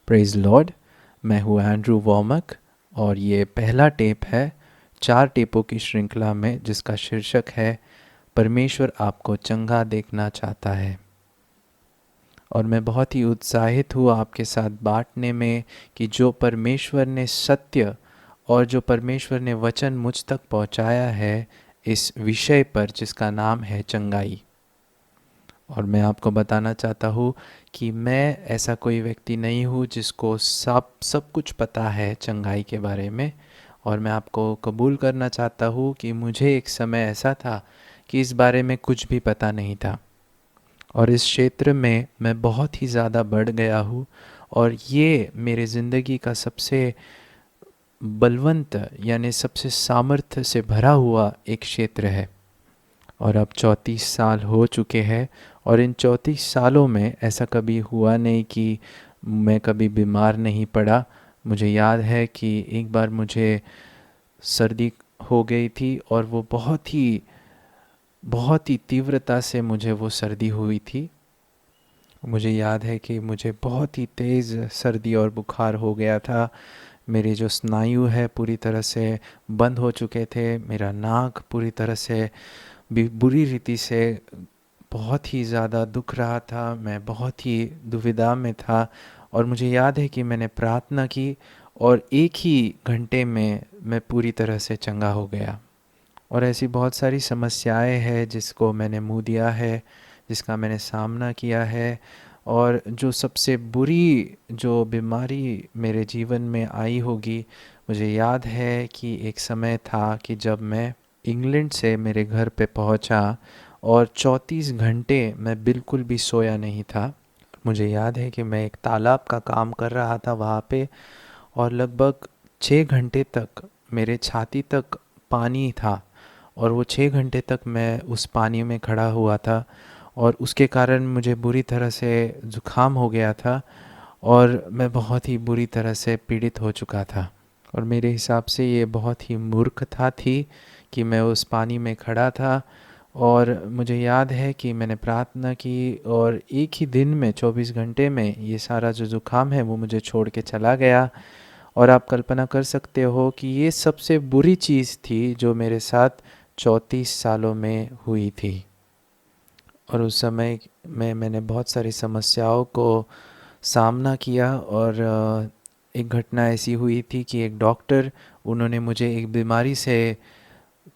Praise Lord. मैं हूँ Andrew वॉमक और ये पहला टेप है 4 टेपों की श्रृंखला में, जिसका शीर्षक है परमेश्वर आपको चंगा देखना चाहता है। और मैं बहुत ही उत्साहित हूँ आपके साथ बांटने में कि जो परमेश्वर ने सत्य और जो परमेश्वर ने वचन मुझ तक पहुँचाया है इस विषय पर, जिसका नाम है चंगाई। और मैं आपको बताना चाहता हूँ कि मैं ऐसा कोई व्यक्ति नहीं हूँ जिसको सब कुछ पता है चंगाई के बारे में। और मैं आपको कबूल करना चाहता हूँ कि मुझे एक समय ऐसा था कि इस बारे में कुछ भी पता नहीं था, और इस क्षेत्र में मैं बहुत ही ज़्यादा बढ़ गया हूँ। और ये मेरे ज़िंदगी का सबसे बलवंत यानी सबसे सामर्थ्य से भरा हुआ एक क्षेत्र है। और अब 34 साल हो चुके हैं, और इन 34 सालों में ऐसा कभी हुआ नहीं कि मैं कभी बीमार नहीं पड़ा। मुझे याद है कि एक बार मुझे सर्दी हो गई थी, और वो बहुत ही तीव्रता से मुझे वो सर्दी हुई थी। मुझे याद है कि मुझे बहुत ही तेज़ सर्दी और बुखार हो गया था। मेरे जो स्नायु है पूरी तरह से बंद हो चुके थे। मेरा नाक पूरी तरह से बुरी रीति से बहुत ही ज़्यादा दुख रहा था। मैं बहुत ही दुविधा में था, और मुझे याद है कि मैंने प्रार्थना की और एक ही घंटे में मैं पूरी तरह से चंगा हो गया। और ऐसी बहुत सारी समस्याएं हैं जिसको मैंने मुँह दिया है, जिसका मैंने सामना किया है। और जो सबसे बुरी जो बीमारी मेरे जीवन में आई होगी, मुझे याद है कि एक समय था कि जब मैं इंग्लैंड से मेरे घर पे पहुंचा और 34 घंटे मैं बिल्कुल भी सोया नहीं था। मुझे याद है कि मैं एक तालाब का काम कर रहा था वहाँ पे, और लगभग 6 घंटे तक मेरे छाती तक पानी था, और वो 6 घंटे तक मैं उस पानी में खड़ा हुआ था। और उसके कारण मुझे बुरी तरह से ज़ुकाम हो गया था, और मैं बहुत ही बुरी तरह से पीड़ित हो चुका था। और मेरे हिसाब से ये बहुत ही मूर्खता थी कि मैं उस पानी में खड़ा था। और मुझे याद है कि मैंने प्रार्थना की, और एक ही दिन में 24 घंटे में ये सारा जो ज़ुकाम है वो मुझे छोड़ के चला गया। और आप कल्पना कर सकते हो कि ये सबसे बुरी चीज़ थी जो मेरे साथ 34 सालों में हुई थी। और उस समय में मैंने बहुत सारी समस्याओं को सामना किया। और एक घटना ऐसी हुई थी कि एक डॉक्टर, उन्होंने मुझे एक बीमारी से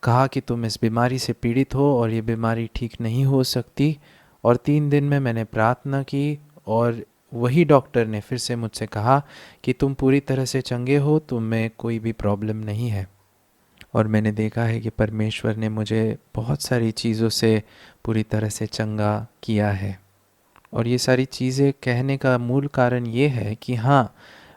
कहा कि तुम इस बीमारी से पीड़ित हो और ये बीमारी ठीक नहीं हो सकती। और 3 दिन में मैंने प्रार्थना की, और वही डॉक्टर ने फिर से मुझसे कहा कि तुम पूरी तरह से चंगे हो, तुम में कोई भी प्रॉब्लम नहीं है। और मैंने देखा है कि परमेश्वर ने मुझे बहुत सारी चीज़ों से पूरी तरह से चंगा किया है। और ये सारी चीज़ें कहने का मूल कारण ये है कि हाँ,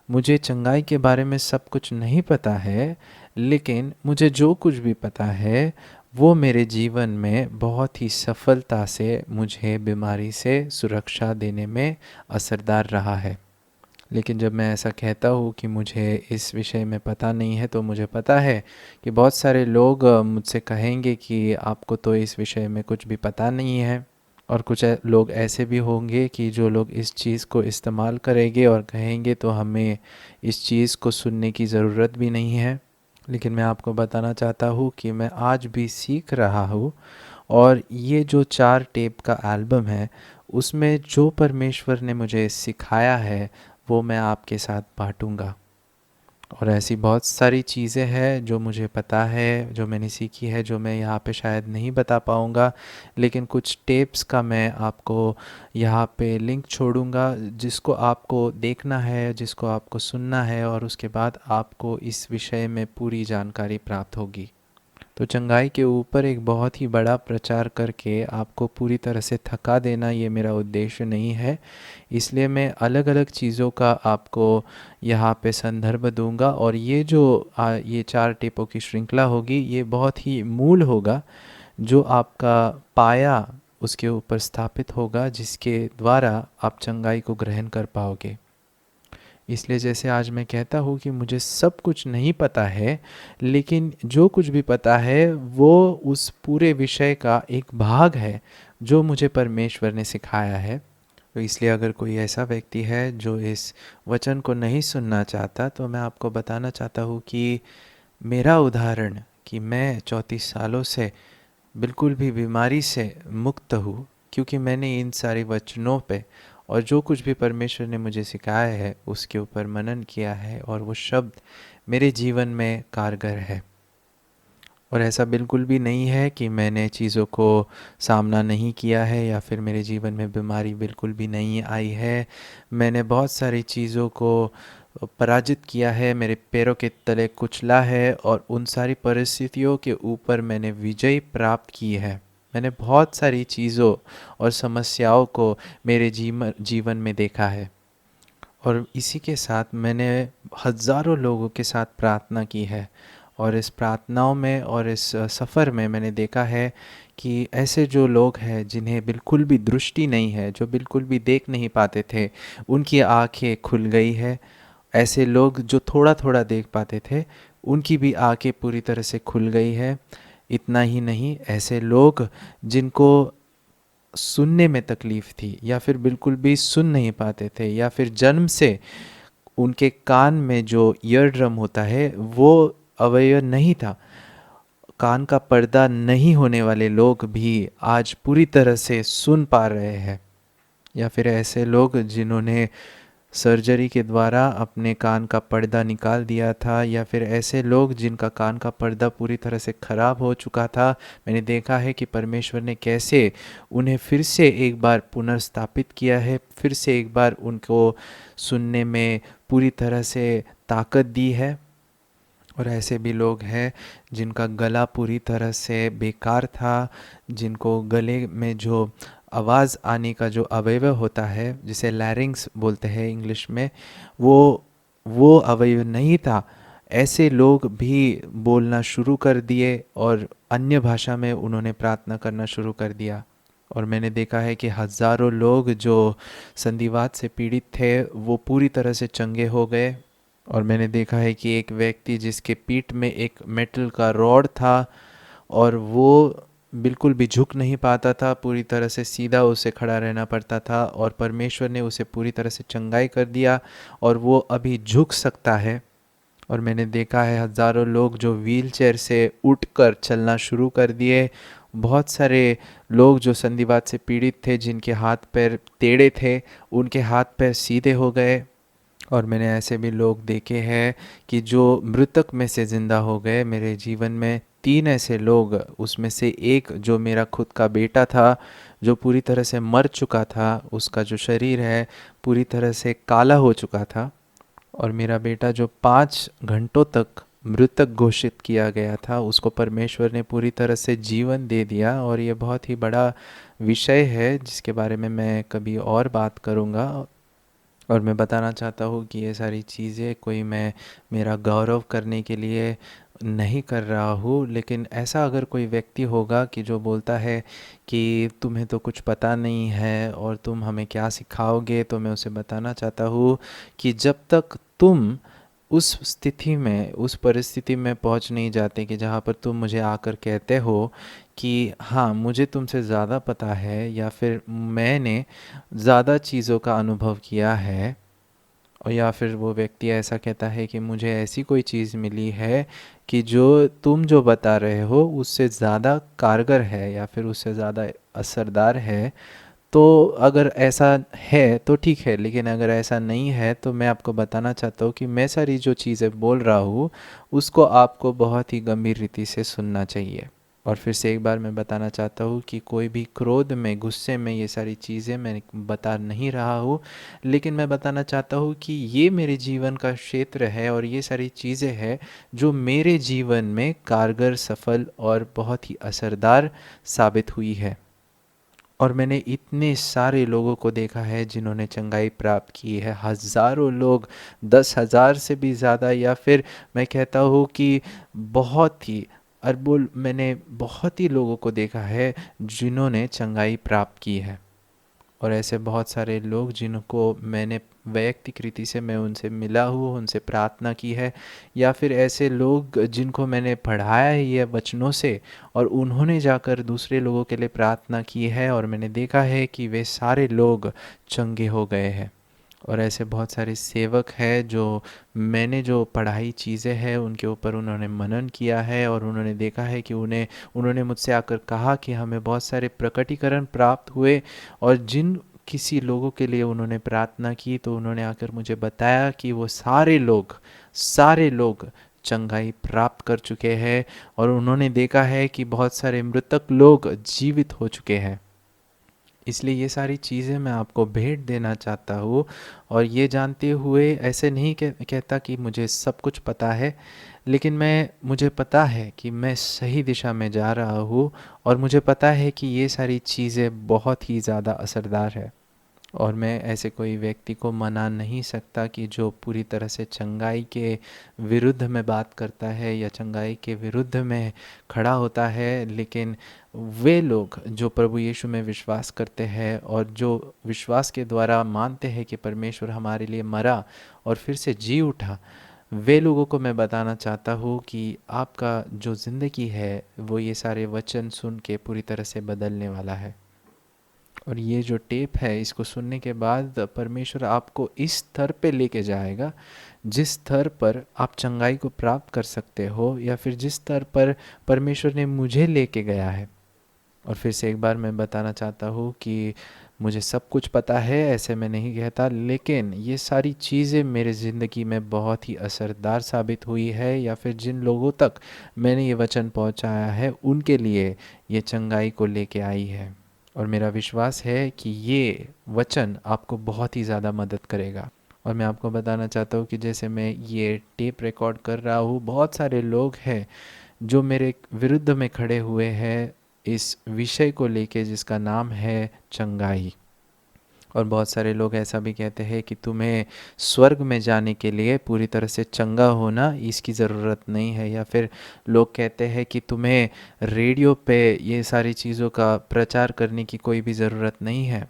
मुझे चंगाई के बारे में सब कुछ नहीं पता है, लेकिन मुझे जो कुछ भी पता है वो मेरे जीवन में बहुत ही सफलता से मुझे बीमारी से सुरक्षा देने में असरदार रहा है। लेकिन जब मैं ऐसा कहता हूँ कि मुझे इस विषय में पता नहीं है, तो मुझे पता है कि बहुत सारे लोग मुझसे कहेंगे कि आपको तो इस विषय में कुछ भी पता नहीं है। और कुछ लोग ऐसे भी होंगे कि जो लोग इस चीज़ को इस्तेमाल करेंगे और कहेंगे तो हमें इस चीज़ को सुनने की ज़रूरत भी नहीं है। लेकिन मैं आपको बताना चाहता हूँ कि मैं आज भी सीख रहा हूँ, और ये जो 4 टेप का एल्बम है उसमें जो परमेश्वर ने मुझे सिखाया है वो मैं आपके साथ बांटूंगा। और ऐसी बहुत सारी चीज़ें हैं जो मुझे पता है, जो मैंने सीखी है, जो मैं यहाँ पे शायद नहीं बता पाऊँगा। लेकिन कुछ टेप्स का मैं आपको यहाँ पे लिंक छोड़ूंगा, जिसको आपको देखना है, जिसको आपको सुनना है, और उसके बाद आपको इस विषय में पूरी जानकारी प्राप्त होगी। तो चंगाई के ऊपर एक बहुत ही बड़ा प्रचार करके आपको पूरी तरह से थका देना ये मेरा उद्देश्य नहीं है। इसलिए मैं अलग अलग चीज़ों का आपको यहाँ पे संदर्भ दूंगा, और ये जो ये 4 टेपों की श्रृंखला होगी ये बहुत ही मूल होगा, जो आपका पाया उसके ऊपर स्थापित होगा, जिसके द्वारा आप चंगाई को ग्रहण कर पाओगे। इसलिए जैसे आज मैं कहता हूँ कि मुझे सब कुछ नहीं पता है, लेकिन जो कुछ भी पता है वो उस पूरे विषय का एक भाग है जो मुझे परमेश्वर ने सिखाया है। तो इसलिए अगर कोई ऐसा व्यक्ति है जो इस वचन को नहीं सुनना चाहता, तो मैं आपको बताना चाहता हूँ कि मेरा उदाहरण कि मैं 34 सालों से बिल्कुल भी बीमारी से मुक्त हूँ, क्योंकि मैंने इन सारे वचनों पे और जो कुछ भी परमेश्वर ने मुझे सिखाया है उसके ऊपर मनन किया है, और वो शब्द मेरे जीवन में कारगर है। और ऐसा बिल्कुल भी नहीं है कि मैंने चीज़ों को सामना नहीं किया है या फिर मेरे जीवन में बीमारी बिल्कुल भी नहीं आई है। मैंने बहुत सारी चीज़ों को पराजित किया है, मेरे पैरों के तले कुचला है, और उन सारी परिस्थितियों के ऊपर मैंने विजय प्राप्त की है। मैंने बहुत सारी चीज़ों और समस्याओं को मेरे जीवन में देखा है, और इसी के साथ मैंने हज़ारों लोगों के साथ प्रार्थना की है। और इस प्रार्थनाओं में और इस सफ़र में मैंने देखा है कि ऐसे जो लोग हैं जिन्हें बिल्कुल भी दृष्टि नहीं है, जो बिल्कुल भी देख नहीं पाते थे, उनकी आंखें खुल गई है। ऐसे लोग जो थोड़ा थोड़ा देख पाते थे, उनकी भी आंखें पूरी तरह से खुल गई है। इतना ही नहीं, ऐसे लोग जिनको सुनने में तकलीफ़ थी या फिर बिल्कुल भी सुन नहीं पाते थे, या फिर जन्म से उनके कान में जो ईयर ड्रम होता है वो अवयव नहीं था, कान का पर्दा नहीं होने वाले लोग भी आज पूरी तरह से सुन पा रहे हैं। या फिर ऐसे लोग जिन्होंने सर्जरी के द्वारा अपने कान का पर्दा निकाल दिया था, या फिर ऐसे लोग जिनका कान का पर्दा पूरी तरह से ख़राब हो चुका था। मैंने देखा है कि परमेश्वर ने कैसे उन्हें फिर से एक बार पुनर्स्थापित किया है, फिर से एक बार उनको सुनने में पूरी तरह से ताकत दी है। और ऐसे भी लोग हैं जिनका गला पूरी तरह से बेकार था, जिनको गले में जो आवाज़ आने का जो अवयव होता है, जिसे लैरिंग्स बोलते हैं इंग्लिश में, वो अवयव नहीं था। ऐसे लोग भी बोलना शुरू कर दिए और अन्य भाषा में उन्होंने प्रार्थना करना शुरू कर दिया। और मैंने देखा है कि हज़ारों लोग जो संधिवात से पीड़ित थे वो पूरी तरह से चंगे हो गए। और मैंने देखा है कि एक व्यक्ति जिसके पीठ में एक मेटल का रॉड था और वो बिल्कुल भी झुक नहीं पाता था, पूरी तरह से सीधा उसे खड़ा रहना पड़ता था, और परमेश्वर ने उसे पूरी तरह से चंगाई कर दिया और वो अभी झुक सकता है। और मैंने देखा है हज़ारों लोग जो व्हीलचेयर से उठकर चलना शुरू कर दिए। बहुत सारे लोग जो संधिवात से पीड़ित थे, जिनके हाथ पैर टेढ़े थे, उनके हाथ पैर सीधे हो गए। और मैंने ऐसे भी लोग देखे हैं कि जो मृतक में से ज़िंदा हो गए। मेरे जीवन में 3 ऐसे लोग, उसमें से एक जो मेरा खुद का बेटा था, जो पूरी तरह से मर चुका था, उसका जो शरीर है पूरी तरह से काला हो चुका था। और मेरा बेटा जो 5 घंटों तक मृतक घोषित किया गया था, उसको परमेश्वर ने पूरी तरह से जीवन दे दिया। और ये बहुत ही बड़ा विषय है जिसके बारे में मैं कभी और बात करूँगा। और मैं बताना चाहता हूँ कि ये सारी चीज़ें कोई मैं मेरा गौरव करने के लिए नहीं कर रहा हूँ, लेकिन ऐसा अगर कोई व्यक्ति होगा कि जो बोलता है कि तुम्हें तो कुछ पता नहीं है और तुम हमें क्या सिखाओगे, तो मैं उसे बताना चाहता हूँ कि जब तक तुम उस स्थिति में, उस परिस्थिति में पहुंच नहीं जाते कि जहां पर तुम मुझे आकर कहते हो कि हाँ मुझे तुमसे ज़्यादा पता है, या फिर मैंने ज़्यादा चीज़ों का अनुभव किया है, और या फिर वो व्यक्ति ऐसा कहता है कि मुझे ऐसी कोई चीज़ मिली है कि जो तुम जो बता रहे हो उससे ज़्यादा कारगर है या फिर उससे ज़्यादा असरदार है, तो अगर ऐसा है तो ठीक है। लेकिन अगर ऐसा नहीं है तो मैं आपको बताना चाहता हूँ कि मैं सारी जो चीज़ें बोल रहा हूँ उसको आपको बहुत ही गंभीर रीति से सुनना चाहिए। और फिर से एक बार मैं बताना चाहता हूँ कि कोई भी क्रोध में, गुस्से में ये सारी चीज़ें मैं बता नहीं रहा हूँ, लेकिन मैं बताना चाहता हूँ कि ये मेरे जीवन का क्षेत्र है और ये सारी चीज़ें हैं जो मेरे जीवन में कारगर, सफल और बहुत ही असरदार साबित हुई है। और मैंने इतने सारे लोगों को देखा है जिन्होंने चंगाई प्राप्त की है, हज़ारों लोग, 10,000 से भी ज़्यादा, या फिर मैं कहता हूँ कि बहुत ही अरबों, मैंने बहुत ही लोगों को देखा है जिन्होंने चंगाई प्राप्त की है। और ऐसे बहुत सारे लोग जिनको मैंने वैयक्तिक रीति से मैं उनसे मिला हूँ, उनसे प्रार्थना की है, या फिर ऐसे लोग जिनको मैंने पढ़ाया है ये वचनों से और उन्होंने जाकर दूसरे लोगों के लिए प्रार्थना की है और मैंने देखा है कि वे सारे लोग चंगे हो गए हैं। और ऐसे बहुत सारे सेवक हैं जो मैंने जो पढ़ाई चीज़ें हैं उनके ऊपर उन्होंने मनन किया है और उन्होंने देखा है कि उन्होंने मुझसे आकर कहा कि हमें बहुत सारे प्रकटीकरण प्राप्त हुए, और जिन किसी लोगों के लिए उन्होंने प्रार्थना की तो उन्होंने आकर मुझे बताया कि वो सारे लोग चंगाई प्राप्त कर चुके हैं, और उन्होंने देखा है कि बहुत सारे मृतक लोग जीवित हो चुके हैं। इसलिए ये सारी चीज़ें मैं आपको भेंट देना चाहता हूँ, और ये जानते हुए ऐसे नहीं कहता कि मुझे सब कुछ पता है, लेकिन मुझे पता है कि मैं सही दिशा में जा रहा हूँ, और मुझे पता है कि ये सारी चीज़ें बहुत ही ज़्यादा असरदार है। और मैं ऐसे कोई व्यक्ति को मना नहीं सकता कि जो पूरी तरह से चंगाई के विरुद्ध में बात करता है या चंगाई के विरुद्ध में खड़ा होता है, लेकिन वे लोग जो प्रभु यीशु में विश्वास करते हैं और जो विश्वास के द्वारा मानते हैं कि परमेश्वर हमारे लिए मरा और फिर से जी उठा, वे लोगों को मैं बताना चाहता हूँ कि आपका जो ज़िंदगी है वो ये सारे वचन सुन के पूरी तरह से बदलने वाला है। और ये जो टेप है इसको सुनने के बाद परमेश्वर आपको इस स्तर पे लेके जाएगा जिस स्तर पर आप चंगाई को प्राप्त कर सकते हो, या फिर जिस स्तर पर परमेश्वर ने मुझे लेके गया है। और फिर से एक बार मैं बताना चाहता हूँ कि मुझे सब कुछ पता है, ऐसे मैं नहीं कहता, लेकिन ये सारी चीज़ें मेरे ज़िंदगी में बहुत ही असरदार साबित हुई है, या फिर जिन लोगों तक मैंने ये वचन पहुँचाया है उनके लिए ये चंगाई को लेके आई है। और मेरा विश्वास है कि ये वचन आपको बहुत ही ज़्यादा मदद करेगा। और मैं आपको बताना चाहता हूँ कि जैसे मैं ये टेप रिकॉर्ड कर रहा हूँ, बहुत सारे लोग हैं जो मेरे विरुद्ध में खड़े हुए हैं इस विषय को लेके जिसका नाम है चंगाई। और बहुत सारे लोग ऐसा भी कहते हैं कि तुम्हें स्वर्ग में जाने के लिए पूरी तरह से चंगा होना इसकी ज़रूरत नहीं है, या फिर लोग कहते हैं कि तुम्हें रेडियो पे ये सारी चीज़ों का प्रचार करने की कोई भी ज़रूरत नहीं है।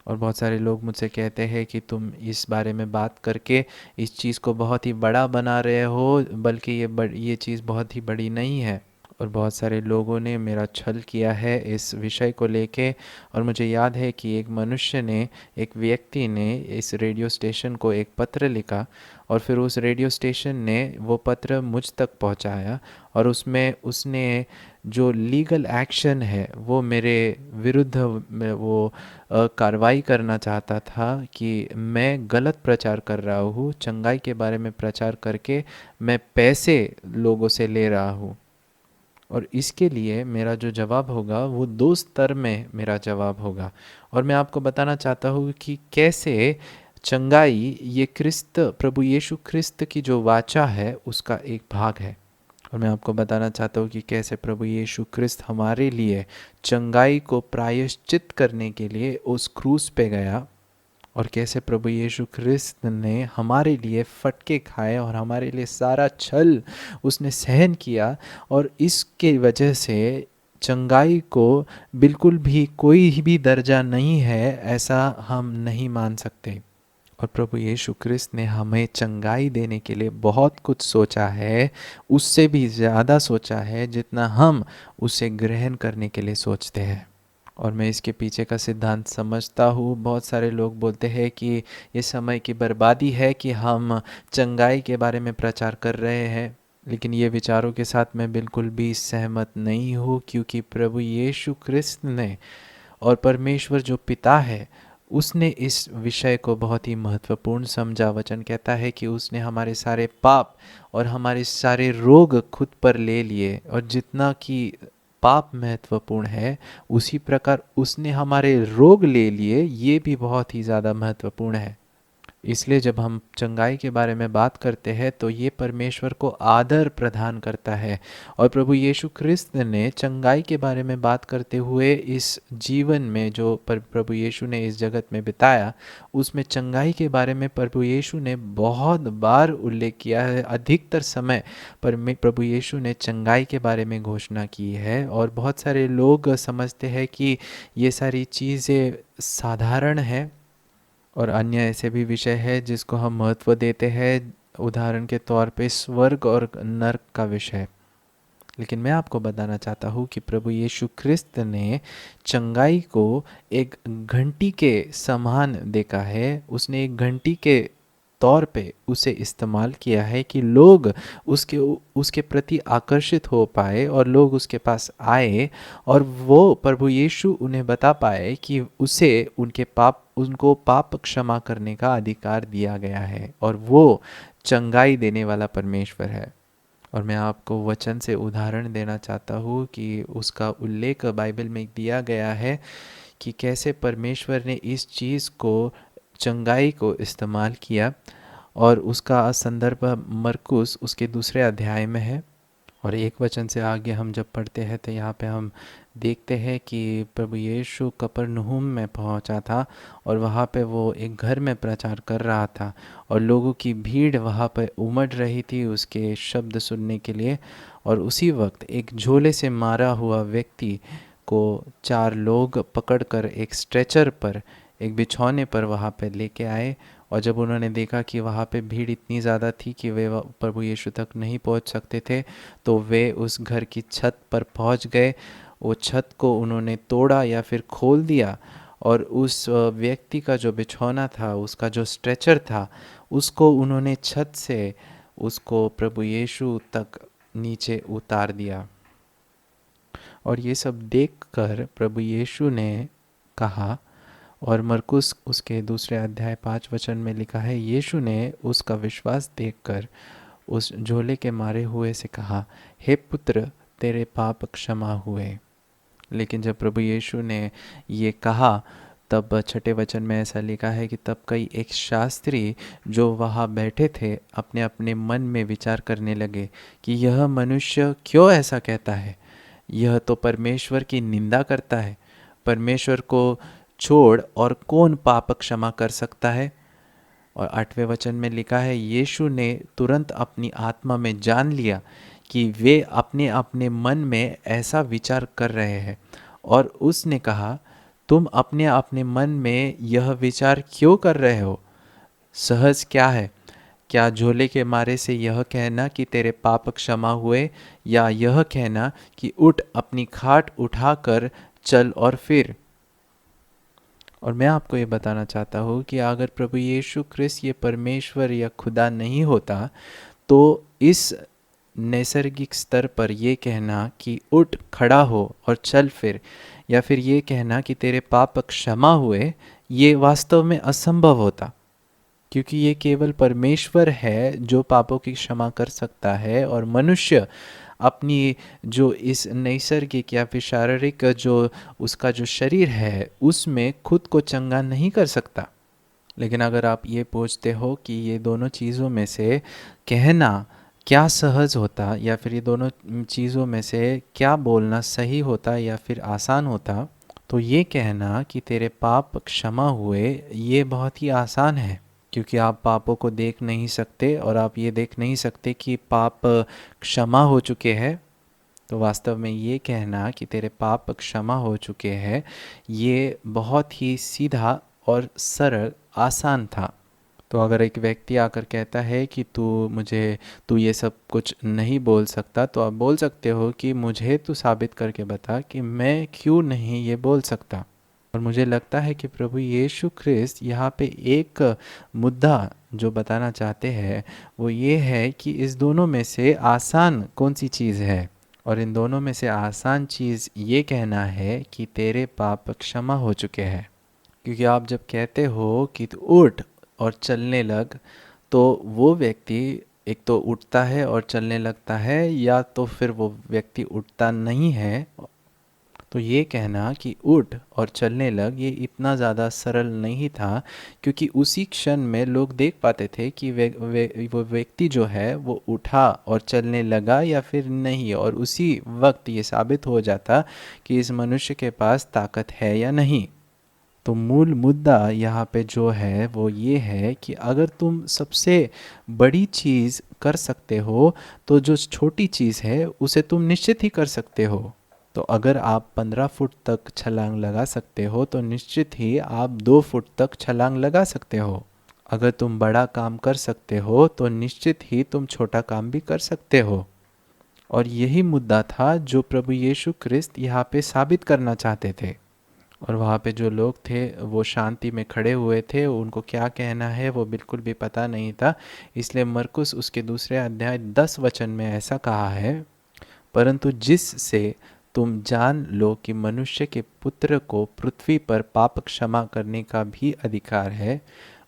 और बहुत सारे लोग मुझसे कहते हैं कि तुम इस बारे में बात करके इस चीज़ को बहुत ही बड़ा बना रहे हो, बल्कि ये चीज़ बहुत ही बड़ी नहीं है। और बहुत सारे लोगों ने मेरा छल किया है इस विषय को लेके। और मुझे याद है कि एक व्यक्ति ने इस रेडियो स्टेशन को एक पत्र लिखा, और फिर उस रेडियो स्टेशन ने वो पत्र मुझ तक पहुंचाया, और उसमें उसने जो लीगल एक्शन है वो मेरे विरुद्ध में वो कार्रवाई करना चाहता था कि मैं गलत प्रचार कर रहा हूँ, चंगाई के बारे में प्रचार करके मैं पैसे लोगों से ले रहा हूँ। और इसके लिए मेरा जो जवाब होगा वो दो स्तर में मेरा जवाब होगा। और मैं आपको बताना चाहता हूँ कि कैसे चंगाई ये प्रभु यीशु क्रिस्त की जो वाचा है उसका एक भाग है। और मैं आपको बताना चाहता हूँ कि कैसे प्रभु यीशु क्रिस्त हमारे लिए चंगाई को प्रायश्चित करने के लिए उस क्रूस पे गया, और कैसे प्रभु यीशु क्रिस्त ने हमारे लिए फटके खाए और हमारे लिए सारा छल उसने सहन किया। और इसके वजह से चंगाई को बिल्कुल भी कोई भी दर्जा नहीं है ऐसा हम नहीं मान सकते। और प्रभु यीशु क्रिस्त ने हमें चंगाई देने के लिए बहुत कुछ सोचा है, उससे भी ज़्यादा सोचा है जितना हम उसे ग्रहण करने के लिए सोचते हैं। और मैं इसके पीछे का सिद्धांत समझता हूँ। बहुत सारे लोग बोलते हैं कि ये समय की बर्बादी है कि हम चंगाई के बारे में प्रचार कर रहे हैं, लेकिन ये विचारों के साथ मैं बिल्कुल भी सहमत नहीं हूँ, क्योंकि प्रभु यीशु क्रिस्त ने और परमेश्वर जो पिता है उसने इस विषय को बहुत ही महत्वपूर्ण समझा। वचन कहता है कि उसने हमारे सारे पाप और हमारे सारे रोग खुद पर ले लिए, और जितना कि पाप महत्वपूर्ण है उसी प्रकार उसने हमारे रोग ले लिए, ये भी बहुत ही ज़्यादा महत्वपूर्ण है। इसलिए जब हम चंगाई के बारे में बात करते हैं तो ये परमेश्वर को आदर प्रदान करता है। और प्रभु यीशु ख्रिस्त ने चंगाई के बारे में बात करते हुए इस जीवन में जो प्रभु यीशु ने इस जगत में बिताया, उसमें चंगाई के बारे में प्रभु यीशु ने बहुत बार उल्लेख किया है। अधिकतर समय पर में प्रभु यीशु ने चंगाई के बारे में घोषणा की है। और बहुत सारे लोग समझते हैं कि ये सारी चीज़ें साधारण है, और अन्य ऐसे भी विषय है जिसको हम महत्व देते हैं, उदाहरण के तौर पे स्वर्ग और नर्क का विषय। लेकिन मैं आपको बताना चाहता हूँ कि प्रभु यीशु ख्रिस्त ने चंगाई को एक घंटी के समान देखा है। उसने एक घंटी के तौर पे उसे इस्तेमाल किया है कि लोग उसके उसके प्रति आकर्षित हो पाए और लोग उसके पास आए, और वो प्रभु यीशु उन्हें बता पाए कि उसे उनको पाप क्षमा करने का अधिकार दिया गया है, और वो चंगाई देने वाला परमेश्वर है। और मैं आपको वचन से उदाहरण देना चाहता हूँ कि उसका उल्लेख बाइबल में दिया गया है कि कैसे परमेश्वर ने इस चीज़ को, चंगाई को इस्तेमाल किया। और उसका संदर्भ मरकुस उसके 2 अध्याय में है। और एक वचन से आगे हम जब पढ़ते हैं तो यहाँ पे हम देखते हैं कि प्रभु यीशु कफरनहूम में पहुँचा था, और वहाँ पे वो एक घर में प्रचार कर रहा था, और लोगों की भीड़ वहाँ पे उमड़ रही थी उसके शब्द सुनने के लिए। और उसी वक्त एक झोले से मारा हुआ व्यक्ति को 4 लोग पकड़कर एक स्ट्रेचर पर, एक बिछौने पर वहाँ पे लेके आए। और जब उन्होंने देखा कि वहाँ पे भीड़ इतनी ज़्यादा थी कि वे प्रभु यीशु तक नहीं पहुँच सकते थे, तो वे उस घर की छत पर पहुँच गए। वो छत को उन्होंने तोड़ा या फिर खोल दिया, और उस व्यक्ति का जो बिछौना था, उसका जो स्ट्रेचर था, उसको उन्होंने छत से उसको प्रभु यीशु तक नीचे उतार दिया। और ये सब देखकर प्रभु यीशु ने कहा, और मरकुस उसके 2 अध्याय 5 वचन में लिखा है, यीशु ने उसका विश्वास देखकर उस झोले के मारे हुए से कहा, हे पुत्र, तेरे पाप क्षमा हुए। लेकिन जब प्रभु यीशु ने ये कहा, तब 6 वचन में ऐसा लिखा है कि तब कई एक शास्त्री जो वहाँ बैठे थे अपने अपने मन में विचार करने लगे कि यह मनुष्य क्यों ऐसा कहता है। यह तो परमेश्वर की निंदा करता है। परमेश्वर को छोड़ और कौन पाप क्षमा कर सकता है। और 8वें वचन में लिखा है, यीशु ने तुरंत अपनी आत्मा में जान लिया कि वे अपने अपने मन में ऐसा विचार कर रहे हैं, और उसने कहा, तुम अपने अपने मन में यह विचार क्यों कर रहे हो? सहज क्या है, क्या झोले के मारे से यह कहना कि तेरे पाप क्षमा हुए, या यह कहना कि उठ अपनी खाट उठाकर चल और फिर? और मैं आपको ये बताना चाहता हूँ कि अगर प्रभु यीशु ख्रिस्त ये परमेश्वर या खुदा नहीं होता, तो इस नैसर्गिक स्तर पर ये कहना कि उठ खड़ा हो और चल फिर, या फिर ये कहना कि तेरे पाप क्षमा हुए, ये वास्तव में असंभव होता। क्योंकि ये केवल परमेश्वर है जो पापों की क्षमा कर सकता है, और मनुष्य अपनी जो इस नैसर्गिक या फिर शारीरिक जो उसका जो शरीर है, उसमें खुद को चंगा नहीं कर सकता। लेकिन अगर आप ये पूछते हो कि ये दोनों चीज़ों में से कहना क्या सहज होता, या फिर ये दोनों चीज़ों में से क्या बोलना सही होता या फिर आसान होता, तो ये कहना कि तेरे पाप क्षमा हुए, ये बहुत ही आसान है। क्योंकि आप पापों को देख नहीं सकते, और आप ये देख नहीं सकते कि पाप क्षमा हो चुके हैं। तो वास्तव में ये कहना कि तेरे पाप क्षमा हो चुके हैं, ये बहुत ही सीधा और सरल, आसान था। तो अगर एक व्यक्ति आकर कहता है कि तू ये सब कुछ नहीं बोल सकता, तो आप बोल सकते हो कि मुझे तू साबित करके बता कि मैं क्यों नहीं ये बोल सकता। और मुझे लगता है कि प्रभु यीशु ख्रिस्त यहाँ पे एक मुद्दा जो बताना चाहते हैं, वो ये है कि इस दोनों में से आसान कौन सी चीज़ है। और इन दोनों में से आसान चीज़ ये कहना है कि तेरे पाप क्षमा हो चुके हैं। क्योंकि आप जब कहते हो कि तू उठ और चलने लग, तो वो व्यक्ति एक तो उठता है और चलने लगता है, या तो फिर वो व्यक्ति उठता नहीं है, तो ये कहना कि उठ और चलने लग, ये इतना ज़्यादा सरल नहीं था, क्योंकि उसी क्षण में लोग देख पाते थे कि वो व्यक्ति जो है वो उठा और चलने लगा या फिर नहीं, और उसी वक्त ये साबित हो जाता कि इस मनुष्य के पास ताकत है या नहीं। तो मूल मुद्दा यहाँ पे जो है वो ये है कि अगर तुम सबसे बड़ी चीज़ कर सकते हो, तो जो छोटी चीज़ है उसे तुम निश्चित ही कर सकते हो। तो अगर आप 15 फुट तक छलांग लगा सकते हो, तो निश्चित ही आप 2 फुट तक छलांग लगा सकते हो। अगर तुम बड़ा काम कर सकते हो, तो निश्चित ही तुम छोटा काम भी कर सकते हो। और यही मुद्दा था जो प्रभु यीशु क्रिस्त यहाँ पे साबित करना चाहते थे। और वहाँ पे जो लोग थे वो शांति में खड़े हुए थे, उनको क्या कहना है वो बिल्कुल भी पता नहीं था। इसलिए मरकुस उसके दूसरे अध्याय 10 वचन में ऐसा कहा है, परंतु जिससे तुम जान लो कि मनुष्य के पुत्र को पृथ्वी पर पाप क्षमा करने का भी अधिकार है,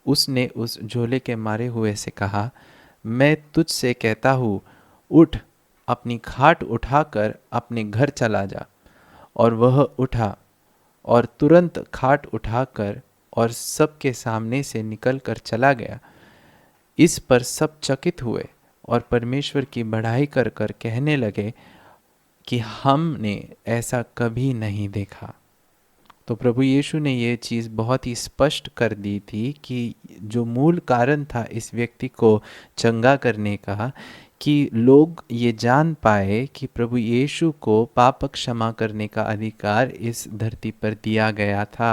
उसने उस झोले के मारे हुए से कहा, मैं तुझसे कहता हूँ, उठ, अपनी खाट उठाकर अपने घर चला जा। और वह उठा और तुरंत खाट उठाकर और सबके सामने से निकल कर चला गया। इस पर सब चकित हुए और परमेश्वर की बढ़ाई कर कर कहने लगे कि हमने ऐसा कभी नहीं देखा। तो प्रभु यीशु ने ये चीज़ बहुत ही स्पष्ट कर दी थी कि जो मूल कारण था इस व्यक्ति को चंगा करने का, कि लोग ये जान पाए कि प्रभु यीशु को पाप क्षमा करने का अधिकार इस धरती पर दिया गया था।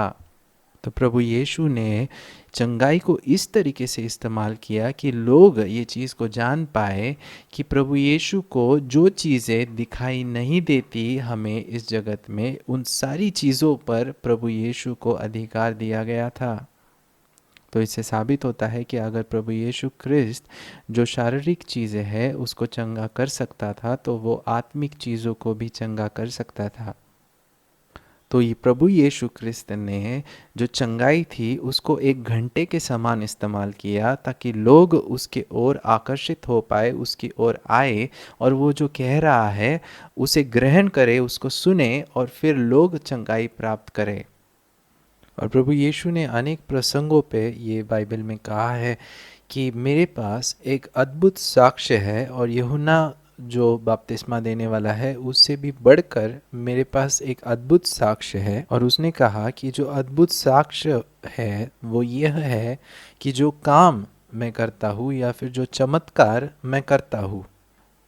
तो प्रभु यीशु ने चंगाई को इस तरीके से इस्तेमाल किया कि लोग ये चीज़ को जान पाए कि प्रभु यीशु को जो चीज़ें दिखाई नहीं देती हमें इस जगत में, उन सारी चीज़ों पर प्रभु यीशु को अधिकार दिया गया था। तो इससे साबित होता है कि अगर प्रभु यीशु क्रिस्त जो शारीरिक चीज़ें हैं उसको चंगा कर सकता था, तो वो आत्मिक चीज़ों को भी चंगा कर सकता था। तो ये प्रभु यीशु क्रिस्त ने जो चंगाई थी उसको 1 घंटे के समान इस्तेमाल किया, ताकि लोग उसके ओर आकर्षित हो पाए, उसकी ओर आए और वो जो कह रहा है उसे ग्रहण करे, उसको सुने और फिर लोग चंगाई प्राप्त करें। और प्रभु यीशु ने अनेक प्रसंगों पे ये बाइबल में कहा है कि मेरे पास एक अद्भुत साक्ष्य है, और यूहन्ना जो बपतिस्मा देने वाला है उससे भी बढ़कर मेरे पास एक अद्भुत साक्ष्य है। और उसने कहा कि जो अद्भुत साक्ष्य है वो यह है कि जो काम मैं करता हूँ या फिर जो चमत्कार मैं करता हूँ।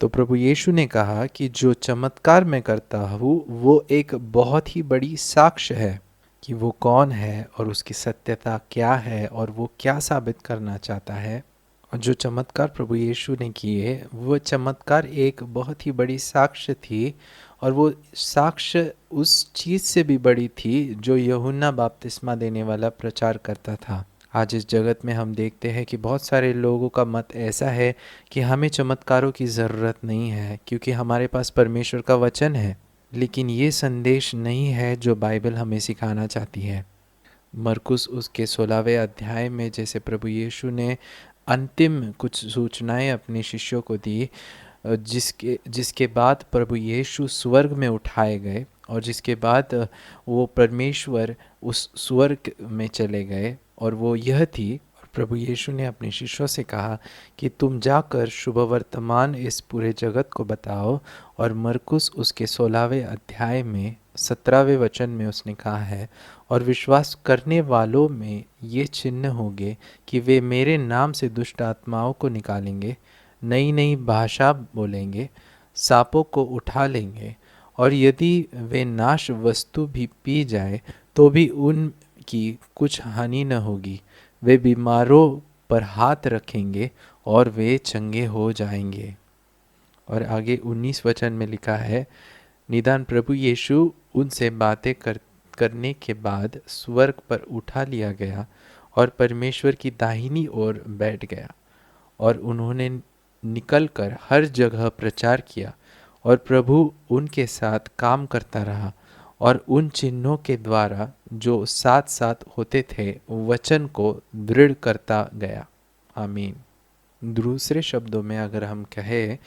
तो प्रभु यीशु ने कहा कि जो चमत्कार मैं करता हूँ वो एक बहुत ही बड़ी साक्ष्य है कि वो कौन है और उसकी सत्यता क्या है और वो क्या साबित करना चाहता है। और जो चमत्कार प्रभु यीशु ने किए वो चमत्कार एक बहुत ही बड़ी साक्ष्य थी, और वो साक्ष्य उस चीज़ से भी बड़ी थी जो यूहन्ना बपतिस्मा देने वाला प्रचार करता था। आज इस जगत में हम देखते हैं कि बहुत सारे लोगों का मत ऐसा है कि हमें चमत्कारों की ज़रूरत नहीं है क्योंकि हमारे पास परमेश्वर का वचन है। लेकिन ये संदेश नहीं है जो बाइबल हमें सिखाना चाहती है। मरकुस उसके 16वें अध्याय में जैसे प्रभु यीशु ने अंतिम कुछ सूचनाएं अपने शिष्यों को दी, जिसके बाद प्रभु यीशु स्वर्ग में उठाए गए, और जिसके बाद वो परमेश्वर उस स्वर्ग में चले गए, और वो यह थी, और प्रभु यीशु ने अपने शिष्यों से कहा कि तुम जाकर शुभ वर्तमान इस पूरे जगत को बताओ। और मरकुस उसके 16वें अध्याय में 17वें वचन में उसने कहा है, और विश्वास करने वालों में ये चिन्ह होंगे कि वे मेरे नाम से दुष्ट आत्माओं को निकालेंगे, नई नई भाषा बोलेंगे, सांपों को उठा लेंगे, और यदि वे नाश वस्तु भी पी जाए तो भी उनकी कुछ हानि न होगी। वे बीमारों पर हाथ रखेंगे और वे चंगे हो जाएंगे। और आगे 19 वचन में लिखा है, निदान प्रभु यीशु उनसे बातें करने के बाद स्वर्ग पर उठा लिया गया और परमेश्वर की दाहिनी ओर बैठ गया। और उन्होंने निकलकर हर जगह प्रचार किया, और प्रभु उनके साथ काम करता रहा और उन चिन्हों के द्वारा जो साथ साथ होते थे वचन को दृढ़ करता गया। आमीन। दूसरे शब्दों में अगर हम कहें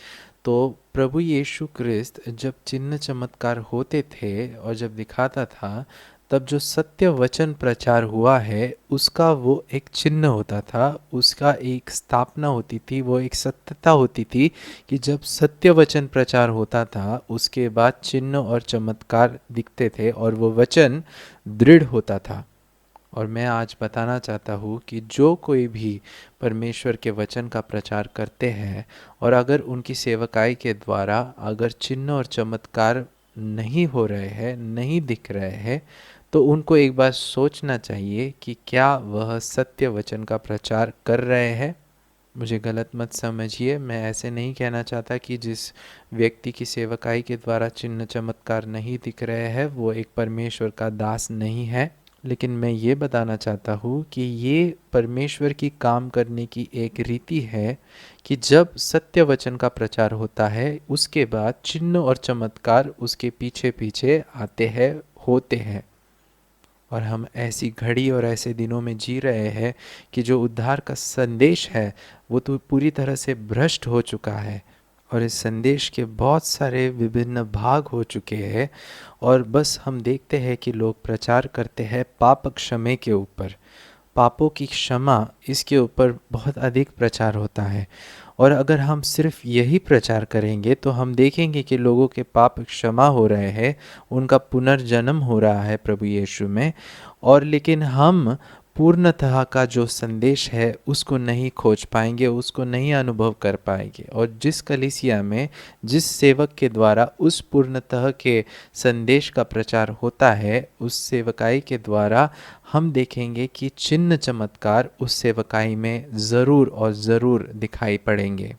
तो प्रभु यीशु क्रिस्त जब चिन्ह चमत्कार होते थे और जब दिखाता था, तब जो सत्य वचन प्रचार हुआ है उसका वो एक चिन्ह होता था, उसका एक स्थापना होती थी, वो एक सत्यता होती थी कि जब सत्य वचन प्रचार होता था उसके बाद चिन्ह और चमत्कार दिखते थे और वो वचन दृढ़ होता था। और मैं आज बताना चाहता हूँ कि जो कोई भी परमेश्वर के वचन का प्रचार करते हैं और अगर उनकी सेवकाई के द्वारा अगर चिन्ह और चमत्कार नहीं हो रहे हैं, नहीं दिख रहे हैं, तो उनको एक बार सोचना चाहिए कि क्या वह सत्य वचन का प्रचार कर रहे हैं। मुझे गलत मत समझिए, मैं ऐसे नहीं कहना चाहता कि जिस व्यक्ति की सेवकाई के द्वारा चिन्ह चमत्कार नहीं दिख रहे हैं वो एक परमेश्वर का दास नहीं है। लेकिन मैं ये बताना चाहता हूँ कि ये परमेश्वर की काम करने की एक रीति है कि जब सत्य वचन का प्रचार होता है उसके बाद चिन्ह और चमत्कार उसके पीछे पीछे आते हैं, होते हैं। और हम ऐसी घड़ी और ऐसे दिनों में जी रहे हैं कि जो उद्धार का संदेश है वो तो पूरी तरह से भ्रष्ट हो चुका है और इस संदेश के बहुत सारे विभिन्न भाग हो चुके हैं। और बस हम देखते हैं कि लोग प्रचार करते हैं पाप क्षमे के ऊपर, पापों की क्षमा, इसके ऊपर बहुत अधिक प्रचार होता है। और अगर हम सिर्फ यही प्रचार करेंगे तो हम देखेंगे कि लोगों के पाप क्षमा हो रहे हैं, उनका पुनर्जन्म हो रहा है प्रभु यीशु में। और लेकिन हम पूर्णतः का जो संदेश है उसको नहीं खोज पाएंगे, उसको नहीं अनुभव कर पाएंगे। और जिस कलीसिया में जिस सेवक के द्वारा उस पूर्णतः के संदेश का प्रचार होता है, उस सेवकाई के द्वारा हम देखेंगे कि चिन्ह चमत्कार उस सेवकाई में ज़रूर और ज़रूर दिखाई पड़ेंगे।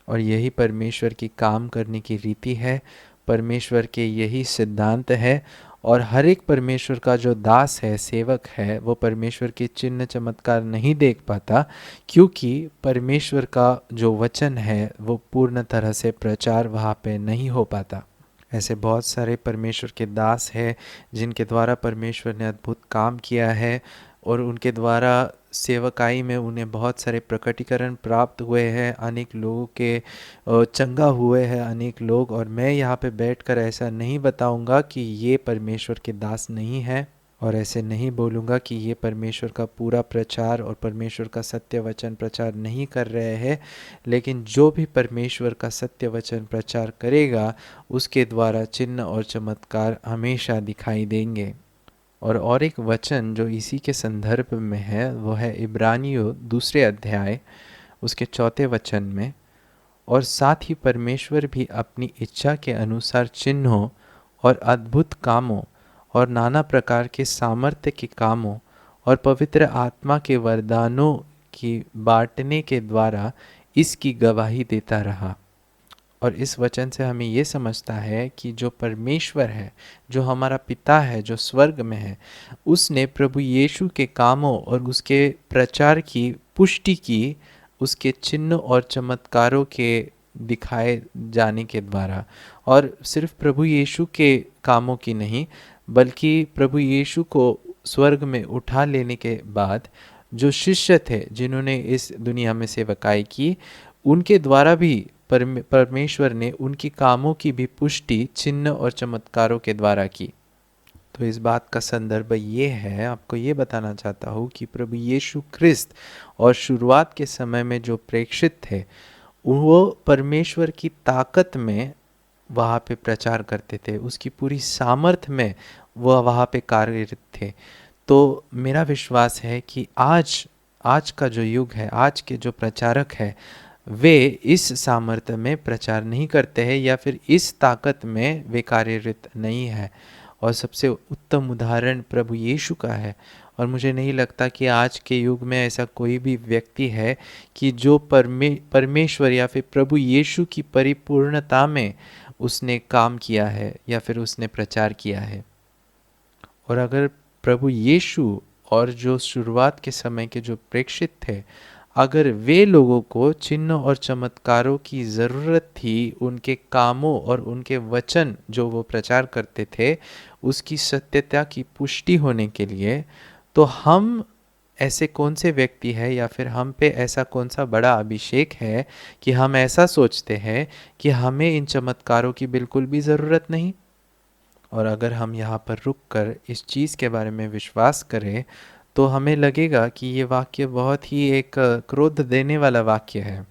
और यही परमेश्वर की काम करने की रीति है, परमेश्वर के यही सिद्धांत है। और हर एक परमेश्वर का जो दास है, सेवक है, वो परमेश्वर के चिन्ह चमत्कार नहीं देख पाता क्योंकि परमेश्वर का जो वचन है वो पूर्ण तरह से प्रचार वहाँ पे नहीं हो पाता। ऐसे बहुत सारे परमेश्वर के दास हैं जिनके द्वारा परमेश्वर ने अद्भुत काम किया है और उनके द्वारा सेवकाई में उन्हें बहुत सारे प्रकटीकरण प्राप्त हुए हैं, अनेक लोगों के चंगा हुए हैं अनेक लोग। और मैं यहाँ पे बैठकर ऐसा नहीं बताऊंगा कि ये परमेश्वर के दास नहीं है और ऐसे नहीं बोलूँगा कि ये परमेश्वर का पूरा प्रचार और परमेश्वर का सत्य वचन प्रचार नहीं कर रहे हैं। लेकिन जो भी परमेश्वर का सत्य वचन प्रचार करेगा उसके द्वारा चिन्ह और चमत्कार हमेशा दिखाई देंगे। और एक वचन जो इसी के संदर्भ में है वो है इब्रानियों 2 अध्याय उसके 4 वचन में। और साथ ही परमेश्वर भी अपनी इच्छा के अनुसार चिन्हों और अद्भुत कामों और नाना प्रकार के सामर्थ्य के कामों और पवित्र आत्मा के वरदानों की बांटने के द्वारा इसकी गवाही देता रहा। और इस वचन से हमें ये समझता है कि जो परमेश्वर है, जो हमारा पिता है, जो स्वर्ग में है, उसने प्रभु यीशु के कामों और उसके प्रचार की पुष्टि की उसके चिन्ह और चमत्कारों के दिखाए जाने के द्वारा। और सिर्फ प्रभु यीशु के कामों की नहीं, बल्कि प्रभु यीशु को स्वर्ग में उठा लेने के बाद जो शिष्य थे जिन्होंने इस दुनिया में सेवकाई की, उनके द्वारा भी परमेश्वर ने उनकी कामों की भी पुष्टि चिन्ह और चमत्कारों के द्वारा की। तो इस बात का संदर्भ ये है, आपको ये बताना चाहता हूँ कि प्रभु यीशु ख्रिस्त और शुरुआत के समय में जो प्रेक्षित थे वो परमेश्वर की ताकत में वहाँ पे प्रचार करते थे, उसकी पूरी सामर्थ में वह वहाँ पे कार्यरत थे। तो मेरा विश्वास है कि आज का जो युग है, आज के जो प्रचारक है, वे इस सामर्थ्य में प्रचार नहीं करते हैं या फिर इस ताकत में वे कार्यरत नहीं है। और सबसे उत्तम उदाहरण प्रभु यीशु का है। और मुझे नहीं लगता कि आज के युग में ऐसा कोई भी व्यक्ति है कि जो परमेश्वर या फिर प्रभु यीशु की परिपूर्णता में उसने काम किया है या फिर उसने प्रचार किया है। और अगर प्रभु यीशु और जो शुरुआत के समय के जो प्रेक्षित थे, अगर वे लोगों को चिन्ह और चमत्कारों की ज़रूरत थी उनके कामों और उनके वचन जो वो प्रचार करते थे उसकी सत्यता की पुष्टि होने के लिए, तो हम ऐसे कौन से व्यक्ति है या फिर हम पे ऐसा कौन सा बड़ा अभिषेक है कि हम ऐसा सोचते हैं कि हमें इन चमत्कारों की बिल्कुल भी ज़रूरत नहीं। और अगर हम यहाँ पर रुक कर इस चीज़ के बारे में विश्वास करें तो हमें लगेगा कि ये वाक्य बहुत ही एक क्रोध देने वाला वाक्य है,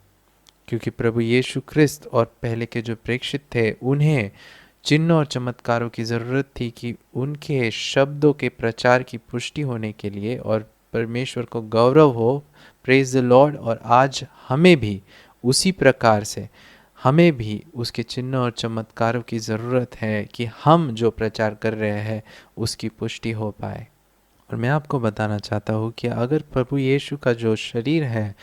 क्योंकि प्रभु यीशु ख्रिस्त और पहले के जो प्रेषित थे उन्हें चिन्ह और चमत्कारों की ज़रूरत थी कि उनके शब्दों के प्रचार की पुष्टि होने के लिए और परमेश्वर को गौरव हो। Praise the Lord. और आज हमें भी उसी प्रकार से हमें भी उसके चिन्ह और चमत्कारों की ज़रूरत है कि हम जो प्रचार कर रहे हैं उसकी पुष्टि हो पाए। और मैं आपको बताना चाहता हूँ कि अगर प्रभु यीशु का जो शरीर है,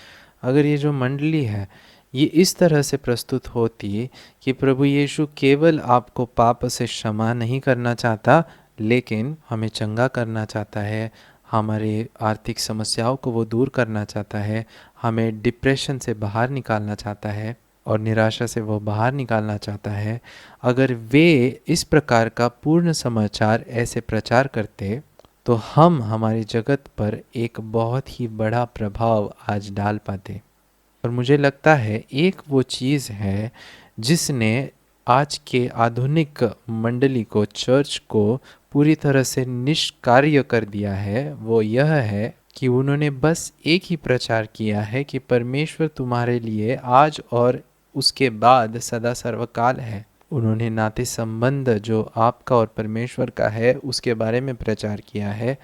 अगर ये जो मंडली है, ये इस तरह से प्रस्तुत होती कि प्रभु यीशु केवल आपको पाप से क्षमा नहीं करना चाहता, लेकिन हमें चंगा करना चाहता है, हमारे आर्थिक समस्याओं को वो दूर करना चाहता है, हमें डिप्रेशन से बाहर निकालना चाहता है और निराशा से वो बाहर निकालना चाहता है, अगर वे इस प्रकार का पूर्ण समाचार ऐसे प्रचार करते तो हम हमारी जगत पर एक बहुत ही बड़ा प्रभाव आज डाल पाते। और मुझे लगता है एक वो चीज़ है जिसने आज के आधुनिक मंडली को, चर्च को पूरी तरह से निष्कार्य कर दिया है, वो यह है कि उन्होंने बस एक ही प्रचार किया है कि परमेश्वर तुम्हारे लिए आज और उसके बाद सदा सर्वकाल है। उन्होंने नाते संबंध जो आपका और परमेश्वर का है उसके बारे में प्रचार किया है,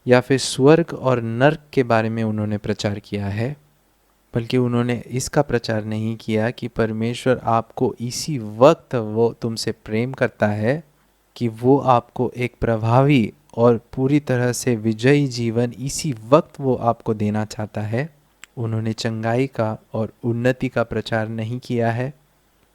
या फिर स्वर्ग और नर्क के बारे में उन्होंने प्रचार किया है, बल्कि उन्होंने इसका प्रचार नहीं किया कि परमेश्वर आपको इसी वक्त वो तुमसे प्रेम करता है, कि वो आपको एक प्रभावी और पूरी तरह से विजयी जीवन इसी वक्त वो आपको देना चाहता है। उन्होंने चंगाई का और उन्नति का प्रचार नहीं किया है।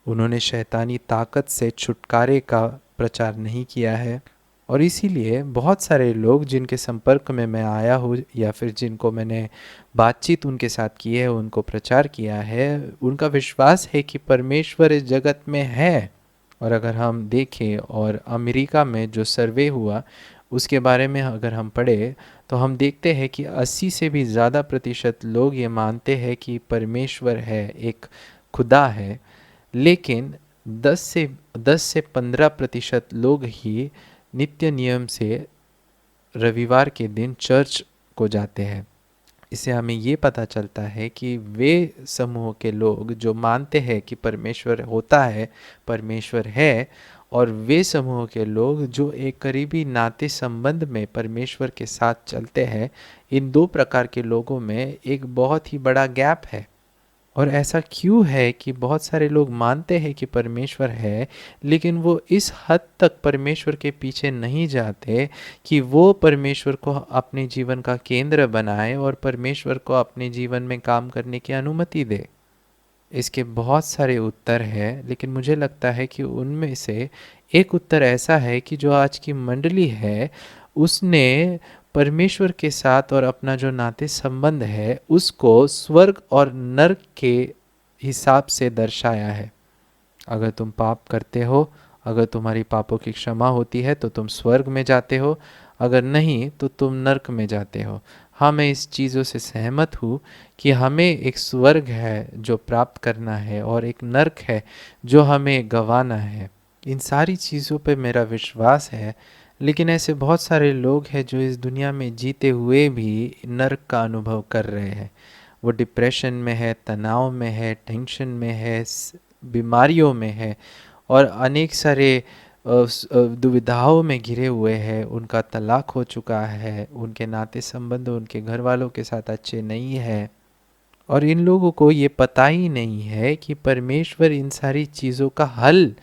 उन्होंने शैतानी ताकत से छुटकारे का प्रचार नहीं किया है। और इसीलिए बहुत सारे लोग जिनके संपर्क में मैं आया हूँ या फिर जिनको मैंने बातचीत उनके साथ की है, उनको प्रचार किया है, उनका विश्वास है कि परमेश्वर इस जगत में है। और अगर हम देखें और अमेरिका में जो सर्वे हुआ उसके बारे में अगर हम पढ़े तो हम देखते हैं कि 80 से भी ज़्यादा प्रतिशत लोग ये मानते हैं कि परमेश्वर है, एक खुदा है, लेकिन 10 से 15% लोग ही नित्य नियम से रविवार के दिन चर्च को जाते हैं। इससे हमें ये पता चलता है कि वे समूह के लोग जो मानते हैं कि परमेश्वर होता है, परमेश्वर है, और वे समूह के लोग जो एक करीबी नाते संबंध में परमेश्वर के साथ चलते हैं, इन दो प्रकार के लोगों में एक बहुत ही बड़ा गैप है। और ऐसा क्यों है कि बहुत सारे लोग मानते हैं कि परमेश्वर है, लेकिन वो इस हद तक परमेश्वर के पीछे नहीं जाते कि वो परमेश्वर को अपने जीवन का केंद्र बनाए और परमेश्वर को अपने जीवन में काम करने की अनुमति दे। इसके बहुत सारे उत्तर हैं, लेकिन मुझे लगता है कि उनमें से एक उत्तर ऐसा है कि जो आज की मंडली है उसने परमेश्वर के साथ और अपना जो नाते संबंध है उसको स्वर्ग और नर्क के हिसाब से दर्शाया है। अगर तुम पाप करते हो, अगर तुम्हारी पापों की क्षमा होती है तो तुम स्वर्ग में जाते हो, अगर नहीं तो तुम नर्क में जाते हो। हाँ, मैं इस चीज़ों से सहमत हूँ कि हमें एक स्वर्ग है जो प्राप्त करना है और एक नर्क है जो हमें गंवाना है। इन सारी चीज़ों पे मेरा विश्वास है, लेकिन ऐसे बहुत सारे लोग हैं जो इस दुनिया में जीते हुए भी नर्क का अनुभव कर रहे हैं। वो डिप्रेशन में है, तनाव में है, टेंशन में है, बीमारियों में है और अनेक सारे दुविधाओं में घिरे हुए हैं। उनका तलाक हो चुका है, उनके नाते संबंध उनके घर वालों के साथ अच्छे नहीं है, और इन लोगों को ये पता ही नहीं है कि परमेश्वर इन सारी चीज़ों का हल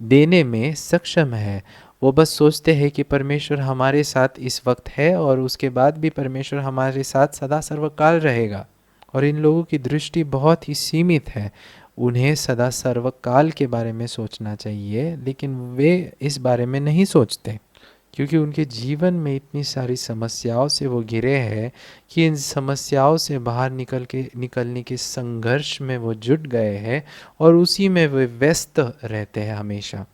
देने में सक्षम है। वो बस सोचते हैं कि परमेश्वर हमारे साथ इस वक्त है और उसके बाद भी परमेश्वर हमारे साथ सदा सर्वकाल रहेगा। और इन लोगों की दृष्टि बहुत ही सीमित है। उन्हें सदा सर्वकाल के बारे में सोचना चाहिए, लेकिन वे इस बारे में नहीं सोचते, क्योंकि उनके जीवन में इतनी सारी समस्याओं से वो घिरे हैं कि इन समस्याओं से बाहर निकलने के संघर्ष में वो जुट गए हैं और उसी में वे व्यस्त रहते हैं हमेशा।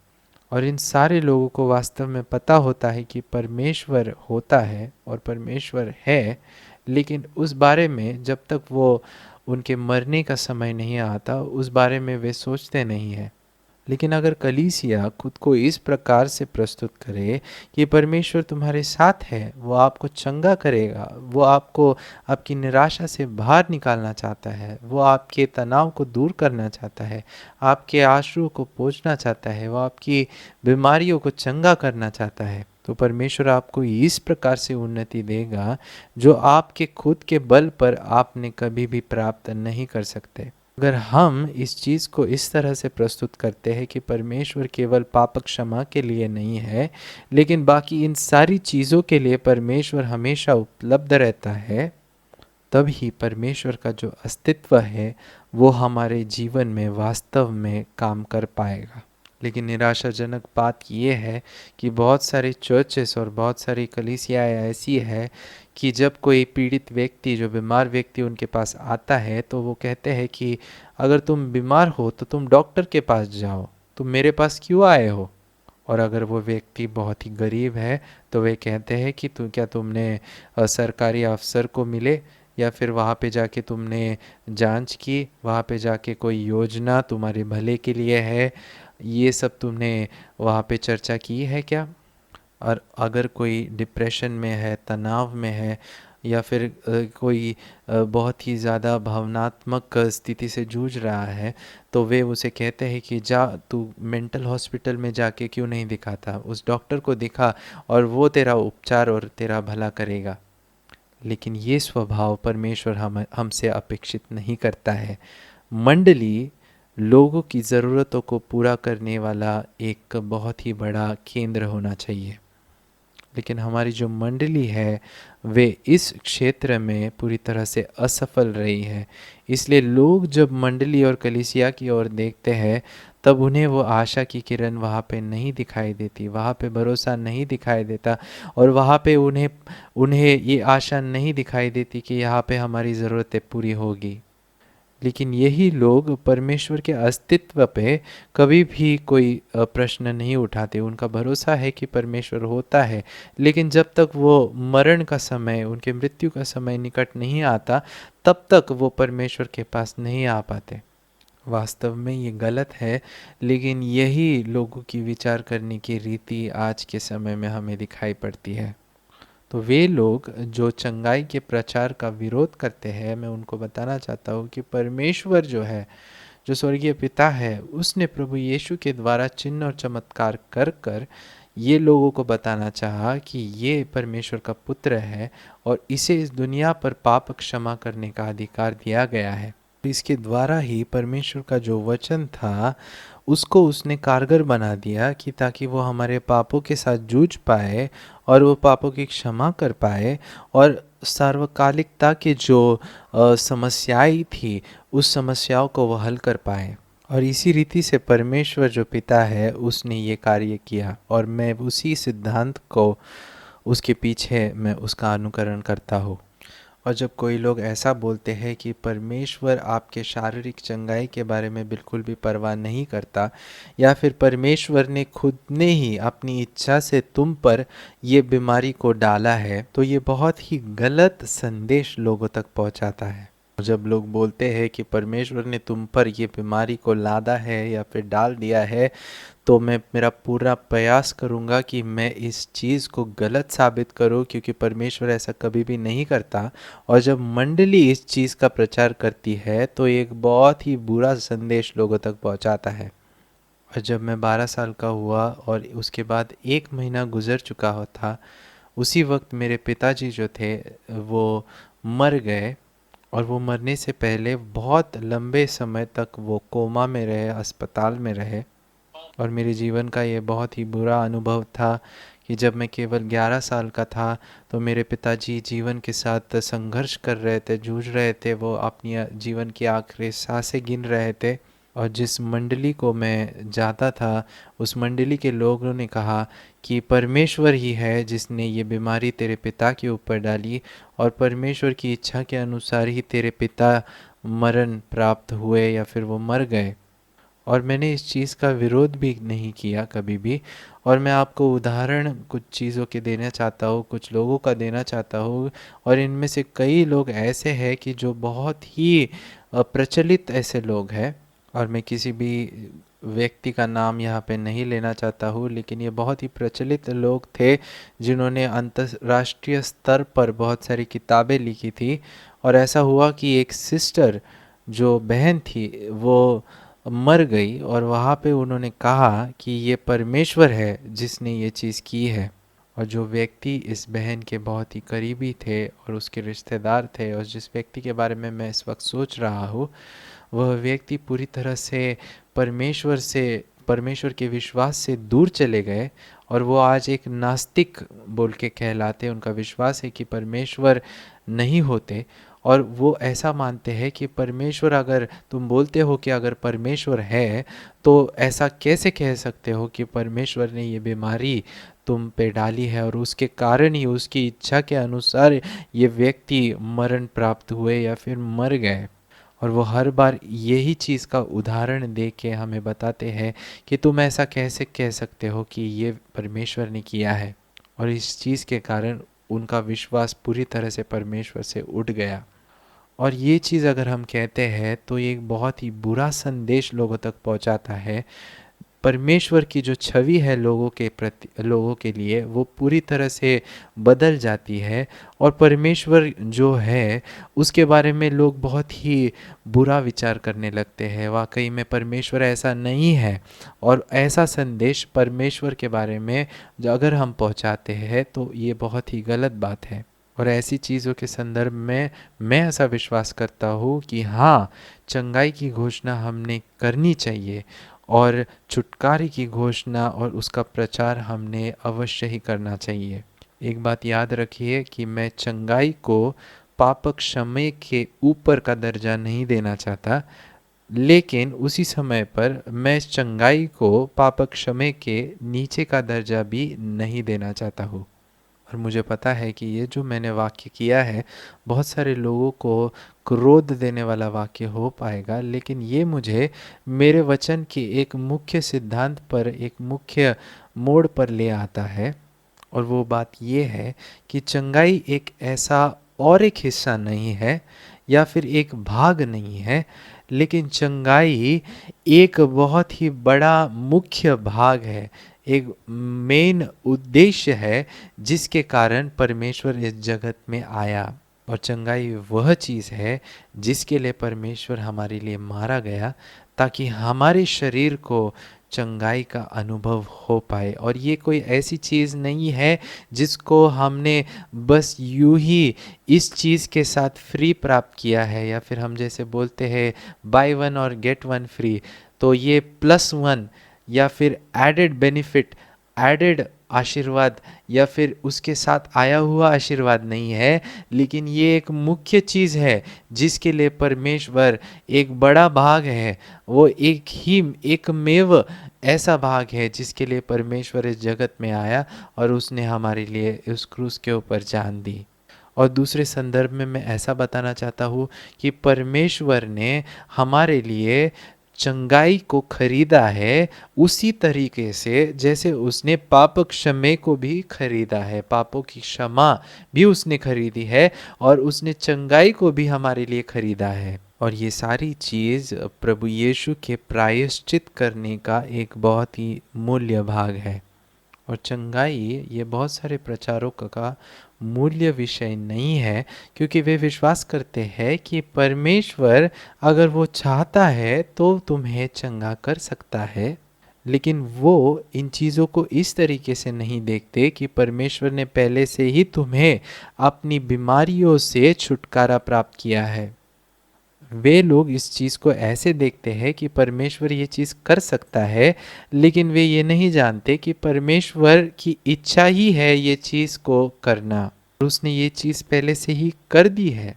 और इन सारे लोगों को वास्तव में पता होता है कि परमेश्वर होता है और परमेश्वर है, लेकिन उस बारे में जब तक वो उनके मरने का समय नहीं आता उस बारे में वे सोचते नहीं हैं। लेकिन अगर कलीसिया खुद को इस प्रकार से प्रस्तुत करे कि परमेश्वर तुम्हारे साथ है, वो आपको चंगा करेगा, वो आपको आपकी निराशा से बाहर निकालना चाहता है, वो आपके तनाव को दूर करना चाहता है, आपके आंसुओं को पोंछना चाहता है, वो आपकी बीमारियों को चंगा करना चाहता है, तो परमेश्वर आपको इस प्रकार से उन्नति देगा जो आपके खुद के बल पर आपने कभी भी प्राप्त नहीं कर सकते। अगर हम इस चीज़ को इस तरह से प्रस्तुत करते हैं कि परमेश्वर केवल पाप क्षमा के लिए नहीं है, लेकिन बाकी इन सारी चीज़ों के लिए परमेश्वर हमेशा उपलब्ध रहता है, तभी परमेश्वर का जो अस्तित्व है वो हमारे जीवन में वास्तव में काम कर पाएगा। लेकिन निराशाजनक बात यह है कि बहुत सारे चर्चेस और बहुत सारी कलीसियाएँ ऐसी है कि जब कोई पीड़ित व्यक्ति, जो बीमार व्यक्ति उनके पास आता है, तो वो कहते हैं कि अगर तुम बीमार हो तो तुम डॉक्टर के पास जाओ, तुम मेरे पास क्यों आए हो। और अगर वो व्यक्ति बहुत ही गरीब है तो वे कहते हैं कि क्या तुमने सरकारी अफसर को मिले, या फिर वहाँ पे जाके तुमने जांच की, वहाँ पे जाके कोई योजना तुम्हारे भले के लिए है, ये सब तुमने वहाँ पे चर्चा की है क्या। और अगर कोई डिप्रेशन में है, तनाव में है, या फिर कोई बहुत ही ज़्यादा भावनात्मक स्थिति से जूझ रहा है, तो वे उसे कहते हैं कि जा तू मेंटल हॉस्पिटल में जाके क्यों नहीं दिखाता, उस डॉक्टर को दिखा और वो तेरा उपचार और तेरा भला करेगा। लेकिन ये स्वभाव परमेश्वर हमसे अपेक्षित नहीं करता है। मंडली लोगों की ज़रूरतों को पूरा करने वाला एक बहुत ही बड़ा केंद्र होना चाहिए, लेकिन हमारी जो मंडली है वे इस क्षेत्र में पूरी तरह से असफल रही है। इसलिए लोग जब मंडली और कलीसिया की ओर देखते हैं तब उन्हें वो आशा की किरण वहाँ पे नहीं दिखाई देती, वहाँ पे भरोसा नहीं दिखाई देता, और वहाँ पे उन्हें उन्हें ये आशा नहीं दिखाई देती कि यहाँ पे हमारी ज़रूरतें पूरी होगी। लेकिन यही लोग परमेश्वर के अस्तित्व पे कभी भी कोई प्रश्न नहीं उठाते। उनका भरोसा है कि परमेश्वर होता है, लेकिन जब तक वो मरण का समय, उनके मृत्यु का समय निकट नहीं आता, तब तक वो परमेश्वर के पास नहीं आ पाते। वास्तव में ये गलत है, लेकिन यही लोगों की विचार करने की रीति आज के समय में हमें दिखाई पड़ती है। तो वे लोग जो चंगाई के प्रचार का विरोध करते हैं, मैं उनको बताना चाहता हूँ कि परमेश्वर जो है, जो स्वर्गीय पिता है, उसने प्रभु यीशु के द्वारा चिन्ह और चमत्कार कर कर ये लोगों को बताना चाहा कि ये परमेश्वर का पुत्र है और इसे इस दुनिया पर पाप क्षमा करने का अधिकार दिया गया है। इसके द्वारा ही परमेश्वर का जो वचन था उसको उसने कारगर बना दिया कि ताकि वो हमारे पापों के साथ जूझ पाए और वो पापों की क्षमा कर पाए, और सार्वकालिकता के जो समस्याएं थी उस समस्याओं को वो हल कर पाए। और इसी रीति से परमेश्वर जो पिता है उसने ये कार्य किया, और मैं उसी सिद्धांत को, उसके पीछे मैं उसका अनुकरण करता हूँ। और जब कोई लोग ऐसा बोलते हैं कि परमेश्वर आपके शारीरिक चंगाई के बारे में बिल्कुल भी परवाह नहीं करता, या फिर परमेश्वर ने खुद ने ही अपनी इच्छा से तुम पर ये बीमारी को डाला है, तो ये बहुत ही गलत संदेश लोगों तक पहुंचाता है। जब लोग बोलते हैं कि परमेश्वर ने तुम पर ये बीमारी को लादा है या फिर डाल दिया है, तो मैं मेरा पूरा प्रयास करूँगा कि मैं इस चीज़ को गलत साबित करूँ, क्योंकि परमेश्वर ऐसा कभी भी नहीं करता। और जब मंडली इस चीज़ का प्रचार करती है तो एक बहुत ही बुरा संदेश लोगों तक पहुँचाता है। और जब मैं 12 साल का हुआ और उसके बाद 1 महीना गुजर चुका हो था, उसी वक्त मेरे पिताजी जो थे वो मर गए, और वो मरने से पहले बहुत लंबे समय तक वो कोमा में रहे, अस्पताल में रहे। और मेरे जीवन का ये बहुत ही बुरा अनुभव था कि जब मैं केवल 11 साल का था तो मेरे पिताजी जीवन के साथ संघर्ष कर रहे थे, जूझ रहे थे, वो अपनी जीवन की आखिरी सांसें गिन रहे थे। और जिस मंडली को मैं जाता था उस मंडली के लोगों ने कहा कि परमेश्वर ही है जिसने ये बीमारी तेरे पिता के ऊपर डाली, और परमेश्वर की इच्छा के अनुसार ही तेरे पिता मरण प्राप्त हुए या फिर वो मर गए। और मैंने इस चीज़ का विरोध भी नहीं किया कभी भी, और मैं आपको उदाहरण कुछ चीज़ों के देना चाहता हूँ, कुछ लोगों का देना चाहता हूँ। और इनमें से कई लोग ऐसे हैं कि जो बहुत ही प्रचलित ऐसे लोग हैं, और मैं किसी भी व्यक्ति का नाम यहाँ पे नहीं लेना चाहता हूँ, लेकिन ये बहुत ही प्रचलित लोग थे जिन्होंने अंतर्राष्ट्रीय स्तर पर बहुत सारी किताबें लिखी थी। और ऐसा हुआ कि एक सिस्टर, जो बहन थी, वो मर गई, और वहाँ पे उन्होंने कहा कि ये परमेश्वर है जिसने ये चीज़ की है। और जो व्यक्ति इस बहन के बहुत ही करीबी थे और उसके रिश्तेदार थे, और जिस व्यक्ति के बारे में मैं इस वक्त सोच रहा हूँ, वह व्यक्ति पूरी तरह से परमेश्वर के विश्वास से दूर चले गए। और वो आज एक नास्तिक बोल के कहलाते। उनका विश्वास है कि परमेश्वर नहीं होते, और वो ऐसा मानते हैं कि परमेश्वर, अगर तुम बोलते हो कि अगर परमेश्वर है, तो ऐसा कैसे कह सकते हो कि परमेश्वर ने ये बीमारी तुम पे डाली है और उसके कारण ही, उसकी इच्छा के अनुसार ये व्यक्ति मरण प्राप्त हुए या फिर मर गए। और वो हर बार यही चीज़ का उदाहरण दे के हमें बताते हैं कि तुम ऐसा कैसे कह सकते हो कि ये परमेश्वर ने किया है। और इस चीज़ के कारण उनका विश्वास पूरी तरह से परमेश्वर से उठ गया। और ये चीज़ अगर हम कहते हैं तो ये एक बहुत ही बुरा संदेश लोगों तक पहुंचाता है। परमेश्वर की जो छवि है लोगों के लिए, वो पूरी तरह से बदल जाती है। और परमेश्वर जो है उसके बारे में लोग बहुत ही बुरा विचार करने लगते हैं। वाकई में परमेश्वर ऐसा नहीं है। और ऐसा संदेश परमेश्वर के बारे में जो अगर हम पहुंचाते हैं तो ये बहुत ही गलत बात है। और ऐसी चीज़ों के संदर्भ में मैं ऐसा विश्वास करता हूँ कि हाँ, चंगाई की घोषणा हमने करनी चाहिए, और छुटकारे की घोषणा और उसका प्रचार हमने अवश्य ही करना चाहिए। एक बात याद रखिए कि मैं चंगाई को पाप क्षमा के ऊपर का दर्जा नहीं देना चाहता, लेकिन उसी समय पर मैं चंगाई को पाप क्षमा के नीचे का दर्जा भी नहीं देना चाहता हूँ। और मुझे पता है कि ये जो मैंने वाक्य किया है, बहुत सारे लोगों को क्रोध देने वाला वाक्य हो पाएगा, लेकिन ये मुझे मेरे वचन के एक मुख्य सिद्धांत पर, एक मुख्य मोड़ पर ले आता है। और वो बात ये है कि चंगाई एक ऐसा और एक हिस्सा नहीं है या फिर एक भाग नहीं है, लेकिन चंगाई एक बहुत ही बड़ा मुख्य भाग है, एक मेन उद्देश्य है जिसके कारण परमेश्वर इस जगत में आया। और चंगाई वह चीज़ है जिसके लिए परमेश्वर हमारे लिए मारा गया, ताकि हमारे शरीर को चंगाई का अनुभव हो पाए। और ये कोई ऐसी चीज़ नहीं है जिसको हमने बस यूं ही इस चीज़ के साथ फ्री प्राप्त किया है, या फिर हम जैसे बोलते हैं बाय वन और गेट वन फ्री। तो ये प्लस वन या फिर एडेड बेनिफिट, एडेड आशीर्वाद, या फिर उसके साथ आया हुआ आशीर्वाद नहीं है, लेकिन ये एक मुख्य चीज़ है जिसके लिए परमेश्वर, एक बड़ा भाग है, वो एकमेव ऐसा भाग है जिसके लिए परमेश्वर इस जगत में आया और उसने हमारे लिए उस क्रूस के ऊपर जान दी। और दूसरे संदर्भ में मैं ऐसा बताना चाहता हूँ कि परमेश्वर ने हमारे लिए चंगाई को खरीदा है उसी तरीके से जैसे उसने पाप क्षमा को भी खरीदा है। पापों की क्षमा भी उसने खरीदी है और उसने चंगाई को भी हमारे लिए खरीदा है। और ये सारी चीज़ प्रभु यीशु के प्रायश्चित करने का एक बहुत ही मूल्य भाग है। और चंगाई ये बहुत सारे प्रचारकों का मूल्य विषय नहीं है, क्योंकि वे विश्वास करते हैं कि परमेश्वर अगर वो चाहता है तो तुम्हें चंगा कर सकता है। लेकिन वो इन चीज़ों को इस तरीके से नहीं देखते कि परमेश्वर ने पहले से ही तुम्हें अपनी बीमारियों से छुटकारा प्राप्त किया है। वे लोग इस चीज़ को ऐसे देखते हैं कि परमेश्वर ये चीज़ कर सकता है, लेकिन वे ये नहीं जानते कि परमेश्वर की इच्छा ही है ये चीज़ को करना, और उसने ये चीज़ पहले से ही कर दी है।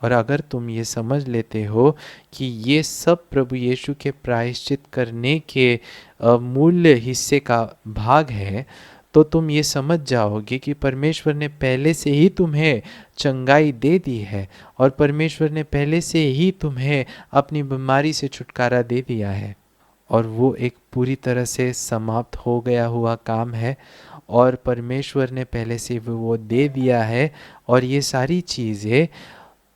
और अगर तुम ये समझ लेते हो कि ये सब प्रभु यीशु के प्रायश्चित करने के मूल्य हिस्से का भाग है, तो तुम ये समझ जाओगे कि परमेश्वर ने पहले से ही तुम्हें चंगाई दे दी है, और परमेश्वर ने पहले से ही तुम्हें अपनी बीमारी से छुटकारा दे दिया है। और वो एक पूरी तरह से समाप्त हो गया हुआ काम है, और परमेश्वर ने पहले से वो दे दिया है। और ये सारी चीज़ें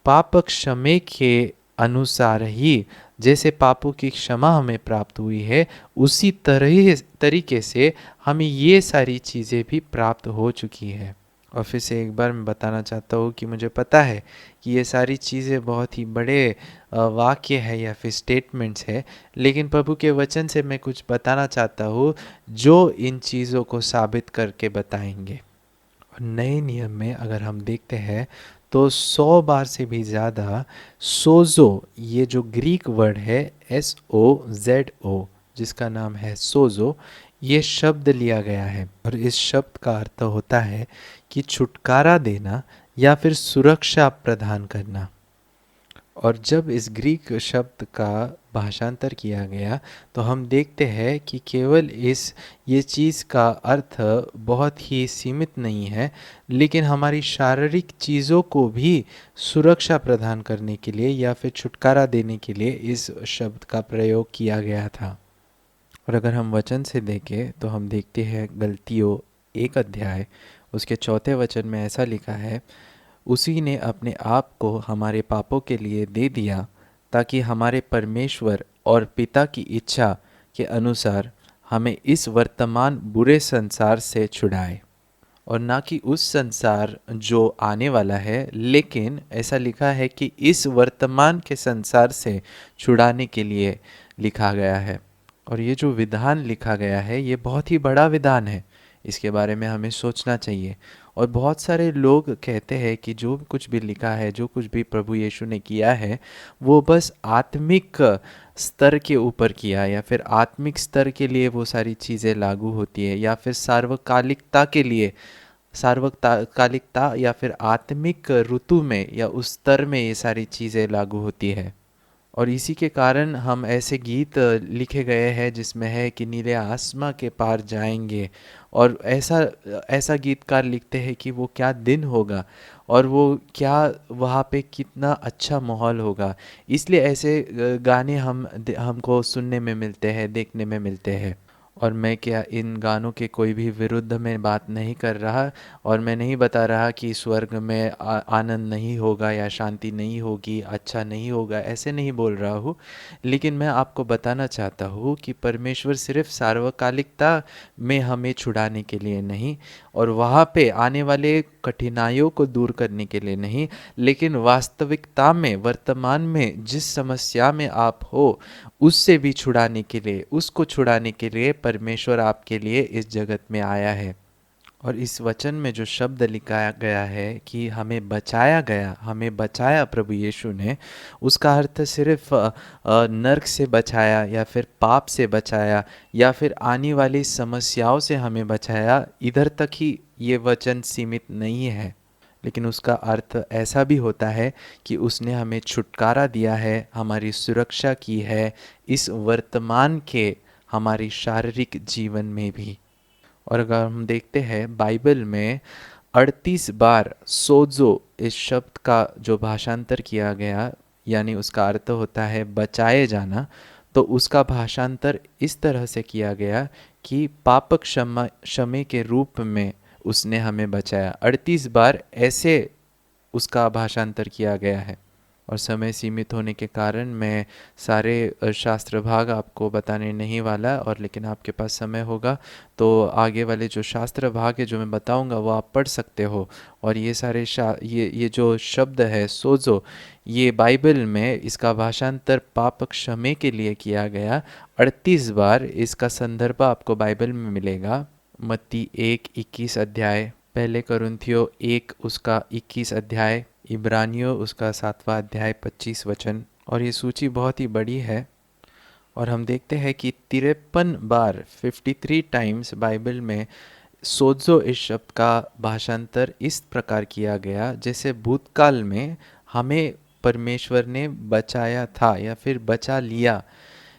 पाप क्षमे के अनुसार ही, जैसे पापों की क्षमा हमें प्राप्त हुई है, उसी तरह तरीके से हमें ये सारी चीज़ें भी प्राप्त हो चुकी है। और फिर से एक बार मैं बताना चाहता हूँ कि मुझे पता है कि ये सारी चीज़ें बहुत ही बड़े वाक्य है या फिर स्टेटमेंट्स है, लेकिन प्रभु के वचन से मैं कुछ बताना चाहता हूँ जो इन चीज़ों को साबित करके बताएंगे। और नए नियम में अगर हम देखते हैं तो 100 बार से भी ज़्यादा सोजो, ये जो ग्रीक वर्ड है SOZO, जिसका नाम है सोजो, ये शब्द लिया गया है। और इस शब्द का अर्थ होता है कि छुटकारा देना या फिर सुरक्षा प्रदान करना। और जब इस ग्रीक शब्द का भाषांतर किया गया तो हम देखते हैं कि केवल इस ये चीज़ का अर्थ बहुत ही सीमित नहीं है, लेकिन हमारी शारीरिक चीज़ों को भी सुरक्षा प्रदान करने के लिए या फिर छुटकारा देने के लिए इस शब्द का प्रयोग किया गया था। और अगर हम वचन से देखें तो हम देखते हैं गलतियों 1 अध्याय उसके 4 वचन में ऐसा लिखा है, उसी ने अपने आप को हमारे पापों के लिए दे दिया ताकि हमारे परमेश्वर और पिता की इच्छा के अनुसार हमें इस वर्तमान बुरे संसार से छुड़ाए, और ना कि उस संसार जो आने वाला है, लेकिन ऐसा लिखा है कि इस वर्तमान के संसार से छुड़ाने के लिए लिखा गया है। और ये जो विधान लिखा गया है ये बहुत ही बड़ा विधान है, इसके बारे में हमें सोचना चाहिए। और बहुत सारे लोग कहते हैं कि जो कुछ भी लिखा है, जो कुछ भी प्रभु यीशु ने किया है, वो बस आत्मिक स्तर के ऊपर किया, या फिर आत्मिक स्तर के लिए वो सारी चीज़ें लागू होती है, या फिर सार्वकालिकता के लिए, सार्वकालिकता या फिर आत्मिक ऋतु में या उस स्तर में ये सारी चीज़ें लागू होती है। और इसी के कारण हम ऐसे गीत लिखे गए हैं जिसमें है कि नीले आसमां के पार जाएंगे, और ऐसा ऐसा गीतकार लिखते हैं कि वो क्या दिन होगा और वो क्या वहाँ पे कितना अच्छा माहौल होगा। इसलिए ऐसे गाने हमको सुनने में मिलते हैं, देखने में मिलते हैं। और मैं क्या इन गानों के कोई भी विरुद्ध में बात नहीं कर रहा, और मैं नहीं बता रहा कि स्वर्ग में आनंद नहीं होगा या शांति नहीं होगी, अच्छा नहीं होगा, ऐसे नहीं बोल रहा हूँ। लेकिन मैं आपको बताना चाहता हूँ कि परमेश्वर सिर्फ सार्वकालिकता में हमें छुड़ाने के लिए नहीं, और वहाँ पे आने वाले कठिनाइयों को दूर करने के लिए नहीं, लेकिन वास्तविकता में वर्तमान में जिस समस्या में आप हो उससे भी छुड़ाने के लिए, उसको छुड़ाने के लिए परमेश्वर आपके लिए इस जगत में आया है। और इस वचन में जो शब्द लिखा गया है कि हमें बचाया गया, हमें बचाया प्रभु यीशु ने, उसका अर्थ सिर्फ नरक से बचाया या फिर पाप से बचाया या फिर आने वाली समस्याओं से हमें बचाया, इधर तक ही ये वचन सीमित नहीं है। लेकिन उसका अर्थ ऐसा भी होता है कि उसने हमें छुटकारा दिया है, हमारी सुरक्षा की है इस वर्तमान के हमारी शारीरिक जीवन में भी। और अगर हम देखते हैं बाइबल में 38 बार सोजो इस शब्द का जो भाषांतर किया गया, यानी उसका अर्थ होता है बचाए जाना, तो उसका भाषांतर इस तरह से किया गया कि पाप क्षमे के रूप में उसने हमें बचाया। 38 बार ऐसे उसका भाषांतर किया गया है। और समय सीमित होने के कारण मैं सारे शास्त्र भाग आपको बताने नहीं वाला, और लेकिन आपके पास समय होगा तो आगे वाले जो शास्त्र भाग है जो मैं बताऊंगा वो आप पढ़ सकते हो। और ये सारे ये जो शब्द है सोजो, ये बाइबल में इसका भाषांतर पाप क्षमे के लिए किया गया 38 बार। इसका संदर्भ आपको बाइबल में मिलेगा मत्ती 1:21 अध्याय, पहले कुरिन्थियों 1 उसका 21 अध्याय, इब्रानियों उसका 7वां अध्याय 25 वचन। और ये सूची बहुत ही बड़ी है। और हम देखते हैं कि 53 बार 53 टाइम्स बाइबल में सोजो इस शब्द का भाषांतर इस प्रकार किया गया जैसे भूतकाल में हमें परमेश्वर ने बचाया था या फिर बचा लिया,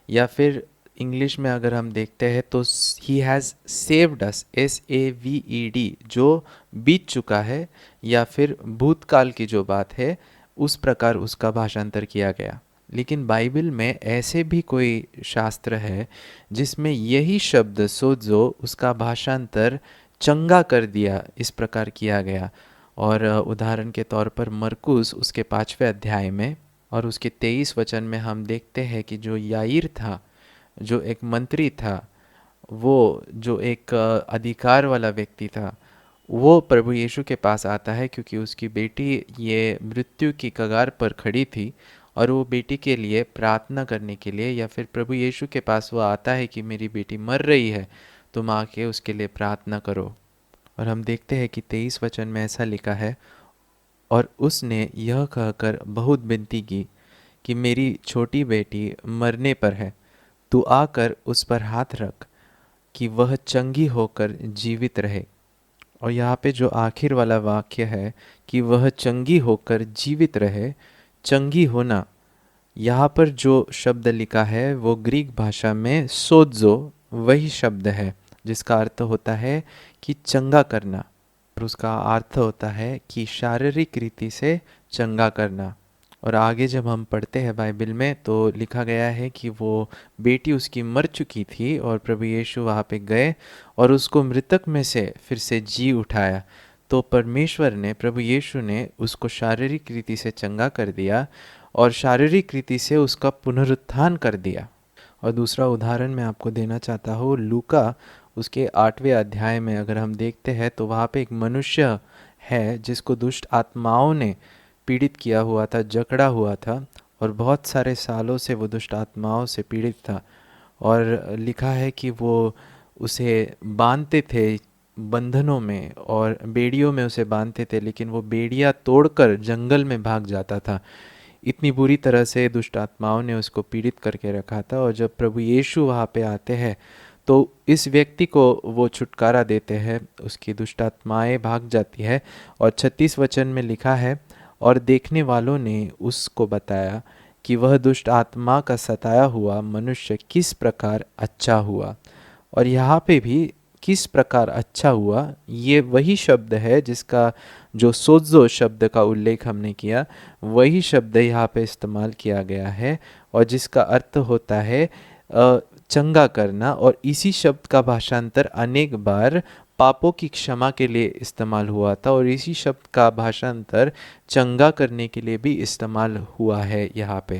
या फिर इंग्लिश में अगर हम देखते हैं तो he has saved us, SAVED, जो बीत चुका है या फिर भूतकाल की जो बात है, उस प्रकार उसका भाषांतर किया गया। लेकिन बाइबल में ऐसे भी कोई शास्त्र है जिसमें यही शब्द सोजो उसका भाषांतर चंगा कर दिया, इस प्रकार किया गया। और उदाहरण के तौर पर मरकुस उसके 5वें अध्याय में और उसके 23 वचन में हम देखते हैं कि जो याईर था, जो एक मंत्री था, वो जो एक अधिकार वाला व्यक्ति था, वो प्रभु यीशु के पास आता है क्योंकि उसकी बेटी ये मृत्यु की कगार पर खड़ी थी। और वो बेटी के लिए प्रार्थना करने के लिए, या फिर प्रभु यीशु के पास वो आता है कि मेरी बेटी मर रही है, तुम आके उसके लिए प्रार्थना करो। और हम देखते हैं कि 23 वचन में ऐसा लिखा है, और उसने यह कहकर बहुत विनती की कि मेरी छोटी बेटी मरने पर है, तू आकर उस पर हाथ रख कि वह चंगी होकर जीवित रहे। और यहाँ पे जो आखिर वाला वाक्य है कि वह चंगी होकर जीवित रहे, चंगी होना, यहाँ पर जो शब्द लिखा है वो ग्रीक भाषा में सोजो वही शब्द है जिसका अर्थ होता है कि चंगा करना। और उसका अर्थ होता है कि शारीरिक रीति से चंगा करना। और आगे जब हम पढ़ते हैं बाइबल में तो लिखा गया है कि वो बेटी उसकी मर चुकी थी और प्रभु यीशु वहाँ पे गए और उसको मृतक में से फिर से जी उठाया। तो परमेश्वर ने, प्रभु यीशु ने उसको शारीरिक रीति से चंगा कर दिया और शारीरिक रीति से उसका पुनरुत्थान कर दिया। और दूसरा उदाहरण मैं आपको देना चाहता हूँ, लूका उसके 8वें अध्याय में अगर हम देखते हैं तो वहाँ पे एक मनुष्य है जिसको दुष्ट आत्माओं ने पीड़ित किया हुआ था, जकड़ा हुआ था, और बहुत सारे सालों से वो दुष्ट आत्माओं से पीड़ित था। और लिखा है कि वो उसे बांधते थे बंधनों में और बेड़ियों में उसे बांधते थे, लेकिन वो बेड़ियाँ तोड़कर जंगल में भाग जाता था। इतनी बुरी तरह से दुष्ट आत्माओं ने उसको पीड़ित करके रखा था। और जब प्रभु यीशु वहाँ पे आते हैं तो इस व्यक्ति को वो छुटकारा देते हैं, उसकी दुष्ट आत्माएँ भाग जाती है। और 36 वचन में लिखा है, और देखने वालों ने उसको बताया कि वह दुष्ट आत्मा का सताया हुआ मनुष्य किस प्रकार अच्छा हुआ। और यहाँ पे भी किस प्रकार अच्छा हुआ, ये वही शब्द है जिसका जो सोजो शब्द का उल्लेख हमने किया, वही शब्द यहाँ पे इस्तेमाल किया गया है और जिसका अर्थ होता है चंगा करना। और इसी शब्द का भाषांतर अनेक बार पापों की क्षमा के लिए इस्तेमाल हुआ था और इसी शब्द का भाषांतर चंगा करने के लिए भी इस्तेमाल हुआ है यहाँ पे।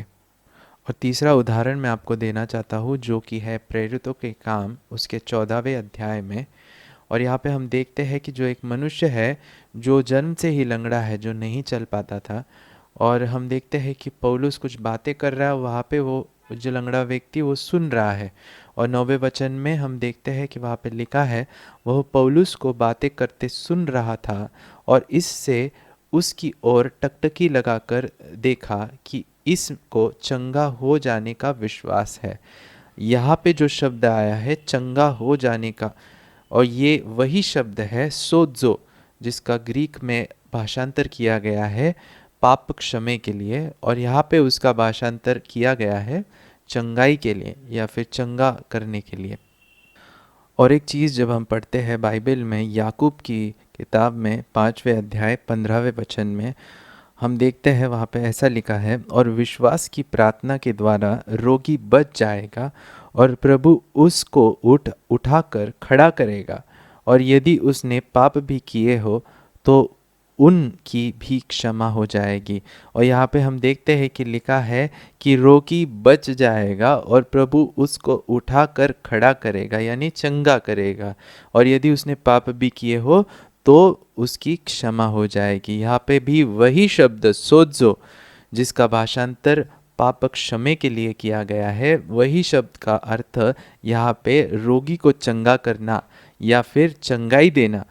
और तीसरा उदाहरण मैं आपको देना चाहता हूँ जो कि है प्रेरितों के काम उसके 14वें अध्याय में। और यहाँ पे हम देखते हैं कि जो एक मनुष्य है जो जन्म से ही लंगड़ा है, जो नहीं चल पाता था, और हम देखते हैं कि पौलुस कुछ बातें कर रहा है वहाँ पे, वो जो लंगड़ा व्यक्ति वो सुन रहा है। और 9वें वचन में हम देखते हैं कि वहाँ पे लिखा है, वह पौलुस को बातें करते सुन रहा था और इससे उसकी ओर टकटकी लगाकर देखा कि इसको चंगा हो जाने का विश्वास है। यहाँ पे जो शब्द आया है चंगा हो जाने का, और ये वही शब्द है सोजो जिसका ग्रीक में भाषांतर किया गया है पाप क्षमे के लिए, और यहाँ पे उसका भाषांतर किया गया है चंगाई के लिए या फिर चंगा करने के लिए। और एक चीज़ जब हम पढ़ते हैं बाइबल में याकूब की किताब में 5वें अध्याय 15वें वचन में, हम देखते हैं वहाँ पे ऐसा लिखा है, और विश्वास की प्रार्थना के द्वारा रोगी बच जाएगा और प्रभु उसको उठाकर खड़ा करेगा, और यदि उसने पाप भी किए हो तो उनकी भी क्षमा हो जाएगी। और यहाँ पे हम देखते हैं कि लिखा है कि रोगी बच जाएगा और प्रभु उसको उठाकर खड़ा करेगा यानी चंगा करेगा, और यदि उसने पाप भी किए हो तो उसकी क्षमा हो जाएगी। यहाँ पे भी वही शब्द सोजो जिसका भाषांतर पाप क्षमे के लिए किया गया है, वही शब्द का अर्थ यहाँ पे रोगी को चंगा करना या फिर चंगाई देना,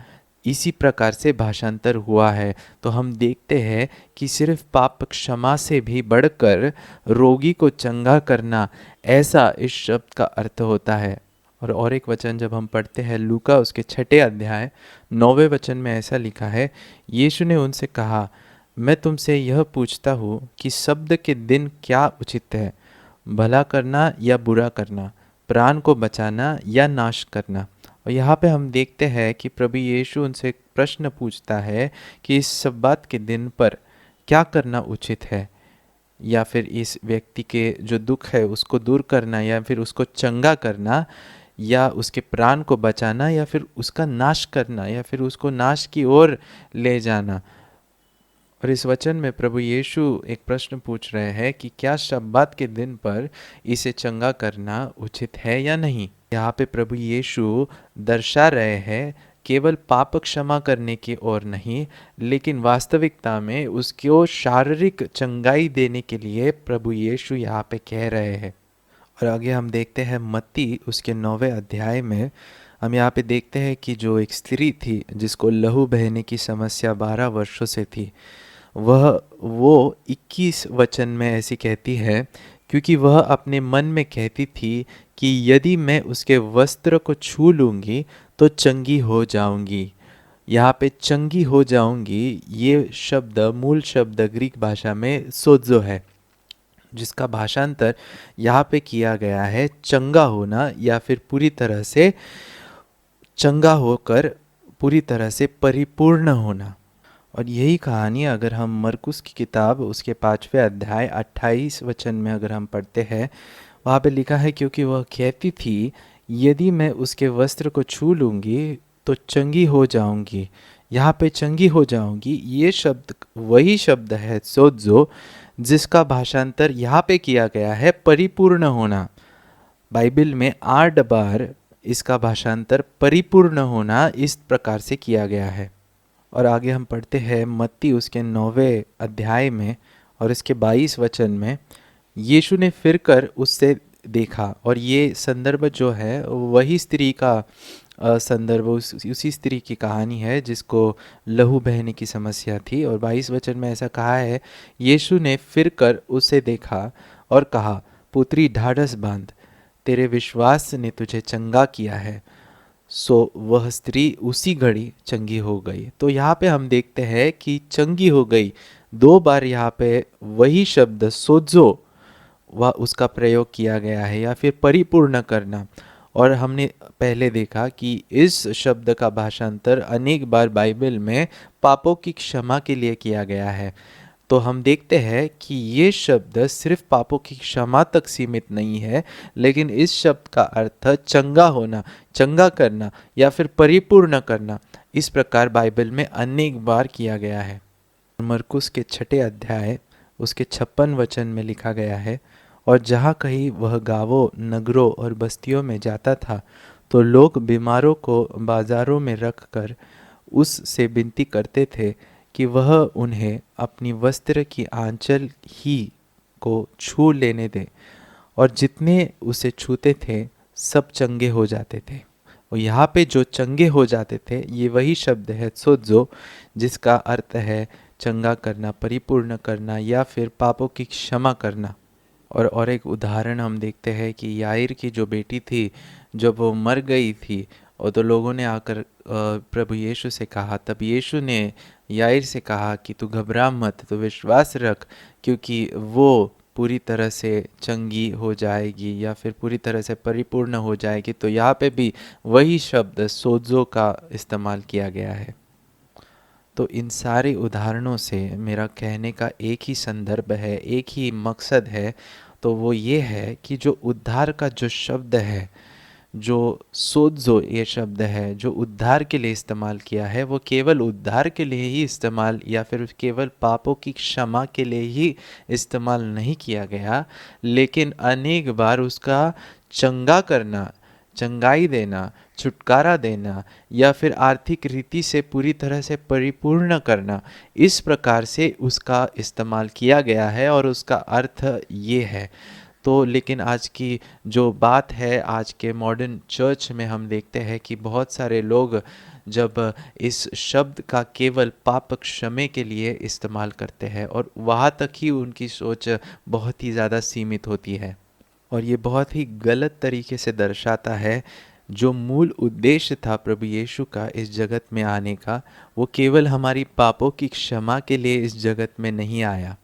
इसी प्रकार से भाषांतर हुआ है। तो हम देखते हैं कि सिर्फ पाप क्षमा से भी बढ़कर रोगी को चंगा करना, ऐसा इस शब्द का अर्थ होता है। और एक वचन जब हम पढ़ते हैं लूका उसके 6 अध्याय 9वें वचन में ऐसा लिखा है, यीशु ने उनसे कहा, मैं तुमसे यह पूछता हूँ कि शब्द के दिन क्या उचित है, भला करना या बुरा करना, प्राण को बचाना या नाश करना। और यहाँ पे हम देखते हैं कि प्रभु यीशु उनसे एक प्रश्न पूछता है कि इस सब्बात के दिन पर क्या करना उचित है, या फिर इस व्यक्ति के जो दुख है उसको दूर करना, या फिर उसको चंगा करना, या उसके प्राण को बचाना, या फिर उसका नाश करना, या फिर उसको नाश की ओर ले जाना। और इस वचन में प्रभु यीशु एक प्रश्न पूछ रहे हैं कि क्या शब्बात के दिन पर इसे चंगा करना उचित है या नहीं। यहाँ पे प्रभु यीशु दर्शा रहे हैं केवल पाप क्षमा करने की ओर नहीं, लेकिन वास्तविकता में उसको शारीरिक चंगाई देने के लिए प्रभु यीशु यहाँ पे कह रहे हैं। और आगे हम देखते हैं मत्ती उसके 9वें अध्याय में, हम यहाँ पे देखते हैं कि जो एक स्त्री थी जिसको लहू बहने की समस्या 12 वर्षों से थी, वो 21 वचन में ऐसी कहती है, क्योंकि वह अपने मन में कहती थी कि यदि मैं उसके वस्त्र को छू लूँगी तो चंगी हो जाऊँगी। यहाँ पे चंगी हो जाऊँगी, ये शब्द मूल शब्द ग्रीक भाषा में सोजो है, जिसका भाषांतर यहाँ पे किया गया है चंगा होना, या फिर पूरी तरह से चंगा होकर पूरी तरह से परिपूर्ण होना। और यही कहानी अगर हम मरकुस की किताब उसके 5वें अध्याय 28 वचन में अगर हम पढ़ते हैं, वहाँ पे लिखा है, क्योंकि वह कहती थी यदि मैं उसके वस्त्र को छू लूँगी तो चंगी हो जाऊँगी। यहाँ पे चंगी हो जाऊँगी, ये शब्द वही शब्द है सोजो, जिसका भाषांतर यहाँ पे किया गया है परिपूर्ण होना। बाइबल में 8 बार इसका भाषांतर परिपूर्ण होना इस प्रकार से किया गया है। और आगे हम पढ़ते हैं मत्ती उसके 9वें अध्याय में और इसके 22 वचन में, यीशु ने फिर कर उससे देखा। और ये संदर्भ जो है वही स्त्री का संदर्भ, उसी स्त्री की कहानी है जिसको लहू बहने की समस्या थी। और 22 वचन में ऐसा कहा है, यीशु ने फिर कर उसे देखा और कहा, पुत्री ढाढ़स बांध, तेरे विश्वास ने तुझे चंगा किया है। सो वह स्त्री उसी घड़ी चंगी हो गई। तो यहाँ पे हम देखते हैं कि चंगी हो गई, 2 बार यहाँ पे वही शब्द सोजो वह उसका प्रयोग किया गया है, या फिर परिपूर्ण करना। और हमने पहले देखा कि इस शब्द का भाषांतर अनेक बार बाइबल में पापों की क्षमा के लिए किया गया है। तो हम देखते हैं कि ये शब्द सिर्फ पापों की क्षमा तक सीमित नहीं है, लेकिन इस शब्द का अर्थ चंगा होना, चंगा करना, या फिर परिपूर्ण करना इस प्रकार बाइबल में अनेक बार किया गया है। मरकुस के 6 अध्याय उसके 56 वचन में लिखा गया है, और जहाँ कहीं वह गांवों, नगरों और बस्तियों में जाता था तो लोग बीमारों को बाजारों में रख कर उससे विनती करते थे कि वह उन्हें अपनी वस्त्र की आंचल ही को छू लेने दे, और जितने उसे छूते थे सब चंगे हो जाते थे। और यहाँ पे जो चंगे हो जाते थे ये वही शब्द है सोजो, जिसका अर्थ है चंगा करना, परिपूर्ण करना, या फिर पापों की क्षमा करना। और एक उदाहरण हम देखते हैं कि याईर की जो बेटी थी, जब वो मर गई थी, और तो लोगों ने आकर प्रभु यीशु से कहा, तब यीशु ने याईर से कहा कि तू घबरा मत, तो विश्वास रख, क्योंकि वो पूरी तरह से चंगी हो जाएगी, या फिर पूरी तरह से परिपूर्ण हो जाएगी। तो यहाँ पे भी वही शब्द सोजो का इस्तेमाल किया गया है। तो इन सारे उदाहरणों से मेरा कहने का एक ही संदर्भ है, एक ही मकसद है, तो वो ये है कि जो उद्धार का जो शब्द है, जो सोजो ये शब्द है जो उद्धार के लिए इस्तेमाल किया है, वो केवल उद्धार के लिए ही इस्तेमाल, या फिर केवल पापों की क्षमा के लिए ही इस्तेमाल नहीं किया गया, लेकिन अनेक बार उसका चंगा करना, चंगाई देना, छुटकारा देना, या फिर आर्थिक रीति से पूरी तरह से परिपूर्ण करना, इस प्रकार से उसका इस्तेमाल किया गया है। और उसका अर्थ ये है। तो लेकिन आज की जो बात है, आज के मॉडर्न चर्च में हम देखते हैं कि बहुत सारे लोग जब इस शब्द का केवल पाप क्षमे के लिए इस्तेमाल करते हैं, और वहाँ तक ही उनकी सोच बहुत ही ज़्यादा सीमित होती है। और ये बहुत ही गलत तरीके से दर्शाता है जो मूल उद्देश्य था प्रभु यीशु का इस जगत में आने का। वो केवल हमारी पापों की क्षमा के लिए इस जगत में नहीं आया।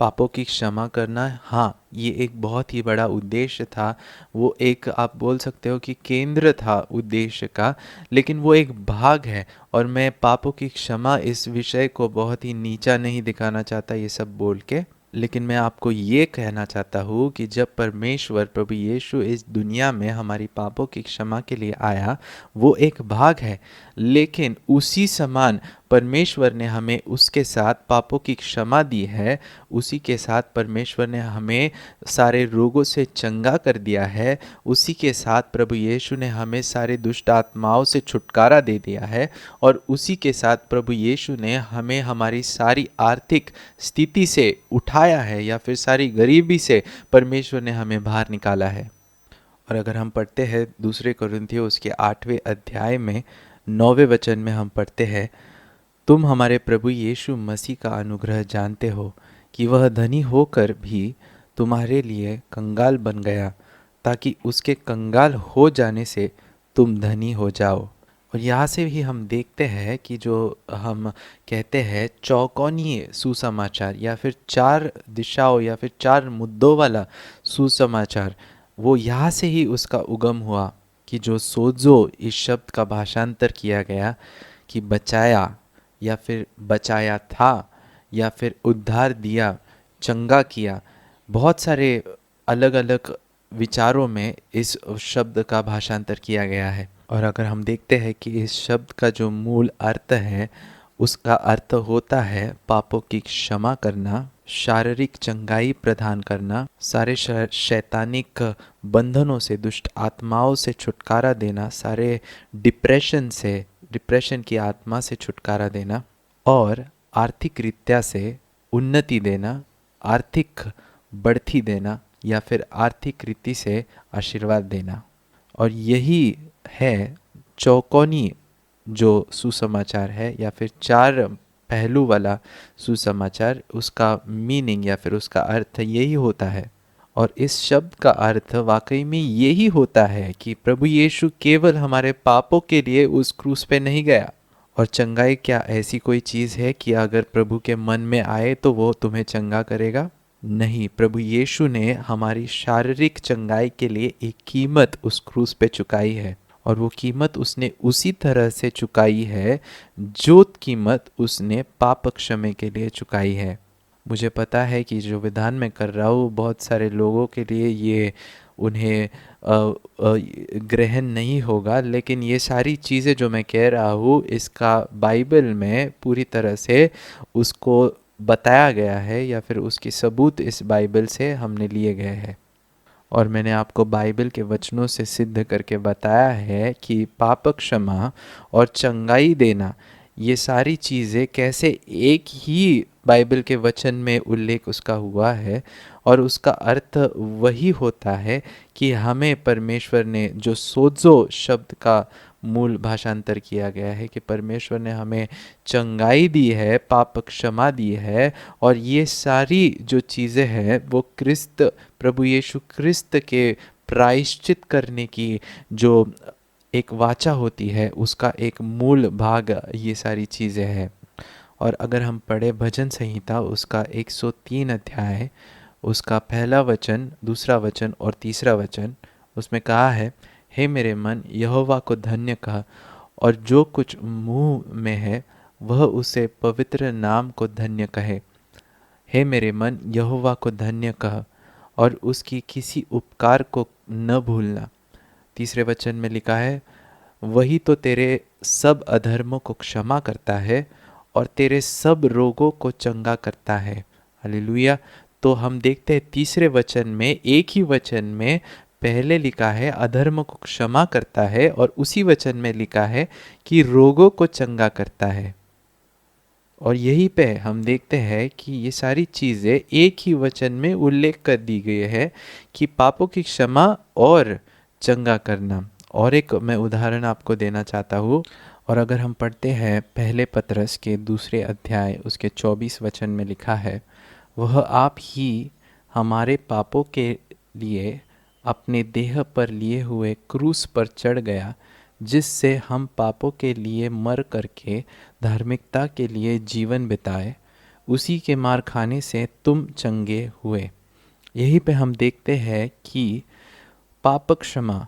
पापों की क्षमा करना, हाँ, ये एक बहुत ही बड़ा उद्देश्य था, वो एक आप बोल सकते हो कि केंद्र था उद्देश्य का, लेकिन वो एक भाग है। और मैं पापों की क्षमा इस विषय को बहुत ही नीचा नहीं दिखाना चाहता ये सब बोल के, लेकिन मैं आपको ये कहना चाहता हूँ कि जब परमेश्वर प्रभु यीशु इस दुनिया में हमारी पापों की क्षमा के लिए आया, वो एक भाग है, लेकिन उसी समान परमेश्वर ने हमें उसके साथ पापों की क्षमा दी है, उसी के साथ परमेश्वर ने हमें सारे रोगों से चंगा कर दिया है, उसी के साथ प्रभु यीशु ने हमें सारे दुष्ट आत्माओं से छुटकारा दे दिया है, और उसी के साथ प्रभु यीशु ने हमें हमारी सारी आर्थिक स्थिति से उठाया है, या फिर सारी गरीबी से परमेश्वर ने हमें बाहर निकाला है। और अगर हम पढ़ते हैं दूसरे कोरिन्थियों उसके 8वें अध्याय में 9वें वचन में हम पढ़ते हैं, तुम हमारे प्रभु यीशु मसीह का अनुग्रह जानते हो कि वह धनी होकर भी तुम्हारे लिए कंगाल बन गया, ताकि उसके कंगाल हो जाने से तुम धनी हो जाओ। और यहाँ से भी हम देखते हैं कि जो हम कहते हैं चौकोनीय सुसमाचार, या फिर चार दिशाओं या फिर चार मुद्दों वाला सुसमाचार, वो यहाँ से ही उसका उगम हुआ। कि जो सोजो इस शब्द का भाषांतर किया गया कि बचाया, या फिर बचाया था, या फिर उद्धार दिया, चंगा किया, बहुत सारे अलग अलग विचारों में इस शब्द का भाषांतर किया गया है। और अगर हम देखते हैं कि इस शब्द का जो मूल अर्थ है, उसका अर्थ होता है पापों की क्षमा करना, शारीरिक चंगाई प्रदान करना, सारे शैतानिक बंधनों से, दुष्ट आत्माओं से छुटकारा देना, सारे डिप्रेशन की आत्मा से छुटकारा देना, और आर्थिक रीत्या से उन्नति देना, आर्थिक बढ़ती देना, या फिर आर्थिक रीति से आशीर्वाद देना। और यही है चौकोनी जो सुसमाचार है, या फिर चार पहलू वाला सुसमाचार, उसका मीनिंग या फिर उसका अर्थ यही होता है। और इस शब्द का अर्थ वाकई में यही होता है कि प्रभु यीशु केवल हमारे पापों के लिए उस क्रूस पे नहीं गया। और चंगाई क्या ऐसी कोई चीज़ है कि अगर प्रभु के मन में आए तो वो तुम्हें चंगा करेगा? नहीं, प्रभु यीशु ने हमारी शारीरिक चंगाई के लिए एक कीमत उस क्रूस पे चुकाई है, और वो कीमत उसने उसी तरह से चुकाई है जो कीमत उसने पाप क्षमा के लिए चुकाई है। मुझे पता है कि जो विधान मैं कर रहा हूँ बहुत सारे लोगों के लिए ये उन्हें ग्रहण नहीं होगा, लेकिन ये सारी चीज़ें जो मैं कह रहा हूँ इसका बाइबल में पूरी तरह से उसको बताया गया है, या फिर उसकी सबूत इस बाइबल से हमने लिए गए हैं। और मैंने आपको बाइबल के वचनों से सिद्ध करके बताया है कि पाप क्षमा और चंगाई देना, ये सारी चीज़ें कैसे एक ही बाइबल के वचन में उल्लेख उसका हुआ है। और उसका अर्थ वही होता है कि हमें परमेश्वर ने जो सोजो शब्द का मूल भाषांतर किया गया है कि परमेश्वर ने हमें चंगाई दी है, पाप क्षमा दी है, और ये सारी जो चीज़ें हैं वो प्रभु यीशु क्रिस्त के प्रायश्चित करने की जो एक वाचा होती है उसका एक मूल भाग ये सारी चीज़ें हैं। और अगर हम पढ़े भजन संहिता उसका 103 अध्याय, उसका पहला वचन, दूसरा वचन और तीसरा वचन, उसमें कहा है, हे मेरे मन यहोवा को धन्य कह, और जो कुछ मुंह में है वह उसे पवित्र नाम को धन्य कहे। हे मेरे मन यहोवा को धन्य कह, और उसकी किसी उपकार को न भूलना। तीसरे वचन में लिखा है, वही तो तेरे सब अधर्मों को क्षमा करता है और तेरे सब रोगों को चंगा करता है। हालेलुया। तो हम देखते हैं तीसरे वचन में, एक ही वचन में पहले लिखा है अधर्म को क्षमा करता है, और उसी वचन में लिखा है कि रोगों को चंगा करता है। और यहीं पे हम देखते हैं कि ये सारी चीज़ें एक ही वचन में उल्लेख कर दी गई है कि पापों की क्षमा और चंगा करना। और एक मैं उदाहरण आपको देना चाहता हूँ। और अगर हम पढ़ते हैं पहले पतरस के दूसरे अध्याय उसके 24 वचन में लिखा है, वह आप ही हमारे पापों के लिए अपने देह पर लिए हुए क्रूस पर चढ़ गया, जिससे हम पापों के लिए मर करके धार्मिकता के लिए जीवन बिताए, उसी के मार खाने से तुम चंगे हुए। यहीं पे हम देखते हैं कि पाप क्षमा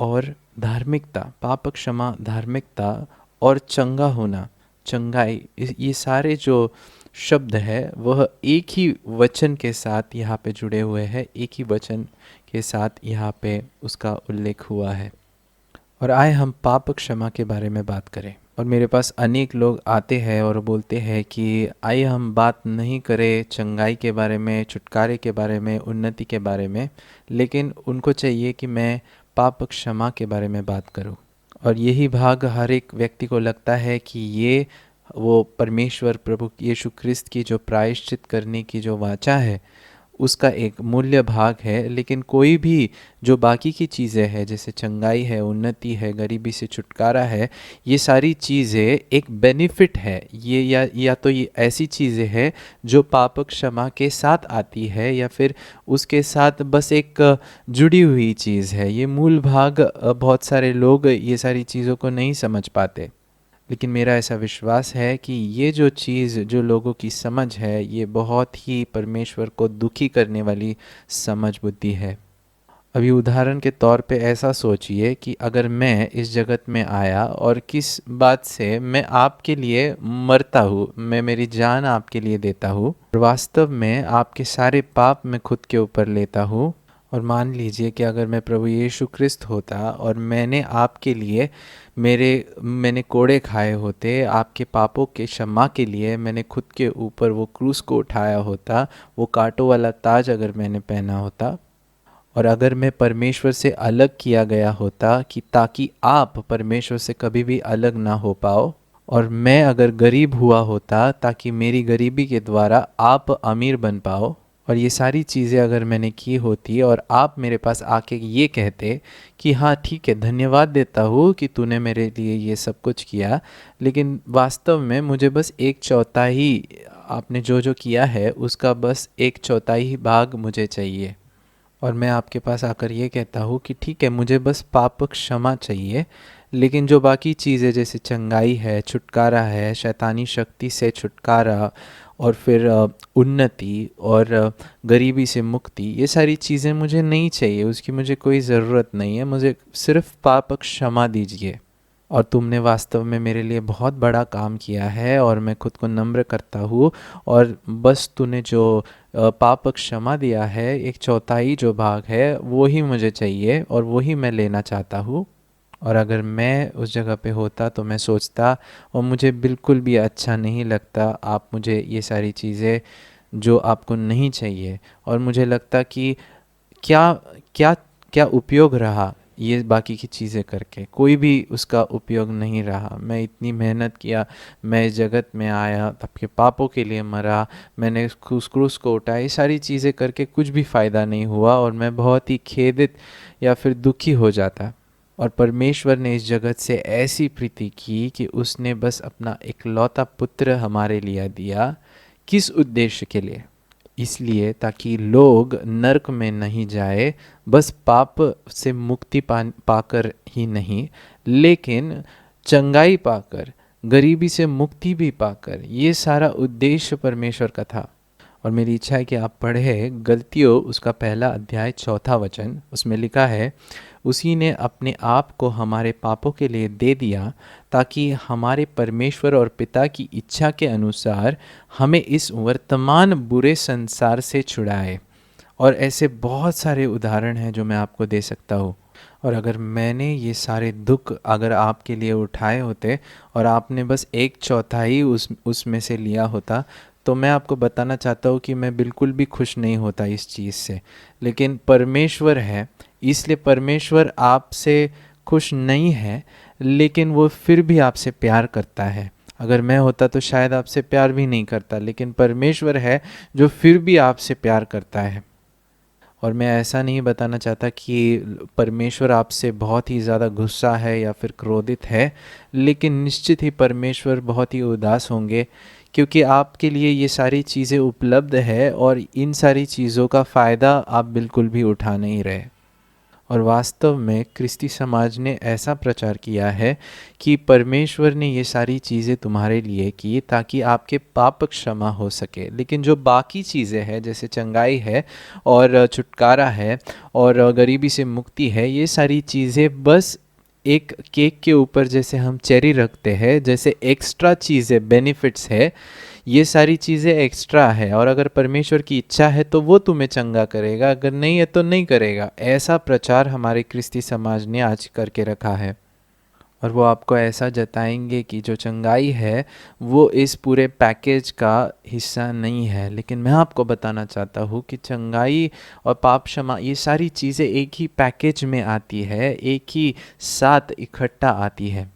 और धार्मिकता, पाप क्षमा, धार्मिकता और चंगा होना, चंगाई, ये सारे जो शब्द है वह एक ही वचन के साथ यहाँ पे जुड़े हुए हैं, एक ही वचन के साथ यहाँ पे उसका उल्लेख हुआ है। और आए हम पाप क्षमा के बारे में बात करें। और मेरे पास अनेक लोग आते हैं और बोलते हैं कि आइए हम बात नहीं करें चंगाई के बारे में, छुटकारे के बारे में, उन्नति के बारे में, लेकिन उनको चाहिए कि मैं पाप क्षमा के बारे में बात करूं। और यही भाग हर एक व्यक्ति को लगता है कि ये वो परमेश्वर प्रभु यीशु ख्रिस्त की जो प्रायश्चित करने की जो वाचा है उसका एक मूल्य भाग है। लेकिन कोई भी जो बाकी की चीज़ें हैं, जैसे चंगाई है, उन्नति है, गरीबी से छुटकारा है, ये सारी चीज़ें एक बेनिफिट है। ये या तो ये ऐसी चीज़ें हैं जो पाप क्षमा के साथ आती है, या फिर उसके साथ बस एक जुड़ी हुई चीज़ है। ये मूल भाग बहुत सारे लोग ये सारी चीज़ों को नहीं समझ पाते। लेकिन मेरा ऐसा विश्वास है कि ये जो चीज़ जो लोगों की समझ है, ये बहुत ही परमेश्वर को दुखी करने वाली समझ बुद्धि है। अभी उदाहरण के तौर पे ऐसा सोचिए कि अगर मैं इस जगत में आया और किस बात से मैं आपके लिए मरता हूँ, मैं मेरी जान आपके लिए देता हूँ, और वास्तव में आपके सारे पाप मैं खुद के ऊपर लेता हूँ। और मान लीजिए कि अगर मैं प्रभु यीशु ख्रिस्त होता और मैंने आपके लिए मैंने कोड़े खाए होते, आपके पापों के क्षमा के लिए मैंने खुद के ऊपर वो क्रूस को उठाया होता, वो कांटों वाला ताज अगर मैंने पहना होता, और अगर मैं परमेश्वर से अलग किया गया होता कि ताकि आप परमेश्वर से कभी भी अलग ना हो पाओ, और मैं अगर गरीब हुआ होता ताकि मेरी गरीबी के द्वारा आप अमीर बन पाओ, और ये सारी चीज़ें अगर मैंने की होती और आप मेरे पास आके ये कहते कि हाँ ठीक है, धन्यवाद देता हूँ कि तूने मेरे लिए ये सब कुछ किया, लेकिन वास्तव में मुझे बस एक चौथाई आपने जो जो किया है उसका बस एक चौथाई भाग मुझे चाहिए। और मैं आपके पास आकर ये कहता हूँ कि ठीक है, मुझे बस पाप क्षमा चाहिए, लेकिन जो बाकी चीज़ें जैसे चंगाई है, छुटकारा है, शैतानी शक्ति से छुटकारा, और फिर उन्नति और गरीबी से मुक्ति, ये सारी चीज़ें मुझे नहीं चाहिए, उसकी मुझे कोई ज़रूरत नहीं है। मुझे सिर्फ पाप क्षमा दीजिए। और तुमने वास्तव में मेरे लिए बहुत बड़ा काम किया है और मैं खुद को नम्र करता हूँ, और बस तूने जो पाप क्षमा दिया है, एक चौथाई जो भाग है वो ही मुझे चाहिए और वो ही मैं लेना चाहता हूँ। और अगर मैं उस जगह पे होता तो मैं सोचता, और मुझे बिल्कुल भी अच्छा नहीं लगता आप मुझे ये सारी चीज़ें जो आपको नहीं चाहिए, और मुझे लगता कि क्या क्या क्या उपयोग रहा ये बाकी की चीज़ें करके, कोई भी उसका उपयोग नहीं रहा। मैं इतनी मेहनत किया, मैं इस जगत में आया, आपके पापों के लिए मरा, मैंने उस क्रूस को उठाया, ये सारी चीज़ें करके कुछ भी फ़ायदा नहीं हुआ, और मैं बहुत ही खेदित या फिर दुखी हो जाता। और परमेश्वर ने इस जगत से ऐसी प्रीति की कि उसने बस अपना इकलौता पुत्र हमारे लिए दिया। किस उद्देश्य के लिए? इसलिए ताकि लोग नरक में नहीं जाए, बस पाप से मुक्ति पाकर ही नहीं, लेकिन चंगाई पाकर, गरीबी से मुक्ति भी पाकर। ये सारा उद्देश्य परमेश्वर का था। और मेरी इच्छा है कि आप पढ़े गलतियों उसका 1 अध्याय 4 वचन। उसमें लिखा है, उसी ने अपने आप को हमारे पापों के लिए दे दिया ताकि हमारे परमेश्वर और पिता की इच्छा के अनुसार हमें इस वर्तमान बुरे संसार से छुड़ाए। और ऐसे बहुत सारे उदाहरण हैं जो मैं आपको दे सकता हूँ। और अगर मैंने ये सारे दुख अगर आपके लिए उठाए होते और आपने बस एक चौथाई उसमें से लिया होता, तो मैं आपको बताना चाहता हूँ कि मैं बिल्कुल भी खुश नहीं होता इस चीज़ से। लेकिन परमेश्वर है, इसलिए परमेश्वर आपसे खुश नहीं है, लेकिन वो फिर भी आपसे प्यार करता है। अगर मैं होता तो शायद आपसे प्यार भी नहीं करता, लेकिन परमेश्वर है जो फिर भी आपसे प्यार करता है। और मैं ऐसा नहीं बताना चाहता कि परमेश्वर आपसे बहुत ही ज़्यादा गुस्सा है या फिर क्रोधित है, लेकिन निश्चित ही परमेश्वर बहुत ही उदास होंगे, क्योंकि आपके लिए ये सारी चीज़ें उपलब्ध है और इन सारी चीज़ों का फ़ायदा आप बिल्कुल भी उठा नहीं रहे। और वास्तव में क्रिस्ती समाज ने ऐसा प्रचार किया है कि परमेश्वर ने ये सारी चीज़ें तुम्हारे लिए की ताकि आपके पाप क्षमा हो सके, लेकिन जो बाकी चीज़ें हैं जैसे चंगाई है और छुटकारा है और गरीबी से मुक्ति है, ये सारी चीज़ें बस एक केक के ऊपर जैसे हम चेरी रखते हैं, जैसे एक्स्ट्रा चीज़ें बेनिफिट्स है, ये सारी चीज़ें एक्स्ट्रा है, और अगर परमेश्वर की इच्छा है तो वो तुम्हें चंगा करेगा, अगर नहीं है तो नहीं करेगा। ऐसा प्रचार हमारे क्रिस्ती समाज ने आज करके रखा है। और वो आपको ऐसा जताएंगे कि जो चंगाई है वो इस पूरे पैकेज का हिस्सा नहीं है। लेकिन मैं आपको बताना चाहता हूँ कि चंगाई और पाप क्षमा ये सारी चीज़ें एक ही पैकेज में आती है, एक ही साथ इकट्ठा आती है।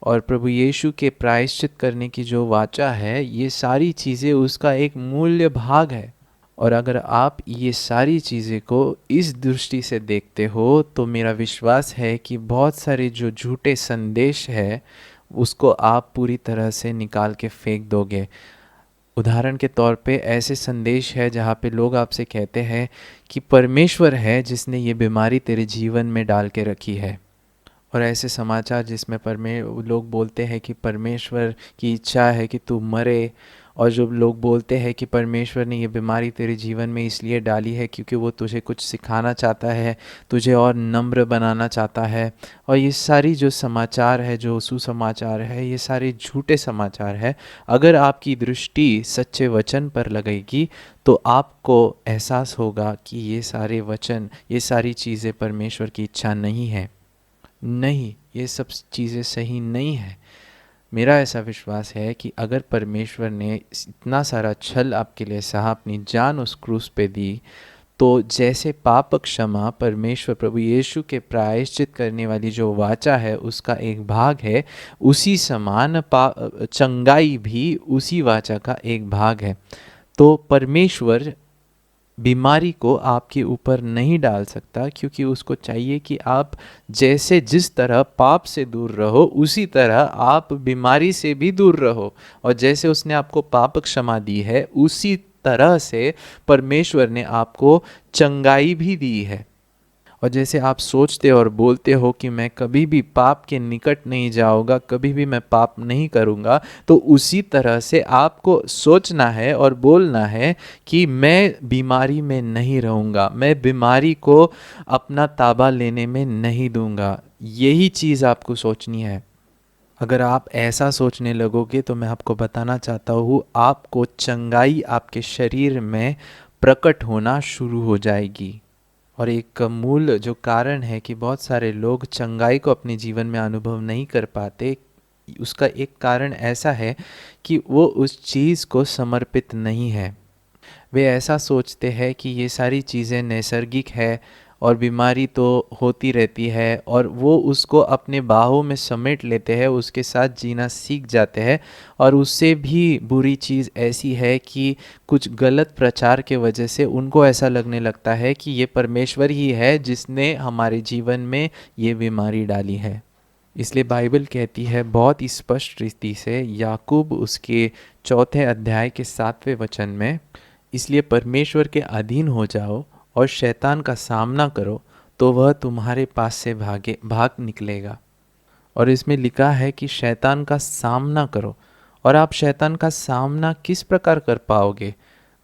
और प्रभु यीशु के प्रायश्चित करने की जो वाचा है, ये सारी चीज़ें उसका एक मूल्य भाग है। और अगर आप ये सारी चीज़ें को इस दृष्टि से देखते हो तो मेरा विश्वास है कि बहुत सारे जो झूठे संदेश है उसको आप पूरी तरह से निकाल के फेंक दोगे। उदाहरण के तौर पे ऐसे संदेश है जहाँ पे लोग आपसे कहते हैं कि परमेश्वर है जिसने ये बीमारी तेरे जीवन में डाल के रखी है। और ऐसे समाचार जिसमें लोग बोलते हैं कि परमेश्वर की इच्छा है कि तू मरे, और जो लोग बोलते हैं कि परमेश्वर ने ये बीमारी तेरे जीवन में इसलिए डाली है क्योंकि वो तुझे कुछ सिखाना चाहता है, तुझे और नम्र बनाना चाहता है। और ये सारी जो समाचार है, जो सुसमाचार है, ये सारे झूठे समाचार है। अगर आपकी दृष्टि सच्चे वचन पर लगेगी तो आपको एहसास होगा कि ये सारे वचन, ये सारी चीज़ें परमेश्वर की इच्छा नहीं है। नहीं, ये सब चीज़ें सही नहीं है। मेरा ऐसा विश्वास है कि अगर परमेश्वर ने इतना सारा छल आपके लिए सहा, अपनी जान उस क्रूस पे दी, तो जैसे पाप क्षमा परमेश्वर प्रभु यीशु के प्रायश्चित करने वाली जो वाचा है उसका एक भाग है, उसी समान चंगाई भी उसी वाचा का एक भाग है। तो परमेश्वर बीमारी को आपके ऊपर नहीं डाल सकता, क्योंकि उसको चाहिए कि आप जैसे जिस तरह पाप से दूर रहो उसी तरह आप बीमारी से भी दूर रहो। और जैसे उसने आपको पाप क्षमा दी है उसी तरह से परमेश्वर ने आपको चंगाई भी दी है। और जैसे आप सोचते और बोलते हो कि मैं कभी भी पाप के निकट नहीं जाऊंगा, कभी भी मैं पाप नहीं करूंगा, तो उसी तरह से आपको सोचना है और बोलना है कि मैं बीमारी में नहीं रहूंगा, मैं बीमारी को अपना ताबा लेने में नहीं दूंगा। यही चीज़ आपको सोचनी है। अगर आप ऐसा सोचने लगोगे तो मैं आपको बताना चाहता हूँ, आपको चंगाई आपके शरीर में प्रकट होना शुरू हो जाएगी। और एक मूल जो कारण है कि बहुत सारे लोग चंगाई को अपने जीवन में अनुभव नहीं कर पाते, उसका एक कारण ऐसा है कि वो उस चीज़ को समर्पित नहीं है। वे ऐसा सोचते हैं कि ये सारी चीज़ें नैसर्गिक है और बीमारी तो होती रहती है, और वो उसको अपने बाहों में समेट लेते हैं, उसके साथ जीना सीख जाते हैं। और उससे भी बुरी चीज़ ऐसी है कि कुछ गलत प्रचार के वजह से उनको ऐसा लगने लगता है कि ये परमेश्वर ही है जिसने हमारे जीवन में ये बीमारी डाली है। इसलिए बाइबल कहती है बहुत ही स्पष्ट रीति से, याकूब उसके 4 अध्याय के 7वें वचन में, इसलिए परमेश्वर के अधीन हो जाओ और शैतान का सामना करो तो वह तुम्हारे पास से भाग निकलेगा। और इसमें लिखा है कि शैतान का सामना करो। और आप शैतान का सामना किस प्रकार कर पाओगे?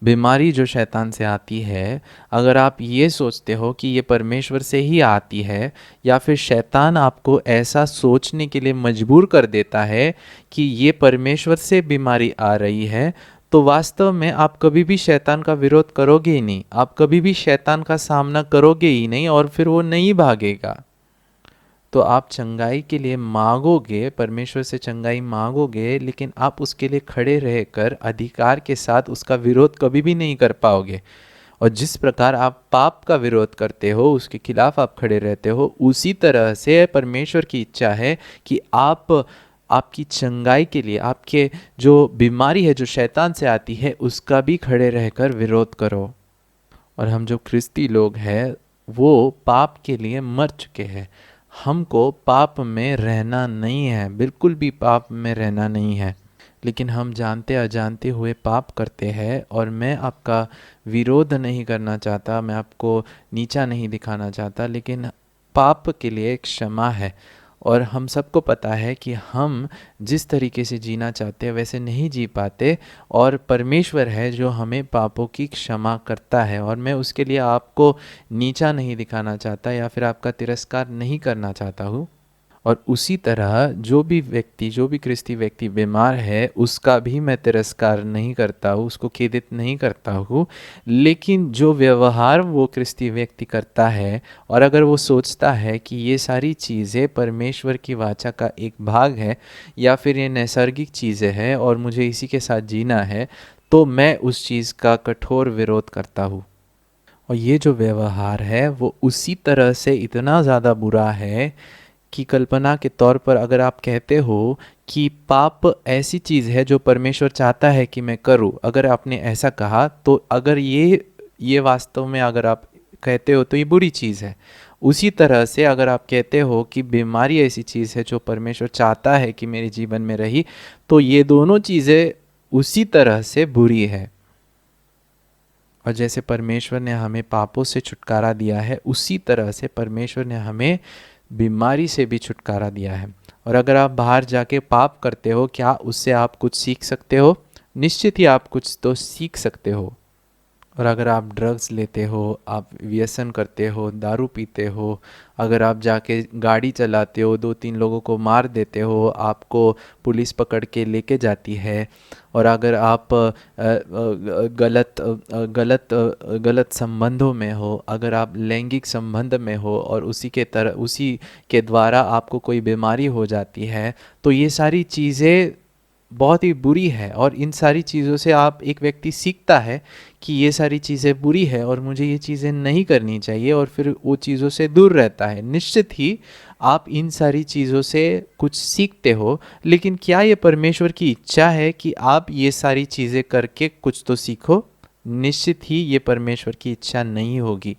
बीमारी जो शैतान से आती है, अगर आप ये सोचते हो कि ये परमेश्वर से ही आती है, या फिर शैतान आपको ऐसा सोचने के लिए मजबूर कर देता है कि ये परमेश्वर से बीमारी आ रही है, तो वास्तव में आप कभी भी शैतान का विरोध करोगे ही नहीं, आप कभी भी शैतान का सामना करोगे ही नहीं, और फिर वो नहीं भागेगा। तो आप चंगाई के लिए मांगोगे, परमेश्वर से चंगाई मांगोगे, लेकिन आप उसके लिए खड़े रहकर अधिकार के साथ उसका विरोध कभी भी नहीं कर पाओगे। और जिस प्रकार आप पाप का विरोध करते हो, उसके खिलाफ आप खड़े रहते हो, उसी तरह से परमेश्वर की इच्छा है कि आप आपकी चंगाई के लिए, आपके जो बीमारी है जो शैतान से आती है, उसका भी खड़े रहकर विरोध करो। और हम जो ख्रिस्ती लोग हैं वो पाप के लिए मर चुके हैं। हमको पाप में रहना नहीं है, बिल्कुल भी पाप में रहना नहीं है। लेकिन हम जानते अजानते हुए पाप करते हैं। और मैं आपका विरोध नहीं करना चाहता, मैं आपको नीचा नहीं दिखाना चाहता, लेकिन पाप के लिए एक क्षमा है। और हम सबको पता है कि हम जिस तरीके से जीना चाहते हैं वैसे नहीं जी पाते, और परमेश्वर है जो हमें पापों की क्षमा करता है। और मैं उसके लिए आपको नीचा नहीं दिखाना चाहता या फिर आपका तिरस्कार नहीं करना चाहता हूँ। और उसी तरह जो भी व्यक्ति, जो भी ख्रिस्ती व्यक्ति बीमार है, उसका भी मैं तिरस्कार नहीं करता हूँ, उसको खेदित नहीं करता हूँ। लेकिन जो व्यवहार वो ख्रिस्ती व्यक्ति करता है, और अगर वो सोचता है कि ये सारी चीज़ें परमेश्वर की वाचा का एक भाग है या फिर ये नैसर्गिक चीज़ें हैं और मुझे इसी के साथ जीना है, तो मैं उस चीज़ का कठोर विरोध करता हूँ। और ये जो व्यवहार है वो उसी तरह से इतना ज़्यादा बुरा है कि कल्पना के तौर पर अगर आप कहते हो कि पाप ऐसी चीज़ है जो परमेश्वर चाहता है कि मैं करूं, अगर आपने ऐसा कहा, तो अगर ये वास्तव में अगर आप कहते हो तो ये बुरी चीज़ है। उसी तरह से अगर आप कहते हो कि बीमारी ऐसी चीज़ है जो परमेश्वर चाहता है कि मेरे जीवन में रही, तो ये दोनों चीज़ें उसी तरह से बुरी है। और जैसे परमेश्वर ने हमें पापों से छुटकारा दिया है, उसी तरह से परमेश्वर ने हमें बीमारी से भी छुटकारा दिया है। और अगर आप बाहर जाके पाप करते हो, क्या उससे आप कुछ सीख सकते हो? निश्चित ही आप कुछ तो सीख सकते हो। और अगर आप ड्रग्स लेते हो, आप व्यसन करते हो, दारू पीते हो, अगर आप जाके गाड़ी चलाते हो, 2-3 लोगों को मार देते हो, आपको पुलिस पकड़ के लेके जाती है, और अगर आप गलत संबंधों में हो, अगर आप लैंगिक संबंध में हो और उसी के द्वारा आपको कोई बीमारी हो जाती है, तो ये सारी चीज़ें बहुत ही बुरी है। और इन सारी चीज़ों से आप एक व्यक्ति सीखता है कि ये सारी चीज़ें बुरी है और मुझे ये चीज़ें नहीं करनी चाहिए, और फिर वो चीज़ों से दूर रहता है। निश्चित ही आप इन सारी चीज़ों से कुछ सीखते हो, लेकिन क्या ये परमेश्वर की इच्छा है कि आप ये सारी चीज़ें करके कुछ तो सीखो? निश्चित ही ये परमेश्वर की इच्छा नहीं होगी।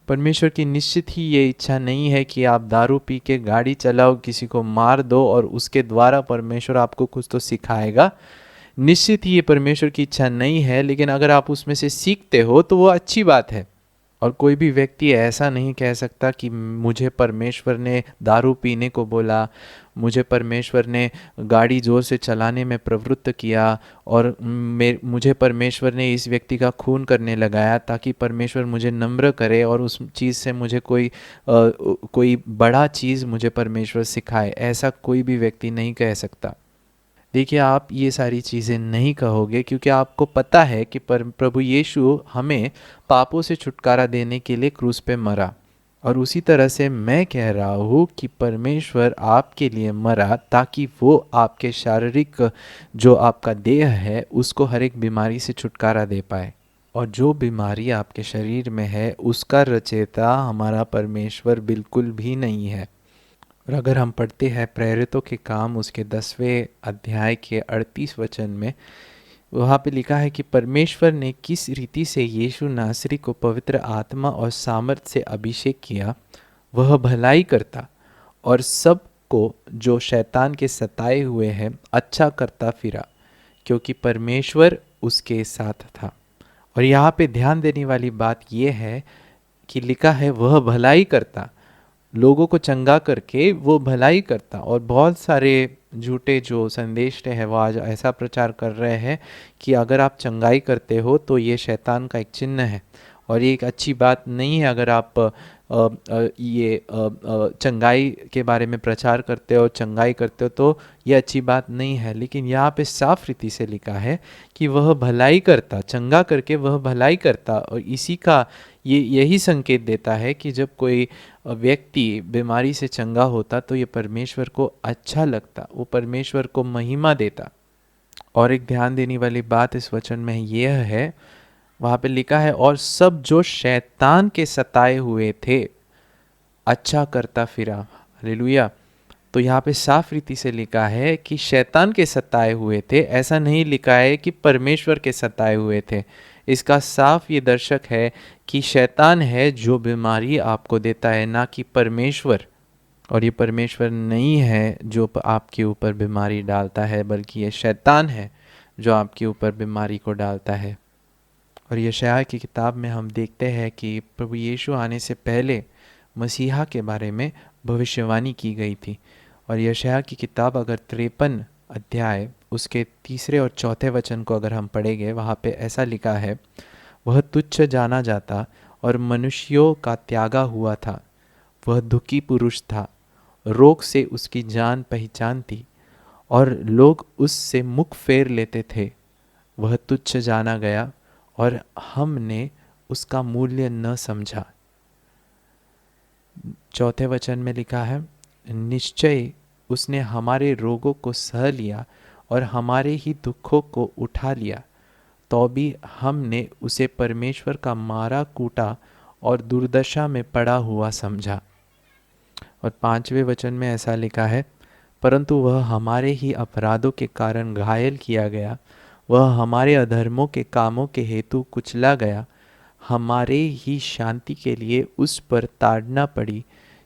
परमेश्वर की निश्चित ही ये इच्छा नहीं है कि आप दारू पी के गाड़ी चलाओ, किसी को मार दो और उसके द्वारा परमेश्वर आपको कुछ तो सिखाएगा। निश्चित ही ये परमेश्वर की इच्छा नहीं है, लेकिन अगर आप उसमें से सीखते हो तो वो अच्छी बात है। और कोई भी व्यक्ति ऐसा नहीं कह सकता कि मुझे परमेश्वर ने दारू पीने को बोला, मुझे परमेश्वर ने गाड़ी ज़ोर से चलाने में प्रवृत्त किया, और मुझे परमेश्वर ने इस व्यक्ति का खून करने लगाया ताकि परमेश्वर मुझे नम्र करे और उस चीज़ से मुझे कोई बड़ा चीज़ मुझे परमेश्वर सिखाए। ऐसा कोई भी व्यक्ति नहीं कह सकता। देखिए, आप ये सारी चीज़ें नहीं कहोगे क्योंकि आपको पता है कि प्रभु यीशु हमें पापों से छुटकारा देने के लिए क्रूस पे मरा। और उसी तरह से मैं कह रहा हूँ कि परमेश्वर आपके लिए मरा ताकि वो आपके शारीरिक जो आपका देह है उसको हर एक बीमारी से छुटकारा दे पाए। और जो बीमारी आपके शरीर में है उसका रचयिता हमारा परमेश्वर बिल्कुल भी नहीं है। और अगर हम पढ़ते हैं प्रेरितों के काम उसके 10वें अध्याय के 38 वचन में, वहाँ पे लिखा है कि परमेश्वर ने किस रीति से यीशु नासरी को पवित्र आत्मा और सामर्थ से अभिषेक किया, वह भलाई करता और सबको जो शैतान के सताए हुए हैं अच्छा करता फिरा, क्योंकि परमेश्वर उसके साथ था। और यहाँ पे ध्यान देने वाली बात यह है कि लिखा है वह भलाई करता, लोगों को चंगा करके वो भलाई करता। और बहुत सारे झूठे जो संदेश है वो आज ऐसा प्रचार कर रहे हैं कि अगर आप चंगाई करते हो तो ये शैतान का एक चिन्ह है, और ये एक अच्छी बात नहीं है। अगर आप चंगाई के बारे में प्रचार करते हो, चंगाई करते हो, तो ये अच्छी बात नहीं है। लेकिन यहाँ पे साफ रीति से लिखा है कि वह भलाई करता, चंगा करके वह भलाई करता। और इसी का यही संकेत देता है कि जब कोई व्यक्ति बीमारी से चंगा होता तो ये परमेश्वर को अच्छा लगता, वो परमेश्वर को महिमा देता। और एक ध्यान देने वाली बात इस वचन में यह है, वहाँ पे लिखा है और सब जो शैतान के सताए हुए थे अच्छा करता फिरा। हालेलुया। तो यहाँ पे साफ रीति से लिखा है कि शैतान के सताए हुए थे, ऐसा नहीं लिखा है कि परमेश्वर के सताए हुए थे। इसका साफ ये दर्शक है कि शैतान है जो बीमारी आपको देता है, ना कि परमेश्वर। और ये परमेश्वर नहीं है जो आपके ऊपर बीमारी डालता है, बल्कि ये शैतान है जो आपके ऊपर बीमारी को डालता है। और यशायाह की किताब में हम देखते हैं कि प्रभु यीशु आने से पहले मसीहा के बारे में भविष्यवाणी की गई थी। और यशायाह की किताब अगर 53 अध्याय उसके 3 और 4 वचन को अगर हम पढ़ेंगे, वहाँ पे ऐसा लिखा है, वह तुच्छ जाना जाता और मनुष्यों का त्यागा हुआ था, वह दुखी पुरुष था रोग से उसकी जान पहचान थी और लोग उससे मुख फेर लेते थे। वह तुच्छ जाना गया और हमने उसका मूल्य न समझा। चौथे वचन में लिखा है, निश्चय उसने हमारे रोगों को सह लिया और हमारे ही दुखों को उठा लिया, तो भी हमने उसे परमेश्वर का मारा कूटा और दुर्दशा में पड़ा हुआ समझा। और पांचवें वचन में ऐसा लिखा है, परंतु वह हमारे ही अपराधों के कारण घायल किया गया, वह हमारे अधर्मों के कामों के हेतु कुचला गया, हमारे ही शांति के लिए उस पर ताड़ना पड़ी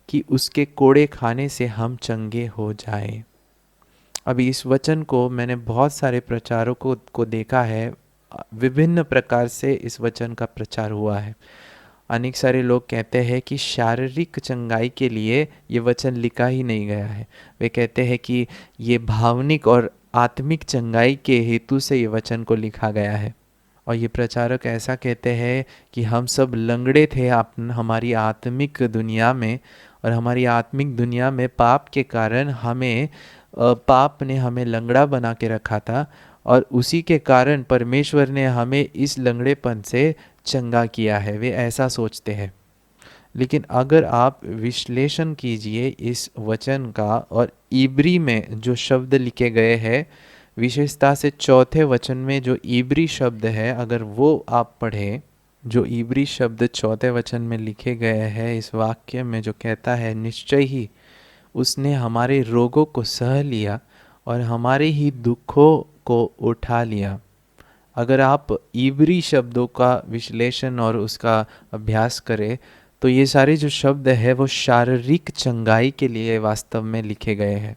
कि उसके कोड़े खाने से हम चंगे हो जाएं। अभी इस वचन को मैंने बहुत सारे प्रचारकों को देखा है, विभिन्न प्रकार से इस वचन का प्रचार हुआ है। अनेक सारे लोग कहते हैं कि शारीरिक चंगाई के लिए ये वचन लिखा ही नहीं गया है। वे कहते हैं कि ये भावनिक और आत्मिक चंगाई के हेतु से ये वचन को लिखा गया है। और ये प्रचारक ऐसा कहते हैं कि हम सब लंगड़े थे हमारी आत्मिक दुनिया में, और हमारी आत्मिक दुनिया में पाप के कारण पाप ने हमें लंगड़ा बना के रखा था, और उसी के कारण परमेश्वर ने हमें इस लंगड़ेपन से चंगा किया है। वे ऐसा सोचते हैं। लेकिन अगर आप विश्लेषण कीजिए इस वचन का, और इब्री में जो शब्द लिखे गए हैं, विशेषता से चौथे वचन में जो इब्री शब्द है, अगर वो आप पढ़ें, जो इब्री शब्द चौथे वचन में लिखे गए हैं इस वाक्य में, जो कहता है निश्चय ही उसने हमारे रोगों को सह लिया और हमारे ही दुखों को उठा लिया। अगर आप इब्री शब्दों का विश्लेषण और उसका अभ्यास करें, तो ये सारे जो शब्द है वो शारीरिक चंगाई के लिए वास्तव में लिखे गए हैं।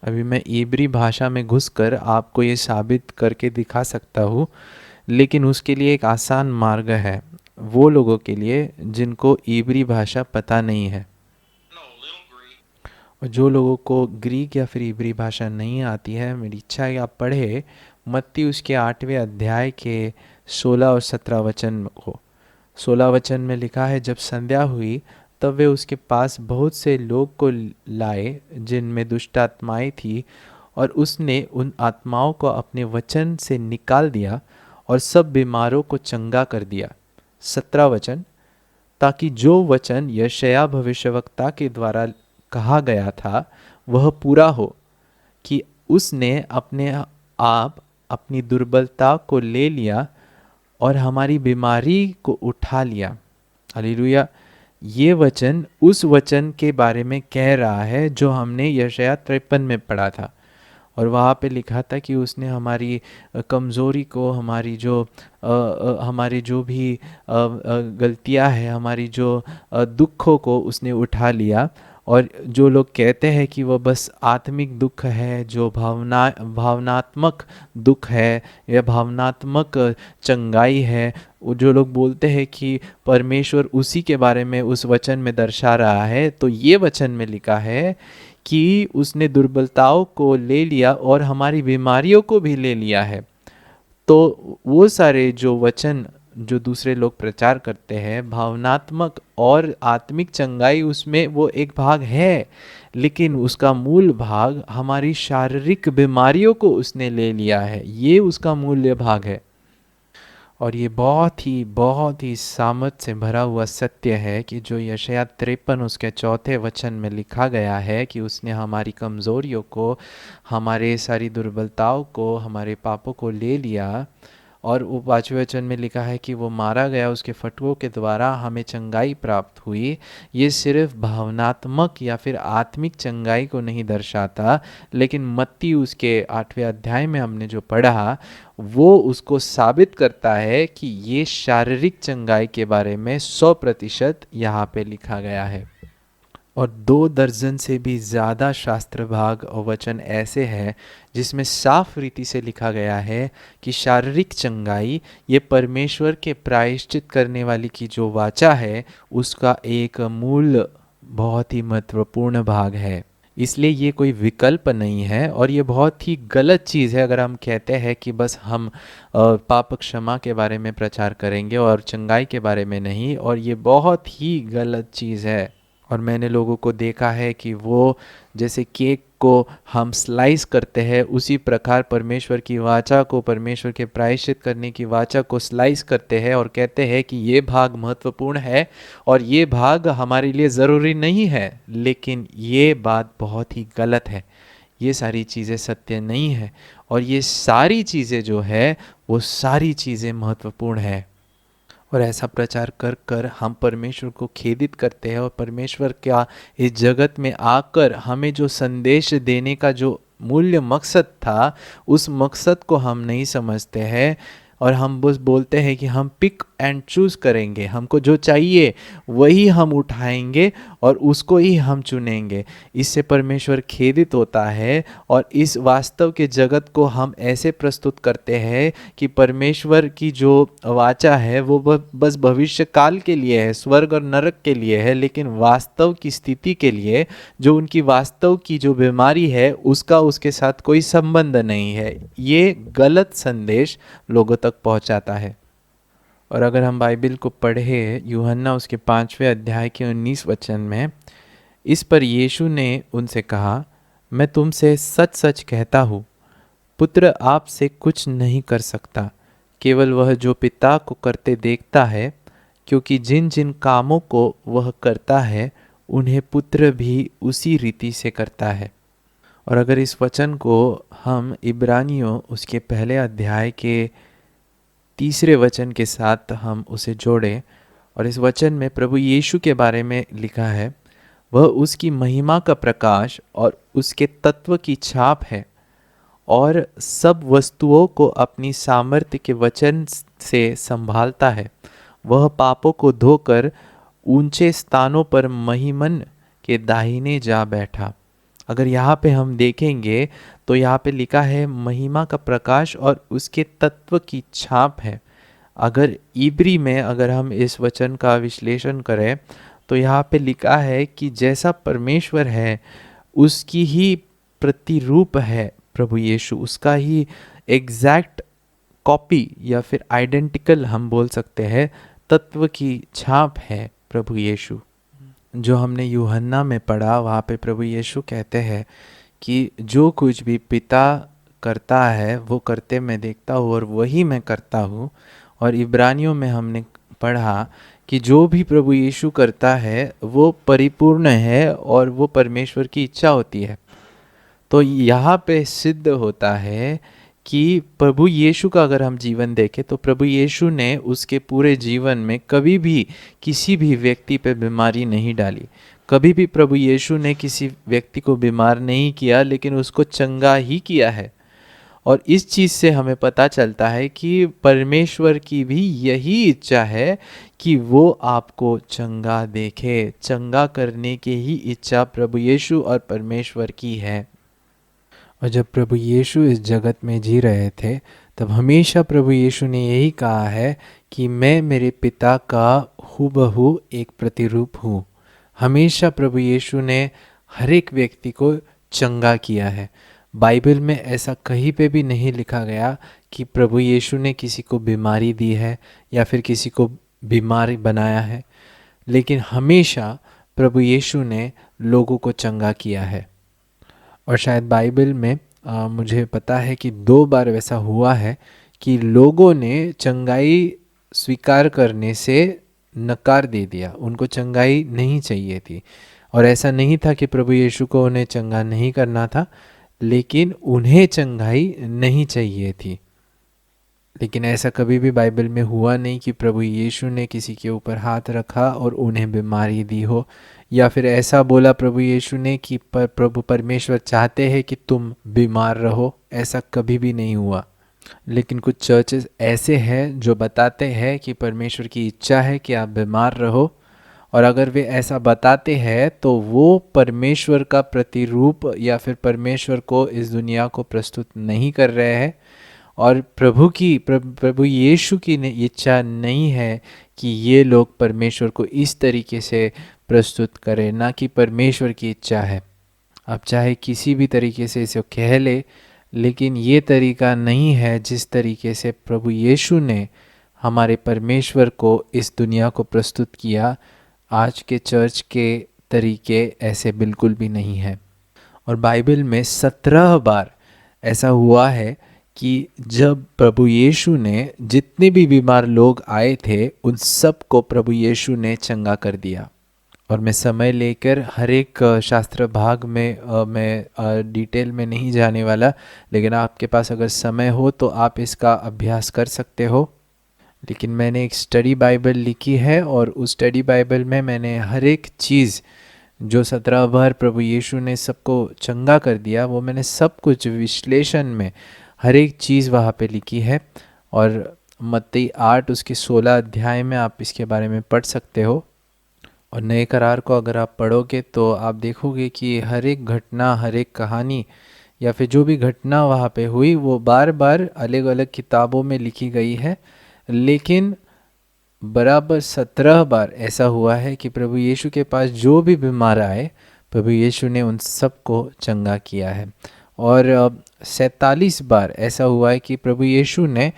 अभी मैं इब्री भाषा में घुसकर आपको ये साबित करके दिखा सकता हूँ, लेकिन उसके लिए एक आसान मार्ग है वो लोगों के लिए जिनको इब्री भाषा पता नहीं है। और जो लोगों को ग्रीक या फिर इब्री भाषा नहीं आती है, मेरी इच्छा है कि आप पढ़े मत्ती उसके 8वें अध्याय के 16 और 17 वचन को। 16 वचन में लिखा है, जब संध्या हुई तब वे उसके पास बहुत से लोग को लाए जिनमें दुष्ट आत्माएं थी, और उसने उन आत्माओं को अपने वचन से निकाल दिया और सब बीमारों को चंगा कर दिया। 17 वचन, ताकि जो वचन यशायाह भविष्यवक्ता के द्वारा कहा गया था वह पूरा हो, कि उसने अपने आप अपनी दुर्बलता को ले लिया और हमारी बीमारी को उठा लिया। हालेलुया। ये वचन उस वचन के बारे में कह रहा है जो हमने यशायाह 53 में पढ़ा था, और वहाँ पे लिखा था कि उसने हमारी कमज़ोरी को, हमारी जो भी गलतियाँ हैं, हमारी जो दुखों को उसने उठा लिया। और जो लोग कहते हैं कि वह बस आत्मिक दुख है, जो भावनात्मक दुख है या भावनात्मक चंगाई है, वो जो लोग बोलते हैं कि परमेश्वर उसी के बारे में उस वचन में दर्शा रहा है, तो ये वचन में लिखा है कि उसने दुर्बलताओं को ले लिया और हमारी बीमारियों को भी ले लिया है। तो वो सारे जो वचन जो दूसरे लोग प्रचार करते हैं, भावनात्मक और आत्मिक चंगाई उसमें वो एक भाग है, लेकिन उसका मूल भाग हमारी शारीरिक बीमारियों को उसने ले लिया है। ये उसका मूल्य भाग है। और ये बहुत ही सामर्थ से भरा हुआ सत्य है कि जो यशायाह 53 उसके चौथे वचन में लिखा गया है कि उसने हमारी कमज़ोरियों को, हमारे सारी दुर्बलताओं को, हमारे पापों को ले लिया। और वो 5वें वचन में लिखा है कि वो मारा गया, उसके फटकों के द्वारा हमें चंगाई प्राप्त हुई। ये सिर्फ भावनात्मक या फिर आत्मिक चंगाई को नहीं दर्शाता, लेकिन मत्ती उसके 8वें अध्याय में हमने जो पढ़ा वो उसको साबित करता है कि ये शारीरिक चंगाई के बारे में 100% यहाँ पे लिखा गया है। और 2 दर्जन से भी ज़्यादा शास्त्र भाग और वचन ऐसे हैं जिसमें साफ रीति से लिखा गया है कि शारीरिक चंगाई ये परमेश्वर के प्रायश्चित करने वाली की जो वाचा है उसका एक मूल बहुत ही महत्वपूर्ण भाग है। इसलिए ये कोई विकल्प नहीं है, और ये बहुत ही गलत चीज़ है अगर हम कहते हैं कि बस हम पाप क्षमा के बारे में प्रचार करेंगे और चंगाई के बारे में नहीं। और ये बहुत ही गलत चीज़ है। और मैंने लोगों को देखा है कि वो जैसे केक को हम स्लाइस करते हैं, उसी प्रकार परमेश्वर की वाचा को, परमेश्वर के प्रायश्चित करने की वाचा को स्लाइस करते हैं और कहते हैं कि ये भाग महत्वपूर्ण है और ये भाग हमारे लिए ज़रूरी नहीं है। लेकिन ये बात बहुत ही गलत है, ये सारी चीज़ें सत्य नहीं है, और ये सारी चीज़ें जो है वो सारी चीज़ें महत्वपूर्ण है। और ऐसा प्रचार कर कर हम परमेश्वर को खेदित करते हैं, और परमेश्वर का इस जगत में आकर हमें जो संदेश देने का जो मूल्य मकसद था, उस मकसद को हम नहीं समझते हैं। और हम बस बोलते हैं कि हम पिक एंड चूज़ करेंगे, हमको जो चाहिए वही हम उठाएंगे और उसको ही हम चुनेंगे। इससे परमेश्वर खेदित होता है, और इस वास्तव के जगत को हम ऐसे प्रस्तुत करते हैं कि परमेश्वर की जो वाचा है वो बस भविष्य काल के लिए है, स्वर्ग और नरक के लिए है, लेकिन वास्तव की स्थिति के लिए, जो उनकी वास्तव की जो बीमारी है उसका उसके साथ कोई संबंध नहीं है। ये गलत संदेश लोगों तक पहुंचाता है। और अगर हम बाइबल को पढ़े, यूहन्ना उसके 5वें अध्याय के 19 वचन में, इस पर यीशु ने उनसे कहा, मैं तुमसे सच सच कहता हूँ, पुत्र आपसे कुछ नहीं कर सकता, केवल वह जो पिता को करते देखता है, क्योंकि जिन जिन कामों को वह करता है उन्हें पुत्र भी उसी रीति से करता है। और अगर इस वचन को हम इब्रानियों उसके पहले अध्याय के 3 वचन के साथ हम उसे जोड़ें, और इस वचन में प्रभु यीशु के बारे में लिखा है, वह उसकी महिमा का प्रकाश और उसके तत्व की छाप है, और सब वस्तुओं को अपनी सामर्थ्य के वचन से संभालता है। वह पापों को धोकर ऊंचे स्थानों पर महिमन के दाहिने जा बैठा। अगर यहाँ पे हम देखेंगे तो यहाँ पे लिखा है महिमा का प्रकाश और उसके तत्व की छाप है। अगर इब्री में अगर हम इस वचन का विश्लेषण करें तो यहाँ पे लिखा है कि जैसा परमेश्वर है उसकी ही प्रतिरूप है प्रभु यीशु, उसका ही एग्जैक्ट कॉपी या फिर आइडेंटिकल हम बोल सकते हैं तत्व की छाप है प्रभु यीशु। जो हमने यूहन्ना में पढ़ा, वहाँ पे प्रभु यीशु कहते हैं कि जो कुछ भी पिता करता है वो करते मैं देखता हूँ और वही मैं करता हूँ। और इब्रानियों में हमने पढ़ा कि जो भी प्रभु यीशु करता है वो परिपूर्ण है और वो परमेश्वर की इच्छा होती है। तो यहाँ पे सिद्ध होता है कि प्रभु यीशु का अगर हम जीवन देखें तो प्रभु यीशु ने उसके पूरे जीवन में कभी भी किसी भी व्यक्ति पे बीमारी नहीं डाली। कभी भी प्रभु यीशु ने किसी व्यक्ति को बीमार नहीं किया, लेकिन उसको चंगा ही किया है। और इस चीज़ से हमें पता चलता है कि परमेश्वर की भी यही इच्छा है कि वो आपको चंगा देखे। चंगा करने की ही इच्छा प्रभु यीशु और परमेश्वर की है। और जब प्रभु यीशु इस जगत में जी रहे थे तब हमेशा प्रभु यीशु ने यही कहा है कि मैं मेरे पिता का हूबहू एक प्रतिरूप हूँ। हमेशा प्रभु यीशु ने हर एक व्यक्ति को चंगा किया है। बाइबल में ऐसा कहीं पे भी नहीं लिखा गया कि प्रभु यीशु ने किसी को बीमारी दी है या फिर किसी को बीमार बनाया है, लेकिन हमेशा प्रभु यीशु ने लोगों को चंगा किया है। और शायद बाइबल में मुझे पता है कि 2 बार वैसा हुआ है कि लोगों ने चंगाई स्वीकार करने से नकार दे दिया, उनको चंगाई नहीं चाहिए थी। और ऐसा नहीं था कि प्रभु यीशु को उन्हें चंगा नहीं करना था, लेकिन उन्हें चंगाई नहीं चाहिए थी। लेकिन ऐसा कभी भी बाइबल में हुआ नहीं कि प्रभु यीशु ने किसी के ऊपर हाथ रखा और उन्हें बीमारी दी हो, या फिर ऐसा बोला प्रभु यीशु ने कि प्रभु परमेश्वर चाहते हैं कि तुम बीमार रहो। ऐसा कभी भी नहीं हुआ। लेकिन कुछ चर्चेस ऐसे हैं जो बताते हैं कि परमेश्वर की इच्छा है कि आप बीमार रहो, और अगर वे ऐसा बताते हैं तो वो परमेश्वर का प्रतिरूप या फिर परमेश्वर को इस दुनिया को प्रस्तुत नहीं कर रहे हैं। और प्रभु यीशु की इच्छा नहीं है कि ये लोग परमेश्वर को इस तरीके से प्रस्तुत करें, ना कि परमेश्वर की इच्छा है। आप चाहे किसी भी तरीके से इसे कह ले, लेकिन ये तरीका नहीं है जिस तरीके से प्रभु यीशु ने हमारे परमेश्वर को इस दुनिया को प्रस्तुत किया। आज के चर्च के तरीके ऐसे बिल्कुल भी नहीं है। और बाइबल में 17 बार ऐसा हुआ है कि जब प्रभु यीशु ने जितने भी बीमार लोग आए थे उन सब को प्रभु यीशु ने चंगा कर दिया। और मैं समय लेकर हर एक शास्त्र भाग में मैं डिटेल में नहीं जाने वाला, लेकिन आपके पास अगर समय हो तो आप इसका अभ्यास कर सकते हो। लेकिन मैंने एक स्टडी बाइबल लिखी है और उस स्टडी बाइबल में मैंने हर एक चीज़ जो 17 बार प्रभु यीशु ने सबको चंगा कर दिया वो मैंने सब कुछ विश्लेषण में हर एक चीज़ वहाँ पे लिखी है। और मत्ती 8 उसके 16 अध्याय में आप इसके बारे में पढ़ सकते हो। और नए करार को अगर आप पढ़ोगे तो आप देखोगे कि हर एक घटना, हर एक कहानी या फिर जो भी घटना वहाँ पे हुई वो बार बार अलग अलग किताबों में लिखी गई है, लेकिन बराबर 17 बार ऐसा हुआ है कि प्रभु यीशु के पास जो भी बीमार आए प्रभु यीशु ने उन सब को चंगा किया है। और 47 बार ऐसा हुआ है कि प्रभु यीशु ने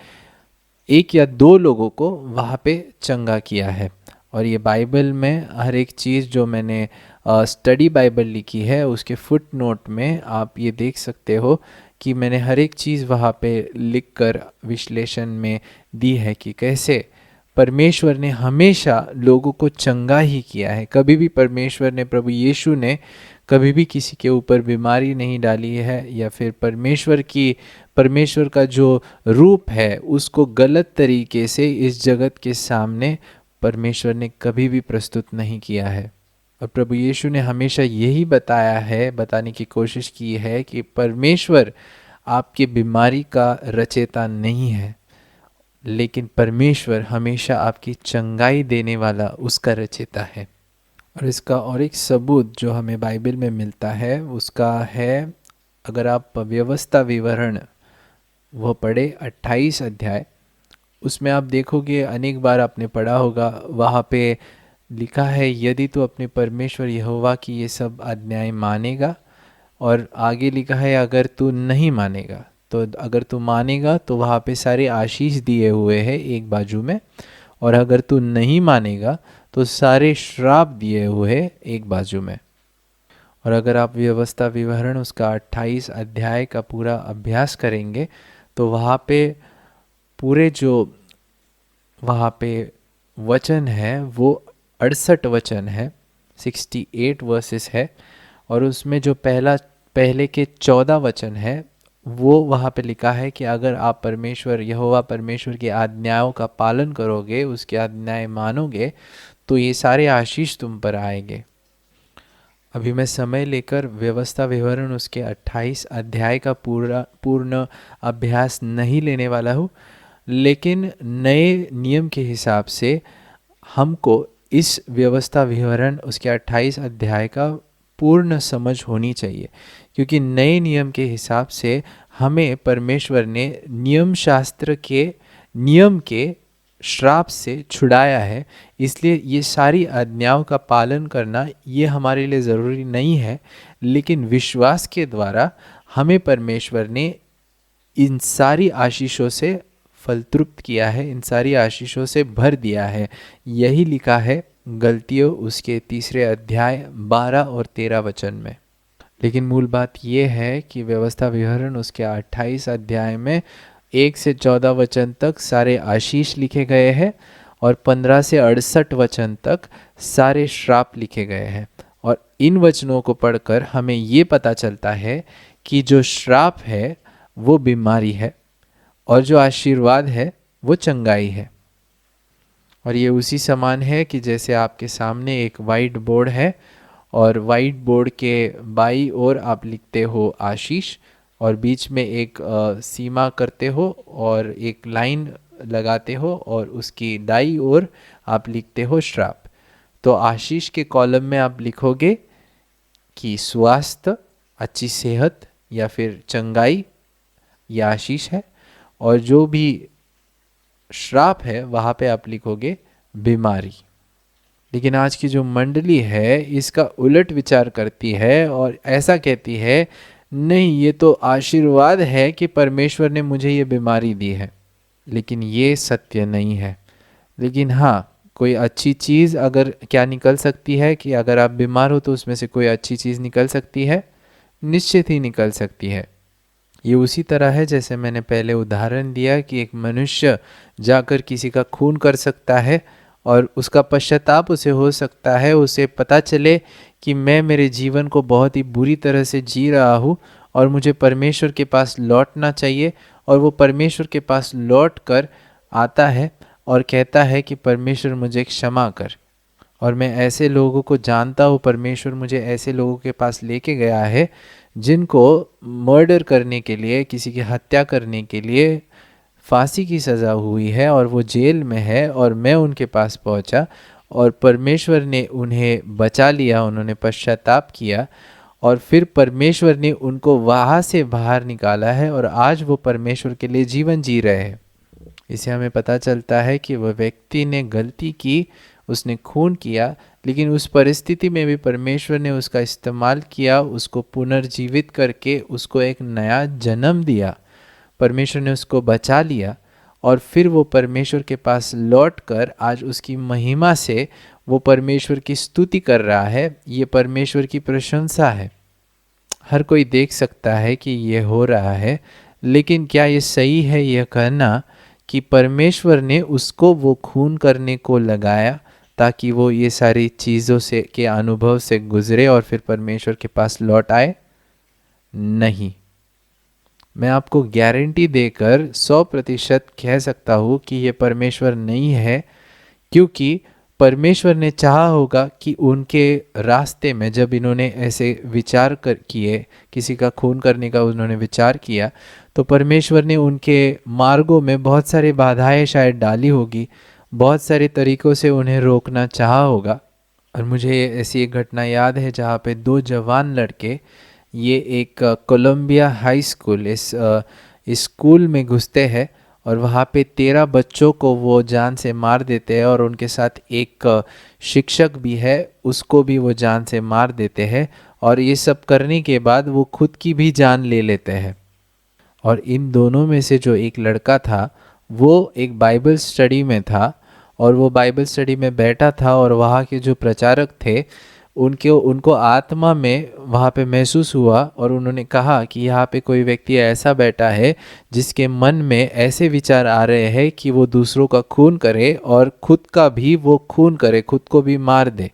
एक या दो लोगों को वहाँ पे चंगा किया है। और ये बाइबल में हर एक चीज़ जो मैंने स्टडी बाइबल लिखी है उसके फुट नोट में आप ये देख सकते हो कि मैंने हर एक चीज़ वहाँ पे लिख कर विश्लेषण में दी है कि कैसे परमेश्वर ने हमेशा लोगों को चंगा ही किया है। कभी भी परमेश्वर ने, प्रभु यीशु ने कभी भी किसी के ऊपर बीमारी नहीं डाली है या फिर परमेश्वर का जो रूप है उसको गलत तरीके से इस जगत के सामने परमेश्वर ने कभी भी प्रस्तुत नहीं किया है। और प्रभु यीशु ने हमेशा यही बताने की कोशिश की है कि परमेश्वर आपकी बीमारी का रचेता नहीं है, लेकिन परमेश्वर हमेशा आपकी चंगाई देने वाला उसका रचेता है। और इसका और एक सबूत जो हमें बाइबल में मिलता है उसका है, अगर आप व्यवस्था विवरण वो पढ़े 28 अध्याय, उसमें आप देखोगे अनेक बार आपने पढ़ा होगा, वहाँ पे लिखा है यदि तू अपने परमेश्वर यहोवा की ये सब आज्ञाएं मानेगा, और आगे लिखा है अगर तू नहीं मानेगा। तो अगर तू मानेगा तो वहाँ पे सारे आशीष दिए हुए हैं एक बाजू में, और अगर तू नहीं मानेगा तो सारे श्राप दिए हुए हैं एक बाजू में। और अगर आप व्यवस्था विवरण उसका 28 अध्याय का पूरा अभ्यास करेंगे तो वहाँ पे पूरे जो वहाँ पे वचन है वो 68 वचन है, 68 वर्सेस है। और उसमें जो पहले के 14 वचन है वो वहाँ पे लिखा है कि अगर आप यहोवा परमेश्वर की आज्ञाओं का पालन करोगे, उसकी आज्ञाएं मानोगे, तो ये सारे आशीष तुम पर आएंगे। अभी मैं समय लेकर व्यवस्था विवरण उसके 28 अध्याय का पूर्ण अभ्यास नहीं लेने वाला हूँ, लेकिन नए नियम के हिसाब से हमको इस व्यवस्था विवरण उसके 28 अध्याय का पूर्ण समझ होनी चाहिए, क्योंकि नए नियम के हिसाब से हमें परमेश्वर ने नियम शास्त्र के नियम के श्राप से छुड़ाया है। इसलिए ये सारी आज्ञाओं का पालन करना ये हमारे लिए ज़रूरी नहीं है, लेकिन विश्वास के द्वारा हमें परमेश्वर ने इन सारी आशीषों से फलतृप्त किया है, इन सारी आशीषों से भर दिया है। यही लिखा है गलतियों उसके 3 अध्याय 12 और 13 वचन में। लेकिन मूल बात यह है कि व्यवस्था विवरण उसके 28 अध्याय में 1 से 14 वचन तक सारे आशीष लिखे गए हैं और 15 से 68 वचन तक सारे श्राप लिखे गए हैं। और इन वचनों को पढ़कर हमें ये पता चलता है कि जो श्राप है वो बीमारी है और जो आशीर्वाद है वो चंगाई है। और ये उसी समान है कि जैसे आपके सामने एक वाइट बोर्ड है और वाइट बोर्ड के बाई ओर आप लिखते हो आशीष और बीच में एक सीमा करते हो और एक लाइन लगाते हो और उसकी दाई ओर आप लिखते हो श्राप। तो आशीष के कॉलम में आप लिखोगे कि स्वास्थ्य, अच्छी सेहत या फिर चंगाई ये आशीष है, और जो भी श्राप है वहाँ पे आप लिखोगे बीमारी। लेकिन आज की जो मंडली है इसका उलट विचार करती है और ऐसा कहती है नहीं, ये तो आशीर्वाद है कि परमेश्वर ने मुझे ये बीमारी दी है। लेकिन ये सत्य नहीं है। लेकिन हाँ, कोई अच्छी चीज़ अगर क्या निकल सकती है कि अगर आप बीमार हो तो उसमें से कोई अच्छी चीज़ निकल सकती है? निश्चित ही निकल सकती है। ये उसी तरह है जैसे मैंने पहले उदाहरण दिया कि एक मनुष्य जाकर किसी का खून कर सकता है और उसका पश्चाताप उसे हो सकता है, उसे पता चले कि मैं मेरे जीवन को बहुत ही बुरी तरह से जी रहा हूँ और मुझे परमेश्वर के पास लौटना चाहिए, और वो परमेश्वर के पास लौट कर आता है और कहता है कि परमेश्वर मुझे क्षमा कर। और मैं ऐसे लोगों को जानता हूँ, परमेश्वर मुझे ऐसे लोगों के पास लेके गया है जिनको मर्डर करने के लिए, किसी की हत्या करने के लिए फांसी की सज़ा हुई है और वो जेल में है, और मैं उनके पास पहुंचा और परमेश्वर ने उन्हें बचा लिया, उन्होंने पश्चाताप किया और फिर परमेश्वर ने उनको वहाँ से बाहर निकाला है और आज वो परमेश्वर के लिए जीवन जी रहे हैं। इससे हमें पता चलता है कि वह व्यक्ति ने गलती की, उसने खून किया, लेकिन उस परिस्थिति में भी परमेश्वर ने उसका इस्तेमाल किया, उसको पुनर्जीवित करके उसको एक नया जन्म दिया। परमेश्वर ने उसको बचा लिया और फिर वो परमेश्वर के पास लौटकर आज उसकी महिमा से वो परमेश्वर की स्तुति कर रहा है। ये परमेश्वर की प्रशंसा है। हर कोई देख सकता है कि ये हो रहा है, लेकिन क्या ये सही है यह कहना कि परमेश्वर ने उसको वो खून करने को लगाया ताकि वो ये सारी चीज़ों से के अनुभव से गुजरे और फिर परमेश्वर के पास लौट आए? नहीं। मैं आपको गारंटी देकर 100% कह सकता हूँ कि ये परमेश्वर नहीं है, क्योंकि परमेश्वर ने चाहा होगा कि उनके रास्ते में जब इन्होंने ऐसे विचार किए, किसी का खून करने का उन्होंने विचार किया, तो परमेश्वर ने उनके मार्गों में बहुत सारी बाधाएं शायद डाली होगी, बहुत सारे तरीक़ों से उन्हें रोकना चाहा होगा। और मुझे ऐसी एक घटना याद है जहाँ पे दो जवान लड़के, ये एक कोलंबिया हाई स्कूल, इस स्कूल में घुसते हैं और वहाँ पे 13 बच्चों को वो जान से मार देते हैं और उनके साथ एक शिक्षक भी है, उसको भी वो जान से मार देते हैं। और ये सब करने के बाद वो खुद की भी जान ले लेते हैं। और इन दोनों में से जो एक लड़का था वो एक बाइबल स्टडी में था, और वो बाइबल स्टडी में बैठा था और वहाँ के जो प्रचारक थे उनको आत्मा में वहाँ पे महसूस हुआ और उन्होंने कहा कि यहाँ पे कोई व्यक्ति ऐसा बैठा है जिसके मन में ऐसे विचार आ रहे हैं कि वो दूसरों का खून करे और खुद का भी वो खून करे, खुद को भी मार दे।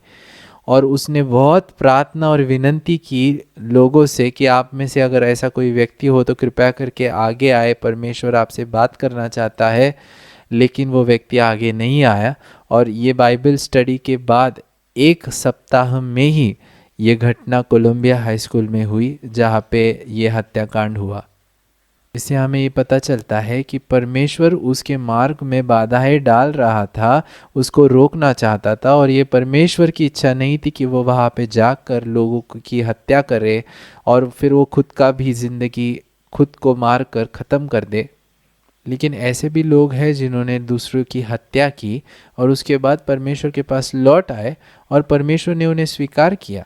और उसने बहुत प्रार्थना और विनंती की लोगों से कि आप में से अगर ऐसा कोई व्यक्ति हो तो कृपया करके आगे आए, परमेश्वर आपसे बात करना चाहता है। लेकिन वो व्यक्ति आगे नहीं आया और ये बाइबल स्टडी के बाद एक सप्ताह में ही ये घटना कोलंबिया हाई स्कूल में हुई जहाँ पे ये हत्याकांड हुआ। इससे हमें ये पता चलता है कि परमेश्वर उसके मार्ग में बाधाएं डाल रहा था, उसको रोकना चाहता था, और ये परमेश्वर की इच्छा नहीं थी कि वो वहाँ पे जाकर लोगों की हत्या करे और फिर वो खुद का भी ज़िंदगी खुद को मार कर ख़त्म कर दे। लेकिन ऐसे भी लोग हैं जिन्होंने दूसरों की हत्या की और उसके बाद परमेश्वर के पास लौट आए और परमेश्वर ने उन्हें स्वीकार किया।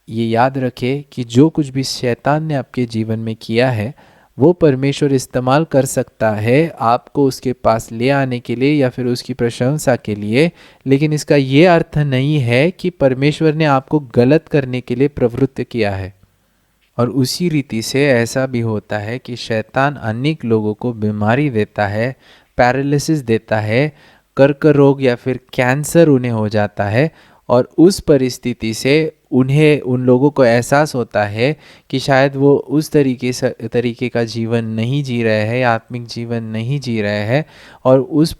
ये याद रखें कि जो कुछ भी शैतान ने आपके जीवन में किया है वो परमेश्वर इस्तेमाल कर सकता है आपको उसके पास ले आने के लिए या फिर उसकी प्रशंसा के लिए। लेकिन इसका ये अर्थ नहीं है कि परमेश्वर ने आपको गलत करने के लिए प्रवृत्त किया है। और उसी रीति से ऐसा भी होता है कि शैतान अनेक लोगों को बीमारी देता है, पैरालिसिस देता है, कर्क रोग या फिर कैंसर उन्हें हो जाता है, और उस परिस्थिति से उन लोगों को एहसास होता है कि शायद वो उस तरीके का जीवन नहीं जी रहे हैं, आत्मिक जीवन नहीं जी रहे हैं, और उस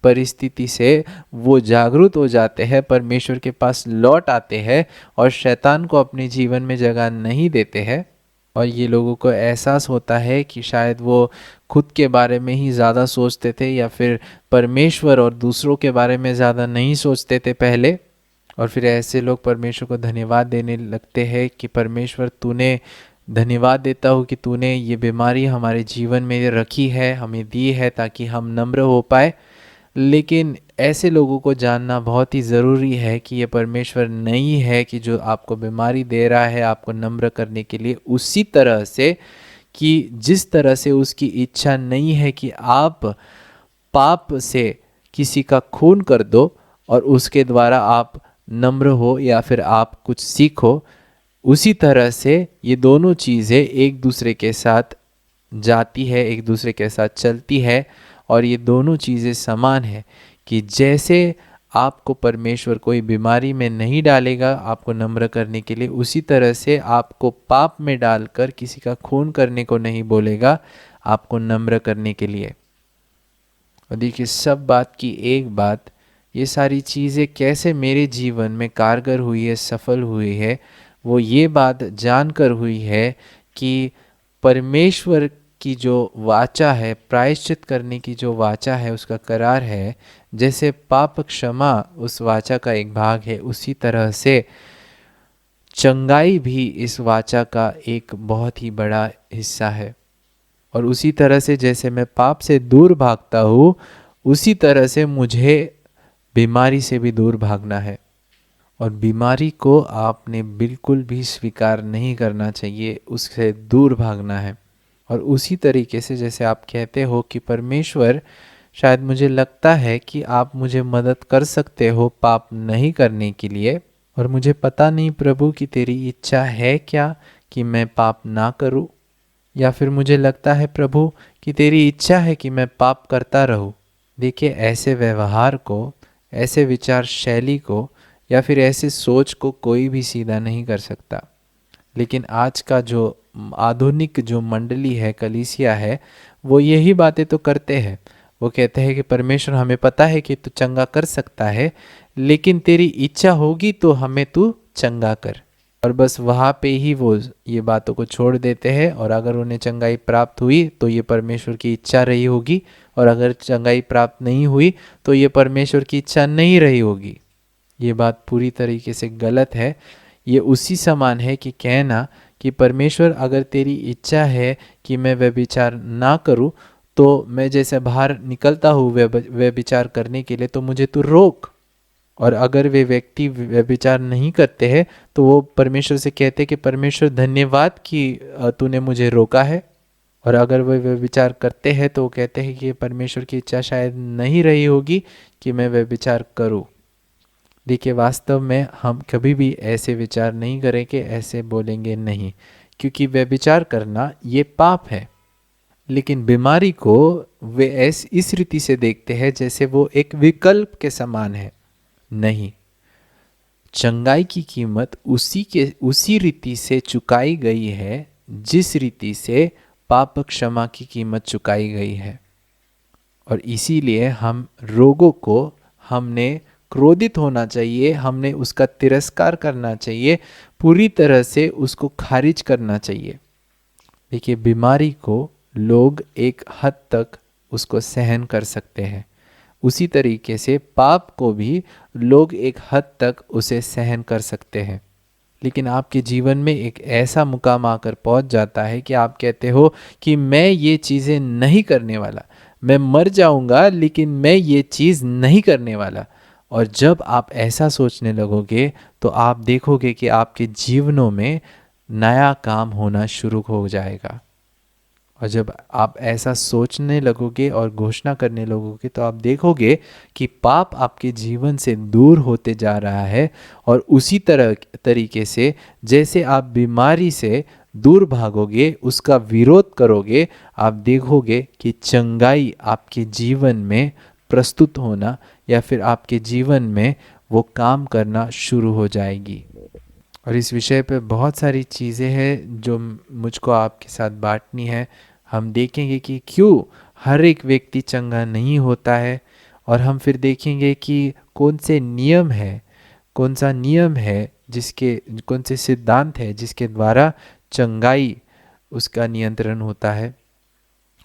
परिस्थिति से वो जागरूक हो जाते हैं, परमेश्वर के पास लौट आते हैं और शैतान को अपने जीवन में जगह नहीं देते हैं। और ये लोगों को एहसास होता है कि शायद वो खुद के बारे में ही ज़्यादा सोचते थे या फिर परमेश्वर और दूसरों के बारे में ज़्यादा नहीं सोचते थे पहले। और फिर ऐसे लोग परमेश्वर को धन्यवाद देने लगते हैं कि परमेश्वर तूने, धन्यवाद देता हूँ कि तूने ये बीमारी हमारे जीवन में रखी है, हमें दी है ताकि हम नम्र हो पाए। लेकिन ऐसे लोगों को जानना बहुत ही ज़रूरी है कि ये परमेश्वर नहीं है कि जो आपको बीमारी दे रहा है आपको नम्र करने के लिए, उसी तरह से कि जिस तरह से उसकी इच्छा नहीं है कि आप पाप से किसी का खून कर दो और उसके द्वारा आप नम्र हो या फिर आप कुछ सीखो, उसी तरह से ये दोनों चीज़ें एक दूसरे के साथ जाती है, एक दूसरे के साथ चलती है। और ये दोनों चीज़ें समान है कि जैसे आपको परमेश्वर कोई बीमारी में नहीं डालेगा आपको नम्र करने के लिए, उसी तरह से आपको पाप में डालकर किसी का खून करने को नहीं बोलेगा आपको नम्र करने के लिए। और देखिए, सब बात की एक बात, ये सारी चीज़ें कैसे मेरे जीवन में कारगर हुई है, सफल हुई है, वो ये बात जानकर हुई है कि परमेश्वर की जो वाचा है, प्रायश्चित करने की जो वाचा है, उसका करार है, जैसे पाप क्षमा उस वाचा का एक भाग है, उसी तरह से चंगाई भी इस वाचा का एक बहुत ही बड़ा हिस्सा है। और उसी तरह से जैसे मैं पाप से दूर भागता हूँ, उसी तरह से मुझे बीमारी से भी दूर भागना है। और बीमारी को आपने बिल्कुल भी स्वीकार नहीं करना चाहिए, उससे दूर भागना है। और उसी तरीके से जैसे आप कहते हो कि परमेश्वर, शायद मुझे लगता है कि आप मुझे मदद कर सकते हो पाप नहीं करने के लिए, और मुझे पता नहीं प्रभु कि तेरी इच्छा है क्या कि मैं पाप ना करूं, या फिर मुझे लगता है प्रभु कि तेरी इच्छा है कि मैं पाप करता रहूं। देखिए, ऐसे व्यवहार को, ऐसे विचार शैली को या फिर ऐसे सोच को कोई भी सीधा नहीं कर सकता। लेकिन आज का जो आधुनिक जो मंडली है, कलीसिया है, वो यही बातें तो करते हैं। वो कहते हैं कि परमेश्वर, हमें पता है कि तू चंगा कर सकता है, लेकिन तेरी इच्छा होगी तो हमें तू चंगा कर। और बस वहाँ पे ही वो ये बातों को छोड़ देते हैं। और अगर उन्हें चंगाई प्राप्त हुई तो ये परमेश्वर की इच्छा रही होगी, और अगर चंगाई प्राप्त नहीं हुई तो ये परमेश्वर की इच्छा नहीं रही होगी। ये बात पूरी तरीके से गलत है। ये उसी समान है कि कहना कि परमेश्वर, अगर तेरी इच्छा है कि मैं व्यभिचार ना करूं, तो मैं जैसे बाहर निकलता हूँ व्यभिचार करने के लिए, तो मुझे तू रोक। और अगर वे व्यक्ति व्यभिचार नहीं करते हैं तो वो परमेश्वर से कहते कि परमेश्वर, धन्यवाद कि तूने मुझे रोका है। और अगर वे व्यभिचार करते हैं तो वो कहते हैं कि परमेश्वर की इच्छा शायद नहीं रही होगी कि मैं व्यभिचार करूं। देखिए, वास्तव में हम कभी भी ऐसे विचार नहीं करेंगे, ऐसे बोलेंगे नहीं, क्योंकि व्यभिचार करना ये पाप है। लेकिन बीमारी को वे इस रीति से देखते हैं जैसे वो एक विकल्प के समान है। नहीं, चंगाई की कीमत उसी रीति से चुकाई गई है जिस रीति से पाप क्षमा की कीमत चुकाई गई है। और इसीलिए हम रोगों को, हमने क्रोधित होना चाहिए, हमने उसका तिरस्कार करना चाहिए, पूरी तरह से उसको खारिज करना चाहिए। देखिए, बीमारी को लोग एक हद तक उसको सहन कर सकते हैं, उसी तरीके से पाप को भी लोग एक हद तक उसे सहन कर सकते हैं। लेकिन आपके जीवन में एक ऐसा मुकाम आकर पहुंच जाता है कि आप कहते हो कि मैं ये चीज़ें नहीं करने वाला, मैं मर जाऊंगा लेकिन मैं ये चीज़ नहीं करने वाला। और जब आप ऐसा सोचने लगोगे तो आप देखोगे कि आपके जीवनों में नया काम होना शुरू हो जाएगा। और जब आप ऐसा सोचने लगोगे और घोषणा करने लगोगे तो आप देखोगे कि पाप आपके जीवन से दूर होते जा रहा है। और उसी तरीके से जैसे आप बीमारी से दूर भागोगे, उसका विरोध करोगे, आप देखोगे कि चंगाई आपके जीवन में प्रस्तुत होना या फिर आपके जीवन में वो काम करना शुरू हो जाएगी। और इस विषय पे बहुत सारी चीज़ें हैं जो मुझको आपके साथ बांटनी है। हम देखेंगे कि क्यों हर एक व्यक्ति चंगा नहीं होता है, और हम फिर देखेंगे कि कौन से नियम है, कौन सा नियम है जिसके, कौन से सिद्धांत है जिसके द्वारा चंगाई उसका नियंत्रण होता है।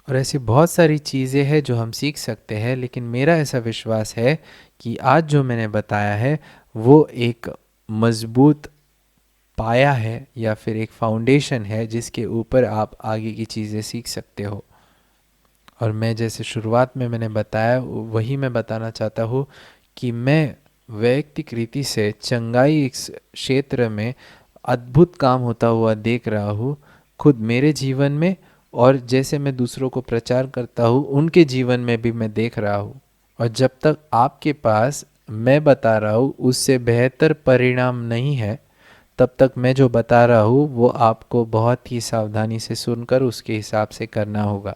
और ऐसी बहुत सारी चीज़ें हैं जो हम सीख सकते हैं। लेकिन मेरा ऐसा विश्वास है कि आज जो मैंने बताया है वो एक मजबूत पाया है या फिर एक फाउंडेशन है जिसके ऊपर आप आगे की चीज़ें सीख सकते हो। और मैं जैसे शुरुआत में मैंने बताया वही मैं बताना चाहता हूँ कि मैं वैयक्तिक रीति से चंगाई इस क्षेत्र में अद्भुत काम होता हुआ देख रहा हूँ, खुद मेरे जीवन में, और जैसे मैं दूसरों को प्रचार करता हूँ उनके जीवन में भी मैं देख रहा हूँ। और जब तक आपके पास मैं बता रहा हूँ उससे बेहतर परिणाम नहीं है, तब तक मैं जो बता रहा हूँ वो आपको बहुत ही सावधानी से सुनकर उसके हिसाब से करना होगा।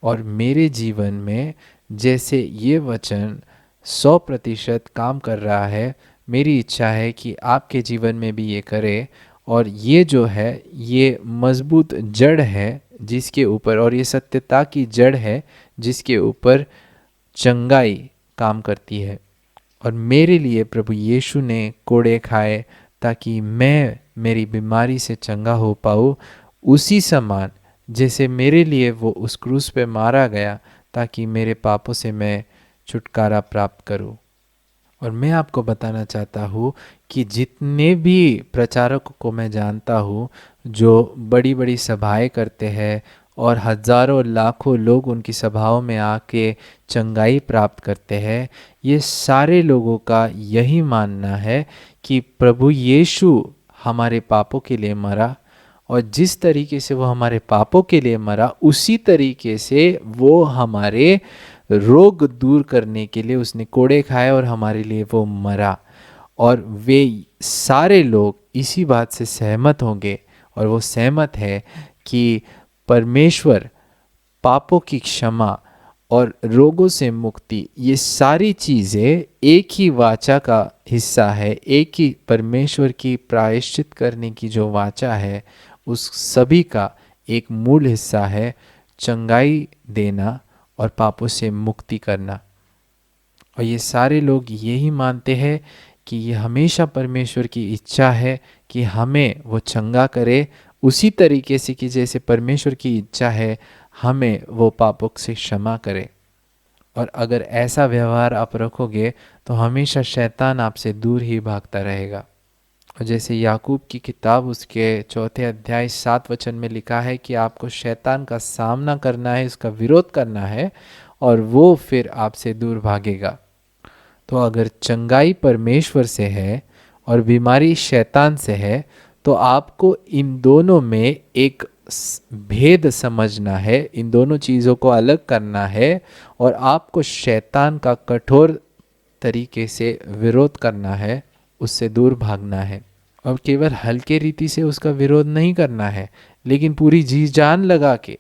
और मेरे जीवन में जैसे ये वचन 100% काम कर रहा है, मेरी इच्छा है कि आपके जीवन में भी ये करे। और ये जो है ये मजबूत जड़ है जिसके ऊपर, और ये सत्यता की जड़ है जिसके ऊपर चंगाई काम करती है। और मेरे लिए प्रभु यीशु ने कोड़े खाए ताकि मैं मेरी बीमारी से चंगा हो पाऊँ, उसी समान जैसे मेरे लिए वो उस क्रूस पे मारा गया ताकि मेरे पापों से मैं छुटकारा प्राप्त करूँ। और मैं आपको बताना चाहता हूँ कि जितने भी प्रचारकों को मैं जानता हूँ जो बड़ी बड़ी सभाएं करते हैं और हज़ारों लाखों लोग उनकी सभाओं में आके चंगाई प्राप्त करते हैं, ये सारे लोगों का यही मानना है कि प्रभु यीशु हमारे पापों के लिए मरा, और जिस तरीके से वो हमारे पापों के लिए मरा उसी तरीके से वो हमारे रोग दूर करने के लिए उसने कोड़े खाए और हमारे लिए वो मरा। और वे सारे लोग इसी बात से सहमत होंगे, और वो सहमत है कि परमेश्वर पापों की क्षमा और रोगों से मुक्ति, ये सारी चीज़ें एक ही वाचा का हिस्सा है। एक ही परमेश्वर की प्रायश्चित करने की जो वाचा है उस सभी का एक मूल हिस्सा है चंगाई देना और पापों से मुक्ति करना। और ये सारे लोग यही मानते हैं कि ये हमेशा परमेश्वर की इच्छा है कि हमें वो चंगा करे, उसी तरीके से कि जैसे परमेश्वर की इच्छा है हमें वो पापों से क्षमा करे। और अगर ऐसा व्यवहार आप रखोगे तो हमेशा शैतान आपसे दूर ही भागता रहेगा। और जैसे याकूब की किताब उसके 4 अध्याय 7 वचन में लिखा है कि आपको शैतान का सामना करना है, उसका विरोध करना है, और वो फिर आपसे दूर भागेगा। तो अगर चंगाई परमेश्वर से है और बीमारी शैतान से है, तो आपको इन दोनों में एक भेद समझना है, इन दोनों चीज़ों को अलग करना है, और आपको शैतान का कठोर तरीके से विरोध करना है, उससे दूर भागना है। और केवल हल्के रीति से उसका विरोध नहीं करना है, लेकिन पूरी जी जान लगा के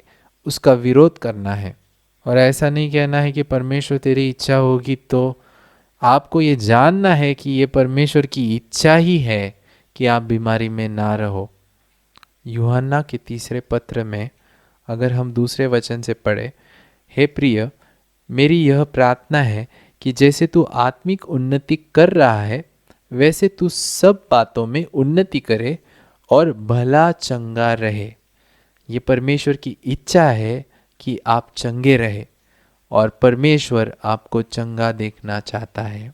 उसका विरोध करना है। और ऐसा नहीं कहना है कि परमेश्वर तेरी इच्छा होगी, तो आपको ये जानना है कि ये परमेश्वर की इच्छा ही है कि आप बीमारी में ना रहो। यूहन्ना के 3 पत्र में अगर हम दूसरे वचन से पढ़े, हे प्रिय, मेरी यह प्रार्थना है कि जैसे तू आत्मिक उन्नति कर रहा है वैसे तू सब बातों में उन्नति करे और भला चंगा रहे। ये परमेश्वर की इच्छा है कि आप चंगे रहे, और परमेश्वर आपको चंगा देखना चाहता है।